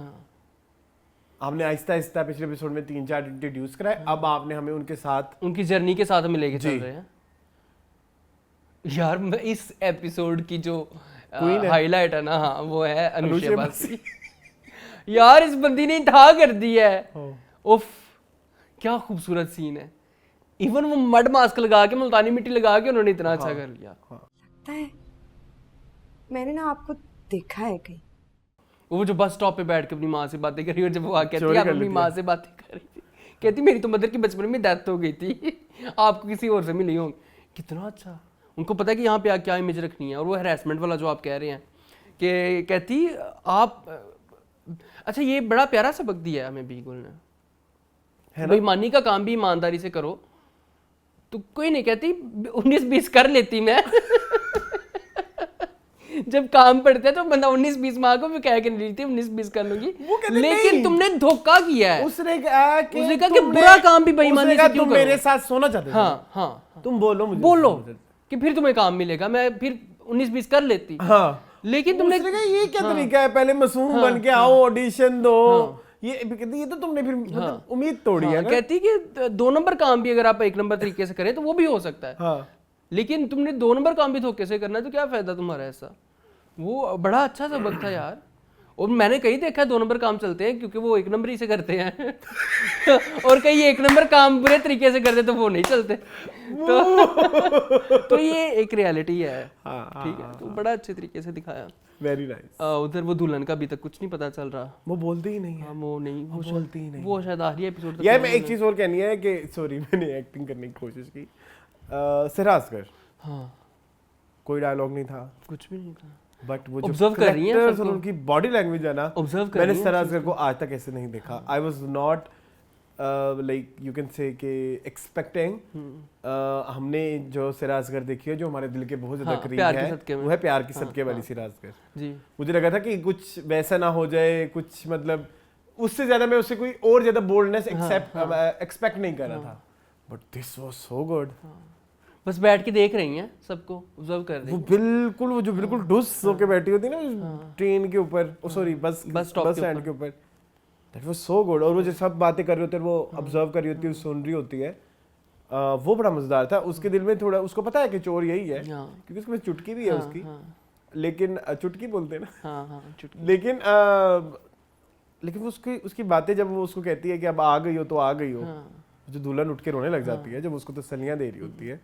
आपने आहिस्ता आहिस्ता पिछले एपिसोड में 3-4 इंट्रोड्यूस कराए, अब आपने हमें उनके साथ उनकी जर्नी के साथ हमें लेके चल जी। रहे हैं। यार मैं इस एपिसोड की जो Queen है। हाईलाइट है ना, हाँ वो है अनुषा बासी। यार इस बंदी ने इंतहा कर दी है। उफ क्या खूबसूरत सीन है। इवन वो मड मास्क लगा के, मुल्तानी मिट्टी लगा के उन्होंने इतना अच्छा कर लिया। लगता है मैंने ना आपको देखा है कहीं। वो जो बस स्टॉप पे बैठ के अपनी माँ से बातें कर रही, और जब वो आके कहती चोरी है आप कर अपनी लेती माँ है। से बातें कर रही थी, कहती मेरी तो मदर की बचपन में डेथ हो गई थी, आपको किसी और से मिली होंगी। कितना अच्छा, उनको पता है कि यहाँ पे क्या इमेज रखनी है। और वो हैरेसमेंट वाला जो आप कह रहे हैं कि कहती आप, अच्छा ये बड़ा प्यारा सबक दिया है हमें बीगुल ने, बेईमानी का काम भी ईमानदारी से करो। तो कोई नहीं कहती 19-20 कर लेती मैं। जब काम पड़ता है तो बंदा 19-20 माँ को भी कह के नहीं लेती 19-20 कर लूंगी, लेकिन तुमने धोखा किया है। उसने कहा कि बुरा काम भी बेईमानी से क्यों तुम मेरे साथ सोना चाहते थे। हाँ हाँ, तुम बोलो मुझे, बोलो कि फिर तुम्हें काम मिलेगा, मैं फिर 19-20 कर लेती। हाँ, लेकिन तुमने उसने कहा ये क्या तरीका है, पहले मासूम बन के आओ, ऑडिशन दो। ये तो तुमने फिर मतलब उम्मीद तोड़ी है ना। कहती कि 2 नंबर काम भी अगर आप 1 नंबर तरीके से करें तो वो भी हो सकता है, हाँ, लेकिन तुमने 2 नंबर काम भी धोखे से करना है तो क्या फायदा तुम्हारा ऐसा। वो बड़ा अच्छा सबक था यार। और मैंने कहीं देखा है 2 नंबर काम चलते हैं क्योंकि वो 1 नंबर ही से करते हैं। और कहीं 1 नंबर काम बुरे तरीके से करते तो वो नहीं चलते। तो ये एक रियलिटी है, ठीक है। तो बड़ा अच्छे तरीके से दिखाया। Very nice. उधर वो दुल्हन का अभी तक कुछ नहीं पता चल रहा। वो बोलती ही नहीं है। हाँ, वो नहीं, वो बोलती ही नहीं। वो शायद आखिरी एपिसोड तक। यार मैं एक चीज और कहनी है कि सॉरी मैंने एक्टिंग करने की कोशिश की। सिराजकर, हाँ कोई डायलॉग नहीं था, कुछ भी नहीं था, बट वो जो Observe कर रही हैं characters सबको। और उनकी बॉडी लैंग्वेज है ना, Observe कर मैंने रही हैं सिराजकर को आज तक ऐसे नहीं देखा। I was not like you can say कि एक्सपेक्टिंग। हमने जो सिराजकर देखी है जो हमारे दिल के बहुत ज्यादा हाँ, करीब प्यार के है, सदके में। वो है प्यार की सदके वाली सिराजकर। जी। मुझे लगा था कि कुछ वैसा ना हो जाए, कुछ मतलब उससे ज्यादा मैं उससे कोई और ज्यादा बोल्डनेस एक्सपेक्ट नहीं कर रहा था, but this was so good. बस बैठ के देख रही हैं सबको, ऑब्जर्व कर रही वो हैं। बिल्कुल वो जो बिल्कुल डुस होके बैठी होती है ना ट्रेन के ऊपर, सॉरी बस स्टॉप के स्टैंड के ऊपर, दैट वाज सो गुड। और वो जो सब बातें कर रही होती है, वो ऑब्जर्व कर रही होती है, सुन रही होती है, वो बड़ा मजेदार था। उसके दिल में थोड़ा, उसको पता है कि चोर यही है, क्योंकि उसके पास चुटकी भी है उसकी, लेकिन चुटकी बोलते हैं ना, लेकिन उसकी बातें जब वो उसको कहती है कि अब आ गई हो तो आ गई हो, जो दुल्हन उठ के रोने लग जाती है जब उसको तसल्लियां दे रही होती है,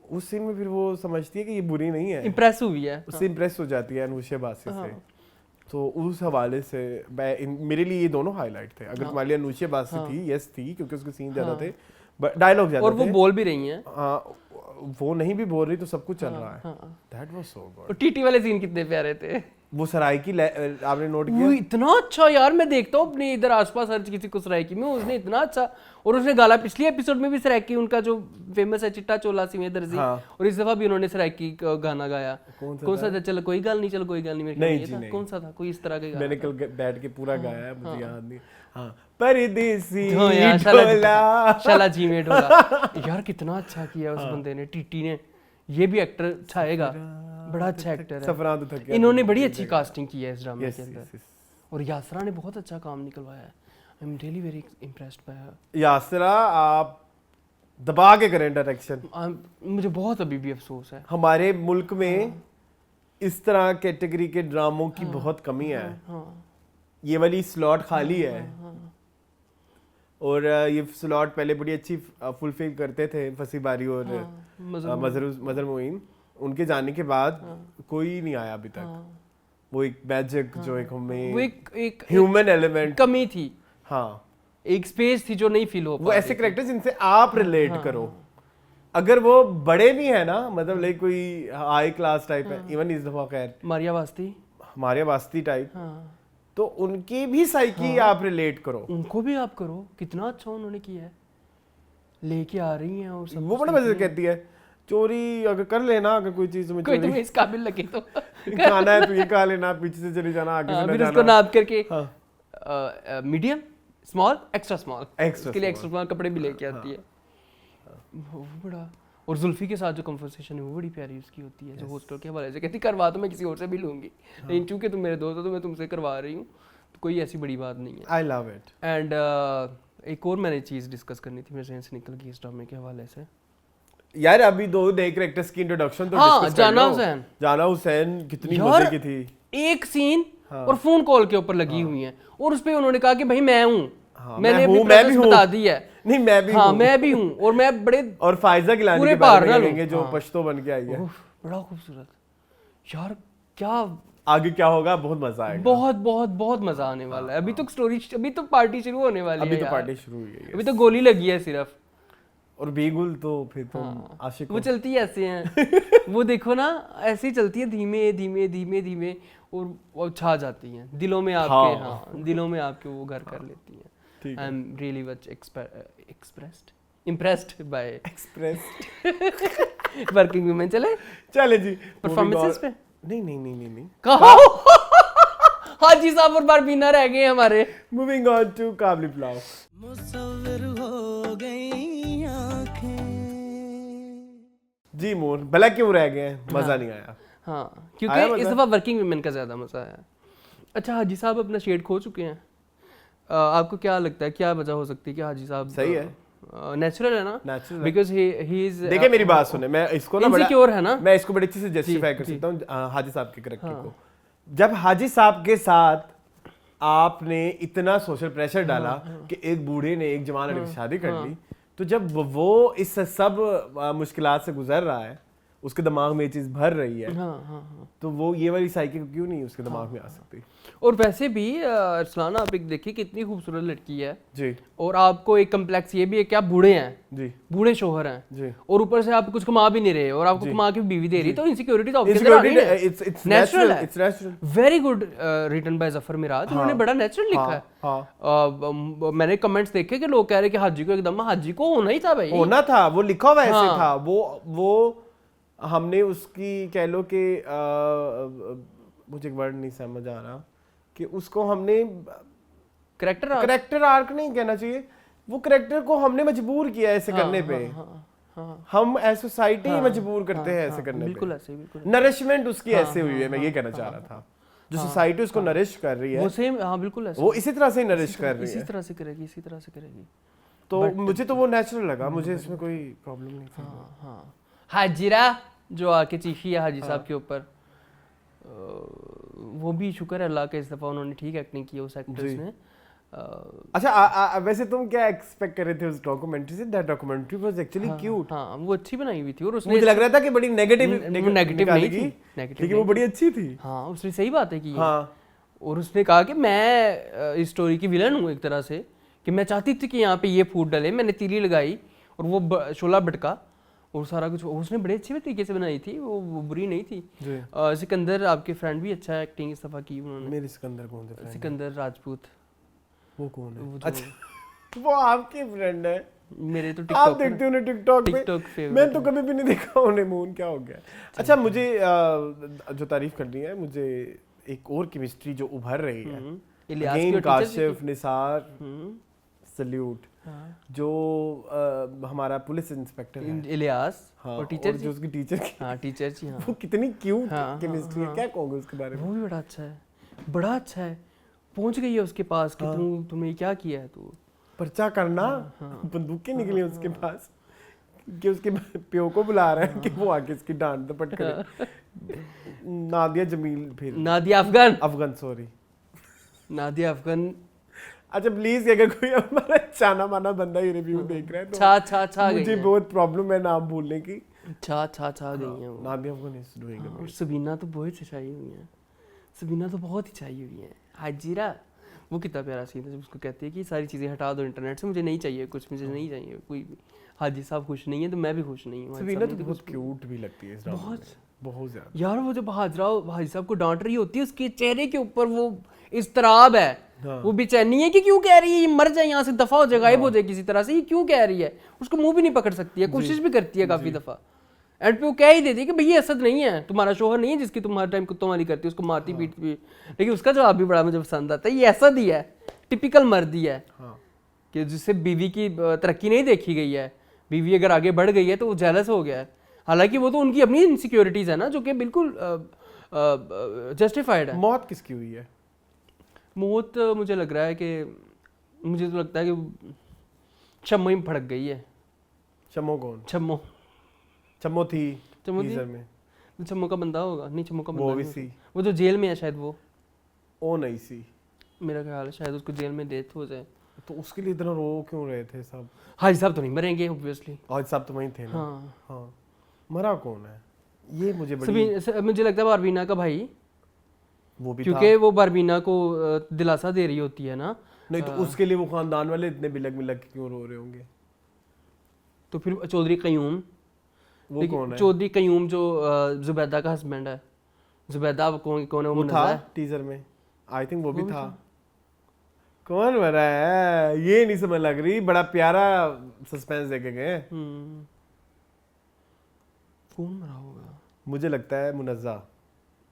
उस सीन में फिर वो समझती है कि ये बुरी नहीं है, इम्प्रेस हुई है, उससे इम्प्रेस हो जाती है अनुषा बासी से। तो उस हवाले से मेरे लिए ये दोनों हाईलाइट थे। अगर तुम्हारे लिए अनुषा बासी थी, यस थी, क्योंकि उसके सीन ज्यादा थे, डायलॉग ज्यादा थे, और वो बोल भी रही हैं। वो नहीं भी बोल रही तो सब कुछ चल रहा है। That was so good. और टीटी वाले सीन कितने प्यारे थे। वो सराइकी आपने नोट वो किया? इतना अच्छा यार, मैं देखता हूँ अपने इधर आसपास हर किसी को सराइकी में, उसने इतना अच्छा, और उसने गाला पिछले एपिसोड में भी सराइकी, उनका जो फेमस है चिट्टा चोला सिवे दर्जी, और इस दफा भी उन्होंने सराइकी का गाना गाया। कौन सा था? चलो कोई गल नहीं, चलो कोई गल नहीं, मेरे ख्याल में ये था। कौन सा था? कोई इस तरह का गाना मैंने कल बैठ के पूरा गाया है, मुझे याद नहीं। हाँ, परदेसी ढोला, शाला जी में ढोला। यार कितना अच्छा किया उस बंदे ने, टीटी ने। ये भी एक्टर छाएगा, बड़ा अच्छा एक्टर है। सफरान तो थक गया। इन्होंने बड़ी अच्छी कास्टिंग की है इस ड्रामे के अंदर, और यासरा ने बहुत अच्छा काम निकलवाया है। I am really very impressed by her. Yasra आप दबा के करें डायरेक्शन। मुझे बहुत अभी भी अफसोस है, हमारे मुल्क में इस तरह कैटेगरी के ड्रामों की बहुत कमी है। ये वाली स्लॉट खाली है, और ये स्लॉट पहले बड़ी अच्छी फुलफिल करते थे फसी बारी और मजहर मोइन। उनके जाने के बाद कोई नहीं आया अभी तक। वो एक मैजिक जो एक हमें, वो एक ह्यूमन एलिमेंट कमी थी। हाँ, एक स्पेस थी जो नहीं फील हो, वो ऐसे कैरेक्टर जिनसे आप रिलेट करो। अगर वो बड़े भी है ना, मतलब लाइक कोई हाई क्लास टाइप है, इवन इस दफा खैर मारिया वास्ती टाइप, तो उनकी भी साइकी आप रिलेट करो, उनको भी आप करो। कितना अच्छा उन्होंने किया है, लेके आ रही हैं और सब। वो बड़ा मजे कहती है, चोरी अगर कर लेना, अगर कोई चीज में कोई तुम्हें इस काबिल लगे तो खाना है तो ये खा लेना, पीछे से चली जाना, आगे से ना फिर जाना। उसको नाप करके मीडियम, स्मॉल, एक्स्ट्रा स्मॉल, इसके लिए एक्स्ट्रा स्मॉल कपड़े भी लेके आती है। वो बड़ा, और जुल्फी के साथ जो कन्वर्सेशन है वो बड़ी प्यारी उसकी होती है, जो हॉस्टल के हवाले से कहती करवा तो मैं किसी और से भी लूंगी, लेकिन चूंकि तुम मेरे दोस्त हो तो मैं तुमसे करवा रही हूँ। कोई ऐसी बड़ी बात नहीं है। I love it. एंड एक और मैंने चीज़ डिस्कस करनी थी, मेरे जहन से निकल गई इस ड्रामे के हवाले से। यार अभी दो नए कैरेक्टर्स की इंट्रोडक्शन तो हाँ, डिस्कस कर जाना लो। हुसैन। जाना हुसैन कितनी यार, मजे की थी। एक सीन और फोन कॉल के ऊपर लगी हुई है और उस पे उन्होंने कहा कि भाई मैं हूँ, मैंने अपनी मैं भी प्रेजेंस हूँ। बता दी है। नहीं मैं भी हाँ हूँ। मैं भी हूँ और मैं बड़े और फायजा गिलानी पूरे के बारे में पार्टनर हूँ। करेंगे जो हाँ। पश्तो बन के आई है। उफ, बड़ा खूबसूरत यार, क्या आगे क्या होगा बहुत मजा आएगा। बहुत बहुत बहुत मजा आने वाला है। अभी तो स्टोरी, अभी तो पार्टी शुरू होने वाली है अभी तो यार। पार्टी शुरू हुई है। अभी तो गोली लगी है सिर्फ। और बेगुल तो फिर तो आशिक वो चलती है ऐसे हैं वो देखो ना, ऐसे ही चलती है धीमे धीमे धीमे धीमे और वो छा जाती हैं दिलों में आपके। हाँ दिलों में आपके वो घर कर लेती हैं। आई am really much impressed by express working women. चले जी परफॉर्मेंसेस पे। नहीं कहा हाजी साहब और बारबीना रह गए हमारे। Moving on to Kabli Pulao. जी मोर भला क्यों रह गए हैं, मजा नहीं आया। हाँ आया क्योंकि मजा? इस दफा वर्किंग वुमेन का ज्यादा मजा आया। अच्छा हाजी साहब अपना शेड खो चुके हैं। आपको क्या लगता है क्या वजह हो सकती है कि हाजी साहब सही है, नेचुरल है ना? नेचुरल बिकॉज ही इज देखिए मेरी बात सुने, मैं इसको ना बड़ा इनसिक्योर है ना, मैं इसको बड़ी अच्छे से जस्टिफाई कर जी। सकता हूँ हाजी साहब के कैरेक्टर हाँ। को। जब हाजी साहब के साथ आपने इतना सोशल प्रेशर डाला कि एक बूढ़े ने एक जवान लड़की की शादी कर ली, तो जब वो इस सब मुश्किलात से गुजर रहा है, उसके दिमाग में ये चीज भर रही है, तो वो ये वाली साइकिल क्यों नहीं उसके दिमाग में आ सकती। और वैसे भी अरसलान आप एक देखिए कितनी खूबसूरत लड़की है जी, और आपको एक कम्प्लेक्स ये भी है कि आप बूढ़े हैं जी, बूढ़े शोहर हैं जी, और ऊपर से आप कुछ कमा भी नहीं रहे और आपको कमा के बीवी दे रही, तो इनसिक्योरिटी तो आपके अंदर आ रही है। it's नेचुरल है, it's natural। Very good written by Zafar Mairaj, उन्होंने बड़ा नेचुरल लिखा है। हाँ। मैंने कमेंट्स देखे कि लोग कह रहे कि हाजी को एकदम, हाजी को होना ही था भाई, होना था, वो लिखा हुआ ऐसे हाँ। था। वो हमने उसकी कह लो कि मुझे एक वर्ड नहीं समझ आ रहा कि उसको हमने करेक्टर आर्क नहीं कहना चाहिए, वो करेक्टर को हमने मजबूर किया ऐसे करने पे। हम एज सोसाइटी मजबूर करते हैं ऐसे करने पे। बिल्कुल ऐसे, बिल्कुल नरिशमेंट उसकी ऐसे हुई है, मैं ये कहना चाह रहा था। जो सोसाइटी उसको नरिश कर रही है वो सेम, हाँ बिल्कुल ऐसे, वो इसी तरह से नरिश कर रही इसी है। तरह से करेगी, इसी तरह से करेगी। तो मुझे तो वो नेचुरल लगा, मुझे इसमें कोई प्रॉब्लम नहीं था। हाँ हाजिरा जो आके चीखी है हाजी साहब के ऊपर, वो भी शुक्र है अल्लाह का, इस दफा उन्होंने ठीक एक्टिंग की उस एक्ट्रेस ने। अच्छा वैसे तुम क्या एक्सपेक्ट कर रहे थे उस डॉक्यूमेंट्री से? That documentary was actually cute. हाँ वो अच्छी बनाई हुई थी और उसने, मुझे लग रहा था कि बड़ी नेगेटिव नहीं थी, लेकिन वो बड़ी अच्छी थी। हाँ उसने सही बात है की। हाँ। और उसने कहा कि मैं इस स्टोरी की विलन हूँ एक तरह से, कि मैं चाहती थी कि यहाँ पे ये फूट डले, मैंने तीली लगाई और वो शोला भटका और सारा कुछ उसने बड़े अच्छे तरीके से बनाई थी, वो बुरी नहीं थी। सिकंदर आपके फ्रेंड भी अच्छा एक्टिंग इस दफा की उन्होंने। मेरे सिकंदर कौन थे? सिकंदर राजपूत। वो कौन है? अच्छा वो आपके फ्रेंड है? मेरे तो आप देखते हो ना टिकटॉक पे? मैं तो कभी भी नहीं देखा उन्हें। मून क्या हो गया? अच्छा मुझे जो तारीफ करनी है, मुझे एक और केमिस्ट्री जो उभर रही है, अगेन काशिफ निसार, सल्यूट। जो हमारा पुलिस इंस्पेक्टर है इलियास, हाँ, और टीचर जो उसकी टीचर की, हाँ टीचर जी, हाँ वो कितनी क्यूट केमिस्ट्री है, क्या कहोगे उसके बारे में? वो भी बड़ा अच्छा है, बड़ा अच्छा है। पहुंच गई है उसके पास कि तुम्हें क्या किया है, तू पर्चा करना, बंदूकें निकली उसके पास कि उसके प्यो को बुला रहे हैं कि वो आके इसकी डांट दपट करे। नादिया जमील, फिर नादिया अफगान सॉरी नादिया अफगान। अच्छा प्लीज अगर कोई हमारा जाना माना बंदा ये रिव्यू देख रहा है तो छा मुझे बहुत प्रॉब्लम है नाम भूलने की। छा गई है वो। नादिया अफगान इज डूइंग और सबीना तो बहुत अच्छाई हुई है, सबीना तो बहुत अच्छाई हुई है। हाजिरा वो कितना प्यारा सीन है जब उसको कहती है कि सारी चीज़ें हटा दो इंटरनेट से, मुझे नहीं चाहिए कुछ, मुझे नहीं चाहिए कोई भी। हाजी साहब खुश नहीं है तो मैं भी खुश नहीं हूँ। सबीना तो बहुत क्यूट भी लगती है इस ड्रामा में, बहुत ज्यादा यार। वो जब हाजी साहब को डांट रही होती है, उसके चेहरे के ऊपर वो इस्तराब है, वो बेचैनी है कि क्यों कह रही है ये मर जाए, यहाँ से दफा हो जाए, गायब हो जाए किसी तरह से, ये क्यों कह रही है। उसको मुंह भी नहीं पकड़ सकती है, कोशिश भी करती है काफी दफा, एंड पे वो कह ही देती है कि भैया असद नहीं है, तुम्हारा शोहर नहीं है जिसकी तुम हर टाइम कुत्तों वाली करती है, उसको मारती पीटती भी। लेकिन उसका जवाब भी बड़ा मुझे पसंद आता है, ये असद ही है, टिपिकल मर्दी है कि जिससे बीवी की तरक्की नहीं देखी गई है, बीवी अगर आगे बढ़ गई है तो वो जेलस हो गया है। हालांकि वो तो उनकी अपनी इनसिक्योरिटीज है ना, जो कि बिल्कुल जस्टिफाइड है। मौत किसकी हुई है? मौत मुझे लग रहा है कि मुझे तो लगता है कि छम्मो ही भड़क गई है। चमो कौन? छम्मो चमो थी चमो थी? टीजर में। छम्मो का बंदा होगा? नहीं, छम्मो का बंदा वो भी नहीं सी। होगा। वो जो जेल में है शायद, ओ नहीं सी। मेरा ख्याल है शायद उसको जेल में डेथ हो जाए। तो उसके लिए इतना रो क्यों रहे थे सब? हाजी साहब तो नहीं मरेंगे ऑब्वियसली। हाजी साहब तो वहीं थे ना। हाँ हाँ, मरा कौन है ये मुझे मुझे लगता है बारबीना का भाई, वो भी क्योंकि वो बारबीना को दिलासा दे रही होती है ना। नहीं तो उसके लिए वो खानदान वाले इतने बिलक बिलक के क्यों रो रहे होंगे? तो फिर चौधरी कयूम, वो कौन है? चौधरी कयूम जो जुबैदा का हस्बैंड है। जुबैदा कौन है? वो था टीजर में, आई थिंक वो भी था। कौन मरा है ये नहीं समझ लग रही। बड़ा प्यारा सस्पेंस देके गए। कौन मरा होगा? मुझे लगता है मुनज़्ज़ा।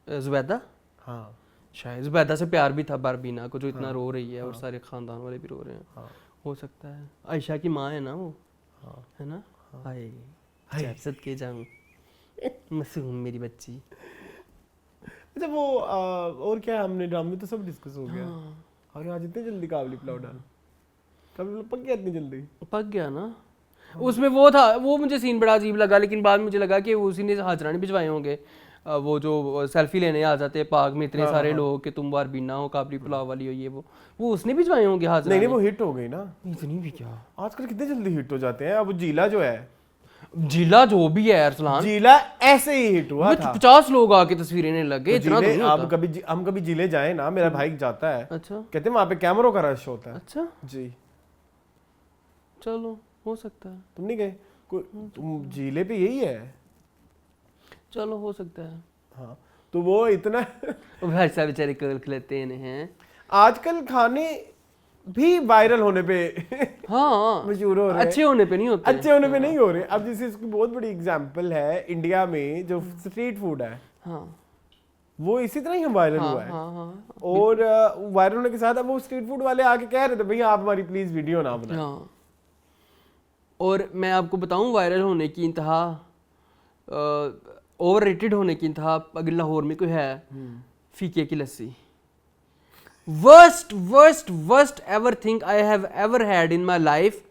जुबैदा? हाँ शायद जुबैदा से प्यार भी था बारबीना को, जो इतना रो रही है और सारे खानदान वाले भी रो रहे हैं। हो सकता है आयशा की माँ है ना वो, है ना? हाय सदके जाऊं मासूम मेरी बच्ची। अच्छा वो और क्या हमने ड्रामे में तो सब डिस्कस हो गया। और आज इतनी जल्दी काबली पुलाव डाल, काबली पुलाव पक गया इतनी जल्दी? पक गया ना। उसमें वो था, वो मुझे सीन बड़ा अजीब लगा, लेकिन बाद में मुझे लगा कि उसी ने हाजरानी भिजवाए होंगे। वो जो सेल्फी लेने आ जाते हैं पार्क में इतने सारे लोग कि तुम बारबीना हो, काबली पुलाव वाली हो, ये वो उसने भिजवाए होंगे हाजरानी। नहीं वो हिट हो गई ना। इतनी भी क्या, आजकल कितने जल्दी हिट हो जाते हैं। अब जीला जो है, जिला जो भी है अरसलान, जीला ऐसे ही हिट हुआ था। 50 लोग आके तस्वीरें लेने लगे। तो इतना तो नहीं होता। हम कभी जिले जाए ना, मेरा भाई जाता है। अच्छा, कहते हैं वहां पे कैमरों का रश होता है। अच्छा जी, चलो हो सकता है। तुम नहीं गए? तुम जिले पे यही है। चलो हो सकता है। हाँ तो वो इतना भाई साहब बेचारे कल खिलाते हैं आजकल खाने भी वायरल होने पे हाँ मशहूर हो रहे हैं। अच्छे होने पे नहीं होते। अच्छे होने पे नहीं हो रहे। अब जैसे इसकी बहुत बड़ी एग्जांपल है इंडिया में जो स्ट्रीट फूड है, हाँ वो इसी तरह ही हम वायरल हुआ है। हाँ। और वायरल होने के साथ अब वो स्ट्रीट फूड वाले आके कह रहे थे भैया आप हमारी प्लीज वीडियो ना बनाएं। हाँ। और मैं आपको बताऊं वायरल होने की इंतहा, ओवर रेटेड होने की इंतहा अगर लाहौर में कोई है, फीके की लस्सी। Worst ever thing I have ever had in my life.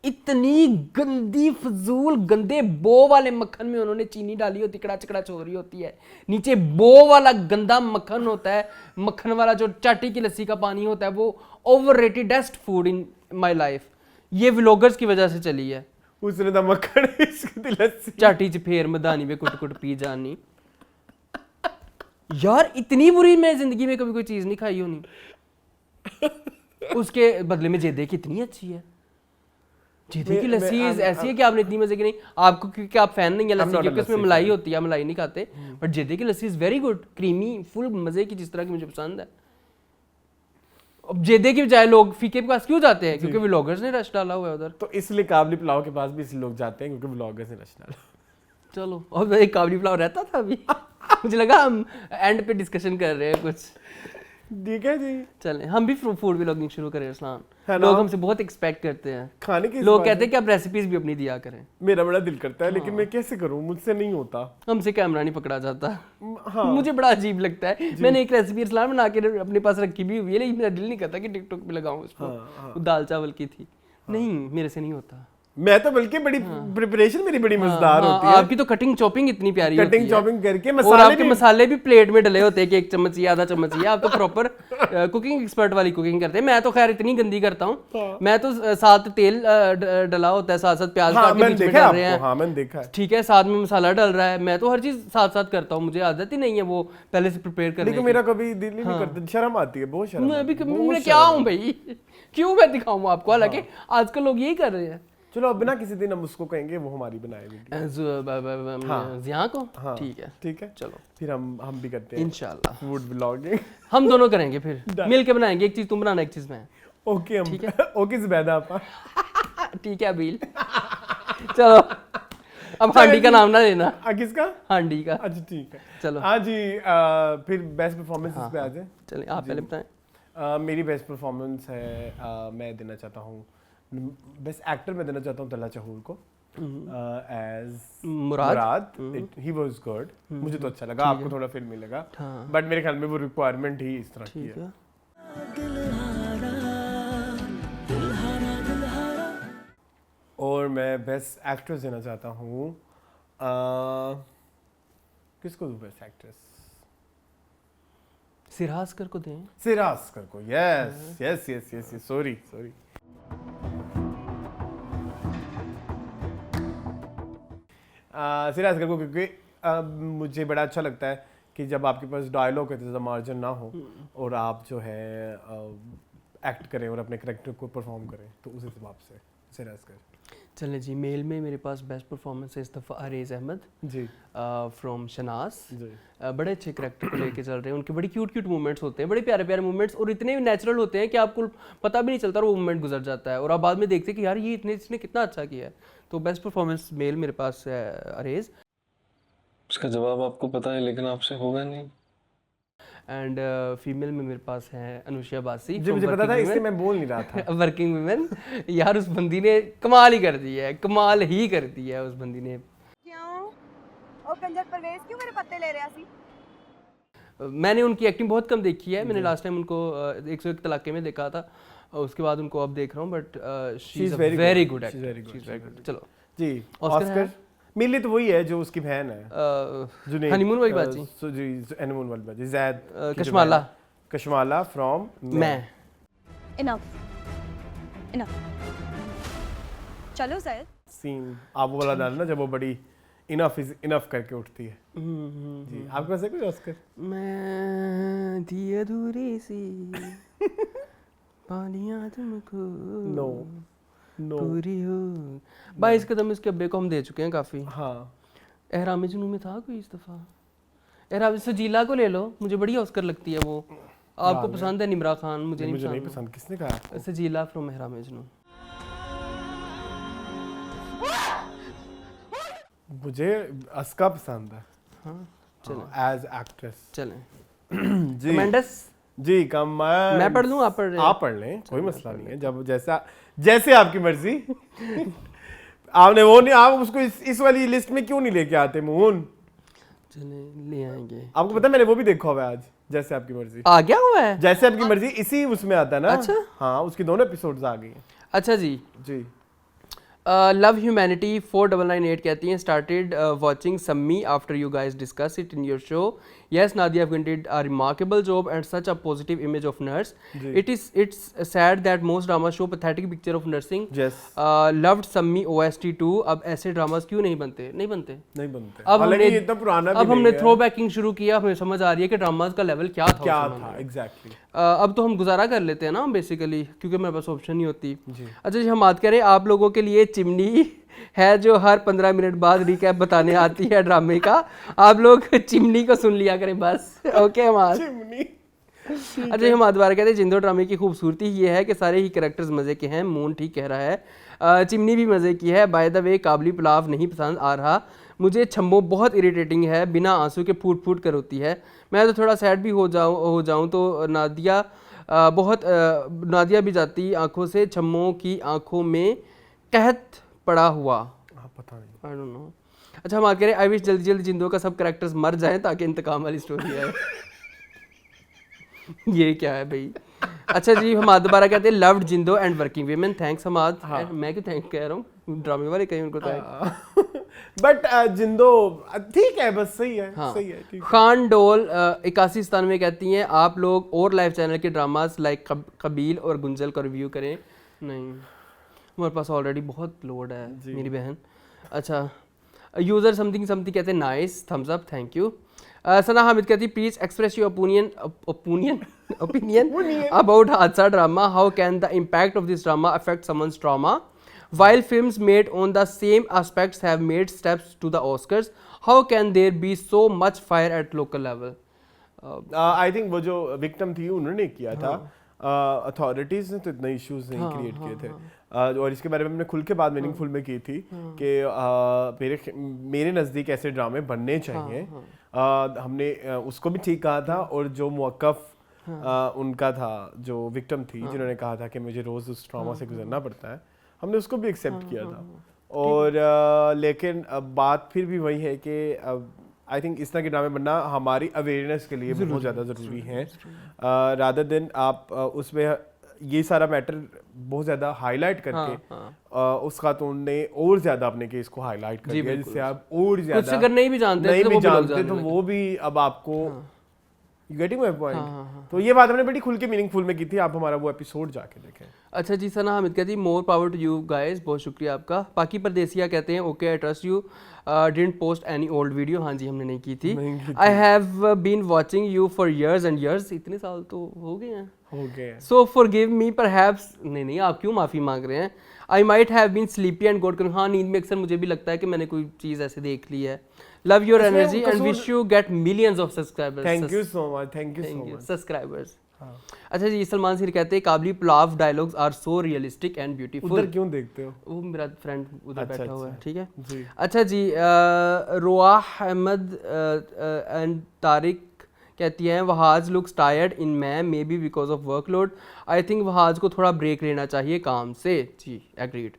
इतनी गंदी फजूल गंदे बो वाले मक्खन में उन्होंने चीनी डाली होती, कड़ाच कड़ाच हो रही होती है, नीचे बो वाला गंदा मक्खन होता है। मक्खन वाला जो चाटी की लस्सी का पानी होता है, वो overratedest food in my life. ये व्लॉगर्स की वजह से चली है। उसने तो मक्खन इसकी लस्सी चाटी च फेर मदानी में कुट कुट पी जानी। यार इतनी बुरी मैं जिंदगी में कभी कोई चीज नहीं खाई होनी। उसके बदले में जेदे की इतनी अच्छी है। जेदे की लस्सी ऐसी है कि आपने इतनी मजे की नहीं, आपको क्योंकि आप फैन नहीं है लस्सी क्योंकि उसमें मलाई होती है, मलाई नहीं खाते, बट जेदे की लस्सी is very good, creamy, full मजे की, जिस तरह की मुझे पसंद है। अब जेदे की बजाय लोग फीके के पास क्यों जाते हैं? क्योंकि व्लॉगर्स ने रश डाला हुआ है उधर। तो इसलिए काबली पुलाव के पास भी इसलिए लोग जाते हैं क्योंकि व्लॉगर्स ने रश डाला। चलो, और एक काबली पुलाव रहता था अभी मुझे लगा हम एंड पे डिस्कशन कर रहे हैं कुछ। ठीक है जी, चलें हम भी फूड व्लॉगिंग शुरू करें अरसलान। है ना? लोग हमसे बहुत एक्सपेक्ट करते हैं, खाने की लोग कहते हैं कि आप रेसिपीज भी अपनी दिया करें। मेरा बड़ा दिल करता है लेकिन मैं कैसे करूं, मुझसे नहीं होता। हमसे कैमरा नहीं पकड़ा जाता। हाँ मुझे बड़ा अजीब लगता है। मैंने एक रेसिपी अरसलान बना के अपने पास रखी भी हुई है, लेकिन मेरा दिल नहीं करता कि टिकटॉक पे लगाऊं उसको। वो दाल चावल की थी। नहीं, मेरे से नहीं होता। मैं तो बल्कि बड़ी प्रिपरेशन मेरी बड़ी मजेदार होती है। आपकी तो कटिंग चॉपिंग इतनी प्यारी होती है। कटिंग चॉपिंग करके और आपके मसाले भी प्लेट में डले होते हैं कि 1 चम्मच या आधा चम्मच या। आप तो प्रॉपर कुकिंग एक्सपर्ट वाली कुकिंग करते हैं। मैं तो खैर इतनी गंदी करता हूँ। मैं तो साथ तेल डला होता है, साथ साथ प्याज काट के बीच में डाल रहे हैं। हाँ मैंने देखा है। ठीक है, साथ में मसाला डल रहा है। मैं तो हर चीज साथ साथ करता हूँ, मुझे आदत ही नहीं है वो पहले से प्रिपेयर करने की। लेकिन मेरा कभी दिल ही नहीं करता, शर्म आती है, बहुत शर्म। मैं क्या हूँ भाई, क्यों मैं दिखाऊँ आपको? हालांकि आजकल लोग यही कर रहे हैं। चलो अब बिना किसी दिन हम उसको कहेंगे वो हमारी बनाए यहाँ को। हाँ, ठीक है, ठीक है, चलो फिर हम भी करते हैं इंशाल्लाह फूड व्लॉगिंग। हम दोनों करेंगे फिर मिल के बनाएंगे। एक चीज तुम बनाना, एक चीज मैं। ओके हम ठीक है। ओके जुबैदा आपा ठीक है अबील। चलो अब हांडी का नाम ना लेना। किसका? हांडी का। अच्छा ठीक है, चलो हाँ जी। फिर बेस्ट परफॉर्मेंस पे आ जाए। चलिए आप पहले बताएं। मेरी बेस्ट परफॉर्मेंस है, मैं देना चाहता हूँ बेस्ट एक्टर में देना चाहता हूँ तला चहूर को as Murad. He was good, मुझे तो अच्छा लगा। आपको थोड़ा फिल्मी लगा, बट मेरे ख्याल में वो रिक्वायरमेंट ही इस तरह की है। और मैं बेस्ट एक्ट्रेस देना चाहता हूँ किसको दूँ बेस्ट एक्ट्रेस? सिरास्कर को दें। सिरास्कर को। Yes yes yes yes, sorry sorry. सिरास्कर को, क्योंकि मुझे बड़ा अच्छा लगता है कि जब आपके पास डायलॉग के ज़्यादा मार्जिन ना हो और आप जो है एक्ट करें और अपने करैक्टर को परफॉर्म करें, तो उस हिसाब से सिरास्कर। चलें जी, मेल में मेरे पास बेस्ट परफॉर्मेंस है इस दफ़ा अरेज अहमद जी फ्रॉम शनास। जी बड़े अच्छे करैक्टर को लेके चल रहे हैं, उनके बड़े क्यूट मूवमेंट्स होते हैं, बड़े प्यारे प्यारे मूवमेंट्स, और इतने नेचुरल होते हैं कि आपको पता भी नहीं चलता और वो मूवमेंट गुजर जाता है और आप बाद में देखते हैं कि यार ये इसने कितना अच्छा किया है। तो बेस्ट परफॉर्मेंस मेल मेरे पास है अरेज। उसका जवाब आपको पता है लेकिन आपसे होगा नहीं। एंड फीमेल में मेरे पास है अनुष्या बासी। जी मुझे पता था, इसलिए मैं बोल नहीं रहा था। Working women. यार उस बंदी ने कमाल ही कर दी है, कमाल ही कर दी है उस बंदी ने। क्यों ओ कंजर परवेज क्यों मेरे पत्ते ले रहा सी? मैंने उनकी एक्टिंग बहुत कम देखी है, मैंने लास्ट टाइम उनको 101 तलाके में देखा था, उसके बाद उनको अब देख रहा हूँ, but she is very good actor. चलो जी, ऑस्कर मेरे लिए तो वही है जो उसकी बहन है, हनीमून वाली बाजी। जी हनीमून वाली बाजी, जैद कशमाला फ्रॉम मैं। इनफ चलो सर। सीन आप वो वाला डालना जब वो बड़ी इनफ इज इनफ करके उठती है। जी आपके पास है कोई ऑस्कर? मैं थी अधूरी सी पानियां तुमको नो नो पूरी हो। 22 कदम इसके अब्बे को हम दे चुके हैं काफ़ी। हाँ एहराम जुनून में था कोई इस दफ़ा? एहराम सजीला को ले लो, मुझे बड़ी ऑस्कर लगती है वो। आपको पसंद है निमरा खान, मुझे नहीं पसंद। किसने कहा आपको? सजीला फ्रॉम एहराम जुनून। मुझे अस्का पसंद है। हाँ चलें एज एक्ट्रेस। चलें जी कमेंडस जी कमेंट मैं पढ़ लूँ, आप पढ़ लें, कोई मसला नहीं है। जब जैसे आपकी मर्जी। आपने वो नहीं, आप उसको इस वाली लिस्ट में क्यों नहीं लेके आते मून? चले ले आएंगे। आपको पता है मैंने वो भी देखा हुआ है आज, जैसे आपकी मर्जी। आ गया हुआ है जैसे आपकी मर्जी, इसी उसमें आता है ना। अच्छा हाँ उसकी दोनों एपिसोड्स आ गई हैं। अच्छा जी जी। लव ह्यूमैनिटी 4998 कहती हैं started watching Sammi after you guys discuss it in your show. Yes, Nadia did a remarkable job and such a positive image of nurse. It's sad that most dramas show pathetic picture of nursing. Yes. Loved Sammi OST too. अब ऐसे dramas क्यों नहीं बनते? अब हमने throw banking शुरू किया, हमें समझ आ रही है कि ड्रामास का लेवल क्या था एग्जैक्टली। अब तो हम गुजारा कर लेते हैं ना बेसिकली, क्योंकि मेरे पास ऑप्शन नहीं होती। अच्छा जी, हम बात करें आप लोगों के लिए चिमनी है जो हर 15 मिनट बाद रिकैप बताने आती है ड्रामे का। आप लोग चिमनी को सुन लिया करें बस। ओके हमाद। अच्छा हम दोबारा कहते हैं जिंदो ड्रामे की खूबसूरती ये है कि सारे ही कैरेक्टर्स मज़े के हैं। मून ठीक कह रहा है। चिमनी भी मज़े की है। बाय द वे काबली पुलाव नहीं पसंद आ रहा मुझे। छम्बो बहुत इरिटेटिंग है, बिना आंसू के फूट फूट कर होती है। मैं तो थोड़ा सैड भी हो जाऊँ तो नादिया भी जाती आंखों से। छम्मो की आंखों में कहत पड़ा हुआ, पता नहीं, आई डोंट नो। अच्छा हम आगे आई विश जल्दी जल्दी जिंदो का सब कैरेक्टर्स मर जाएं ताकि इंतकाम वाली स्टोरी आए। ये क्या है भाई? अच्छा जी हम दोबारा कहते हैं loved Zindo and working women. Thanks Hamad. मैं क्यों थैंक कह रहा हूँ, ड्रामे वाले कहीं उनको थैंक। बट जिंदो ठीक है, बस सही है। हाँ। सही है। खान डोल 81 में कहती हैं आप लोग और लाइव चैनल के ड्रामास लाइक कबील और गुंजल का रिव्यू करें। नहीं हमारे पास ऑलरेडी बहुत लोड है मेरी बहन। अच्छा यूज़र समथिंग कहते हैं nice thumbs up thank you. Sana Hamid कहती please express your opinion about Hadsa drama. How can the impact of this drama affect someone's trauma while films made on the same aspects have made steps to the Oscars? How can there be so much fire at local level? I think वो जो victim थी उन्होंने किया था, authorities ने तो इतने issues नहीं क्रिएट किए थे। और इसके बारे में हमने खुल के बाद मीनिंगफुल में की थी कि मेरे नज़दीक ऐसे ड्रामे बनने चाहिए। हमने उसको भी ठीक कहा था, और जो मुवक्कफ उनका था, जो विक्टिम थी जिन्होंने कहा था कि मुझे रोज़ उस ट्रॉमा से गुजरना पड़ता है, हमने उसको भी एक्सेप्ट किया था। और लेकिन अब बात फिर भी वही है कि आई थिंक इस तरह के ड्रामे बनना हमारी अवेयरनेस के लिए बहुत ज़्यादा ज़रूरी है, रादर देन आप उसमें ये सारा मैटर बहुत ज़्यादा हाईलाइट करके उस खातून ने और ज़्यादा अपने केस को हाईलाइट कर दिया, जिससे आप और ज़्यादा अगर नहीं भी जानते तो वो भी अब आपको गेटिंग माय पॉइंट। तो ये बात हमने बड़ी खुल के मीनिंगफुल में की थी, आप हमारा वो एपिसोड जाके देखें। अच्छा जी, सना हामिद कहती more power to you guys, बहुत शुक्रिया आपका। पाकी परदेसिया कहते हैं okay I trust you, didn't post any old video. हाँ जी, हमने नहीं की थी। I have been watching you for years and years, इतने साल तो हो गए हैं। सो फॉरगिव मी परहैप्स, नहीं आप क्यों माफ़ी मांग रहे हैं। I might have been sleepy and got, हाँ नींद में अक्सर मुझे भी लगता है कि मैंने कोई चीज़ ऐसे देख ली है। Love your energy and wish you get millions of subscribers. Thank you so much subscribers. अच्छा जी, सलमान सिर कहते हैं Kabli Pulao dialogues are so realistic and beautiful. उधर क्यों देखते हो? वो मेरा फ्रेंड उधर बैठा हुआ है, ठीक है जी। अच्छा जी, रोआह अहमद एंड तारिक कहती हैं Wahaj looks tired in ma'am may be because of workload, I think Wahaj को थोड़ा ब्रेक लेना चाहिए काम से। जी एग्रीड।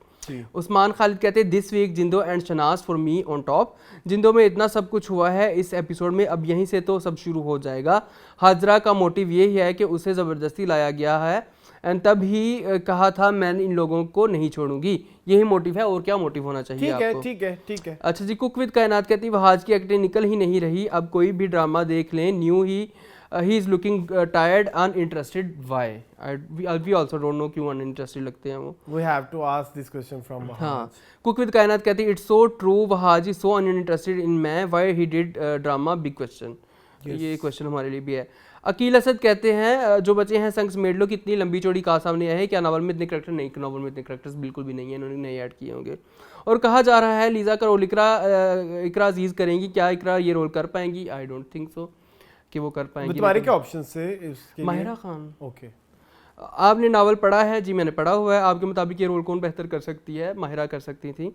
उस्मान खालिद कहते हैं this week Zindo and Shahnaz for me on top. Zindo में इतना सब कुछ हुआ है इस एपिसोड में, अब यहीं से तो सब शुरू हो जाएगा। हाजरा का मोटिव यही है कि उसे ज़बरदस्ती लाया गया है एंड तब ही कहा था मैं इन लोगों को नहीं छोड़ूंगी, यही मोटिव है, और क्या मोटिव होना चाहिए आपको? ठीक है। अच्छा जी, कुक विद कायनात कहती वहाज की एक्टिंग निकल ही नहीं रही, अब कोई भी ड्रामा देख लें न्यू he is looking tired uninterested why, we also don't know क्यों अनइंटरेस्टेड लगते हैं वो। We have to ask this question from Wahaj. हाँ, कुक विद कायनात कहती it's so true Wahaj is so uninterested in मैं why he did drama, big question. ये question हमारे लिए भी है। अकील असद कहते हैं जो बचे हैं संग समेट लो, कितनी लंबी चौड़ी कहा सामने आया है, क्या नावल में इतने करैक्टर नहीं, नावल में इतने करैक्टर्स बिल्कुल भी नहीं है, इन्होंने नए ऐड किए होंगे। और कहा जा रहा है लीजा का रोल इकरा अजीज करेंगी, क्या इकरा ये रोल कर पाएंगी? आई डोंट थिंक सो कि वो कर पाएंगी। तुम्हारे क्या ऑप्शंस है इसके लिए? माहिरा खान। ओके, आपने नावल पढ़ा है? जी मैंने पढ़ा हुआ है। आपके मुताबिक ये रोल कौन बेहतर कर सकती है? माहिरा कर सकती थी।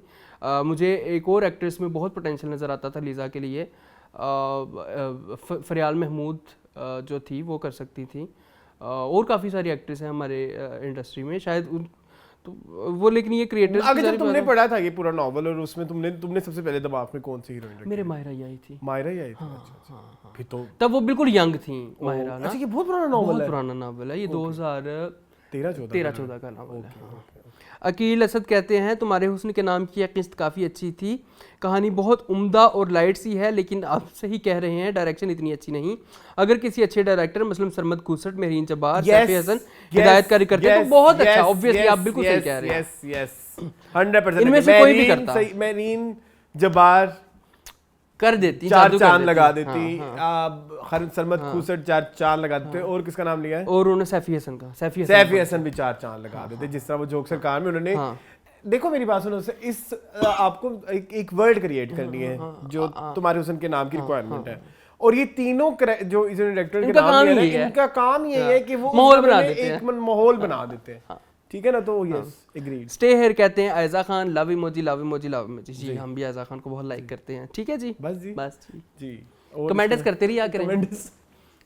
मुझे एक और एक्ट्रेस में बहुत पोटेंशियल नज़र आता था लीजा के लिए, फरियाल महमूद जो थी वो कर सकती थी, और काफ़ी सारी एक्ट्रेस हैं हमारे इंडस्ट्री में शायद तो वो, लेकिन ये क्रिएटर्स अगर जब तुमने पढ़ा था ये पूरा नॉवल और उसमें तुमने सबसे पहले दिमाग में कौन सी हीरोइन रखी? मेरे माहिरा ही आई थी। माहिरा ही आई थी? अच्छा। फिर तो तब वो बिल्कुल यंग थी माहिरा ना। अच्छा, ये बहुत पुराना नॉवल है? बहुत पुराना नॉवल है ये, 2013-14 का नॉवल है। अकील असद कहते हैं तुम्हारे हुस्न के नाम की किस्त काफ़ी अच्छी थी, कहानी बहुत उम्दा और लाइट सी है, लेकिन आप सही कह रहे हैं डायरेक्शन इतनी अच्छी नहीं। अगर किसी अच्छे डायरेक्टर मसलन सरमद खूसट, मेहरीन जब्बार, सैफी हसन हिदायतकारी करते तो बहुत अच्छा। ऑब्वियसली आप बिल्कुल सही कह रहे हैं। 100% इनमें से कोई भी करता। मेहरीन जब्बार कर देती, चार चांद लगा देती, सरमद खूसट चार चांद लगा देते, और किसका नाम लिया है? और उन्होंने सैफी हसन का, सैफी हसन भी चार चांद लगा देते, जिस तरह वो जोक सरकार में उन्होंने। देखो मेरी बात सुनो, इस आपको एक वर्ल्ड क्रिएट करनी है जो तुम्हारे हुसन के नाम की रिक्वायरमेंट है, और ये तीनों जो इस डायरेक्टर के नाम है इनका काम ये है कि वो एक माहौल बना देते हैं, ठीक है ना? तो यस एग्रीड। स्टे हियर कहते हैं Ayeza Khan, love emoji love emoji love emoji. जी हम भी आयजा खान को बहुत लाइक करते हैं, ठीक है जी। बस जी कमेंट्स करते रहिए करें।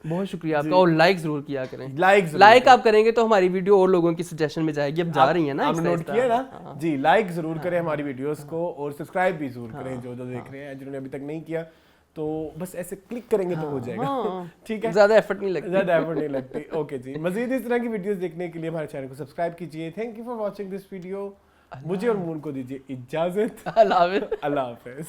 बहुत शुक्रिया आपका, और लाइक जरूर किया करें। लाइक आप करेंगे तो हमारी वीडियो और लोगों की सजेशन में जाएगी। अब जा रही है ना, आपने नोट किया ना जी। लाइक जरूर करें हमारी वीडियोस को, और सब्सक्राइब भी जरूर करें जो देख रहे हैं, जिन्होंने अभी तक नहीं किया तो बस ऐसे क्लिक करेंगे तो हो जाएगा, ठीक है? ज्यादा एफर्ट नहीं लगती। ओके जी, मजीद इस तरह की वीडियोस देखने के लिए हमारे चैनल को सब्सक्राइब कीजिए। Thank you for watching this video. मुझे और मून को दीजिए इजाजत। अल्लाह हाफिज़। अल्लाह हाफिज़।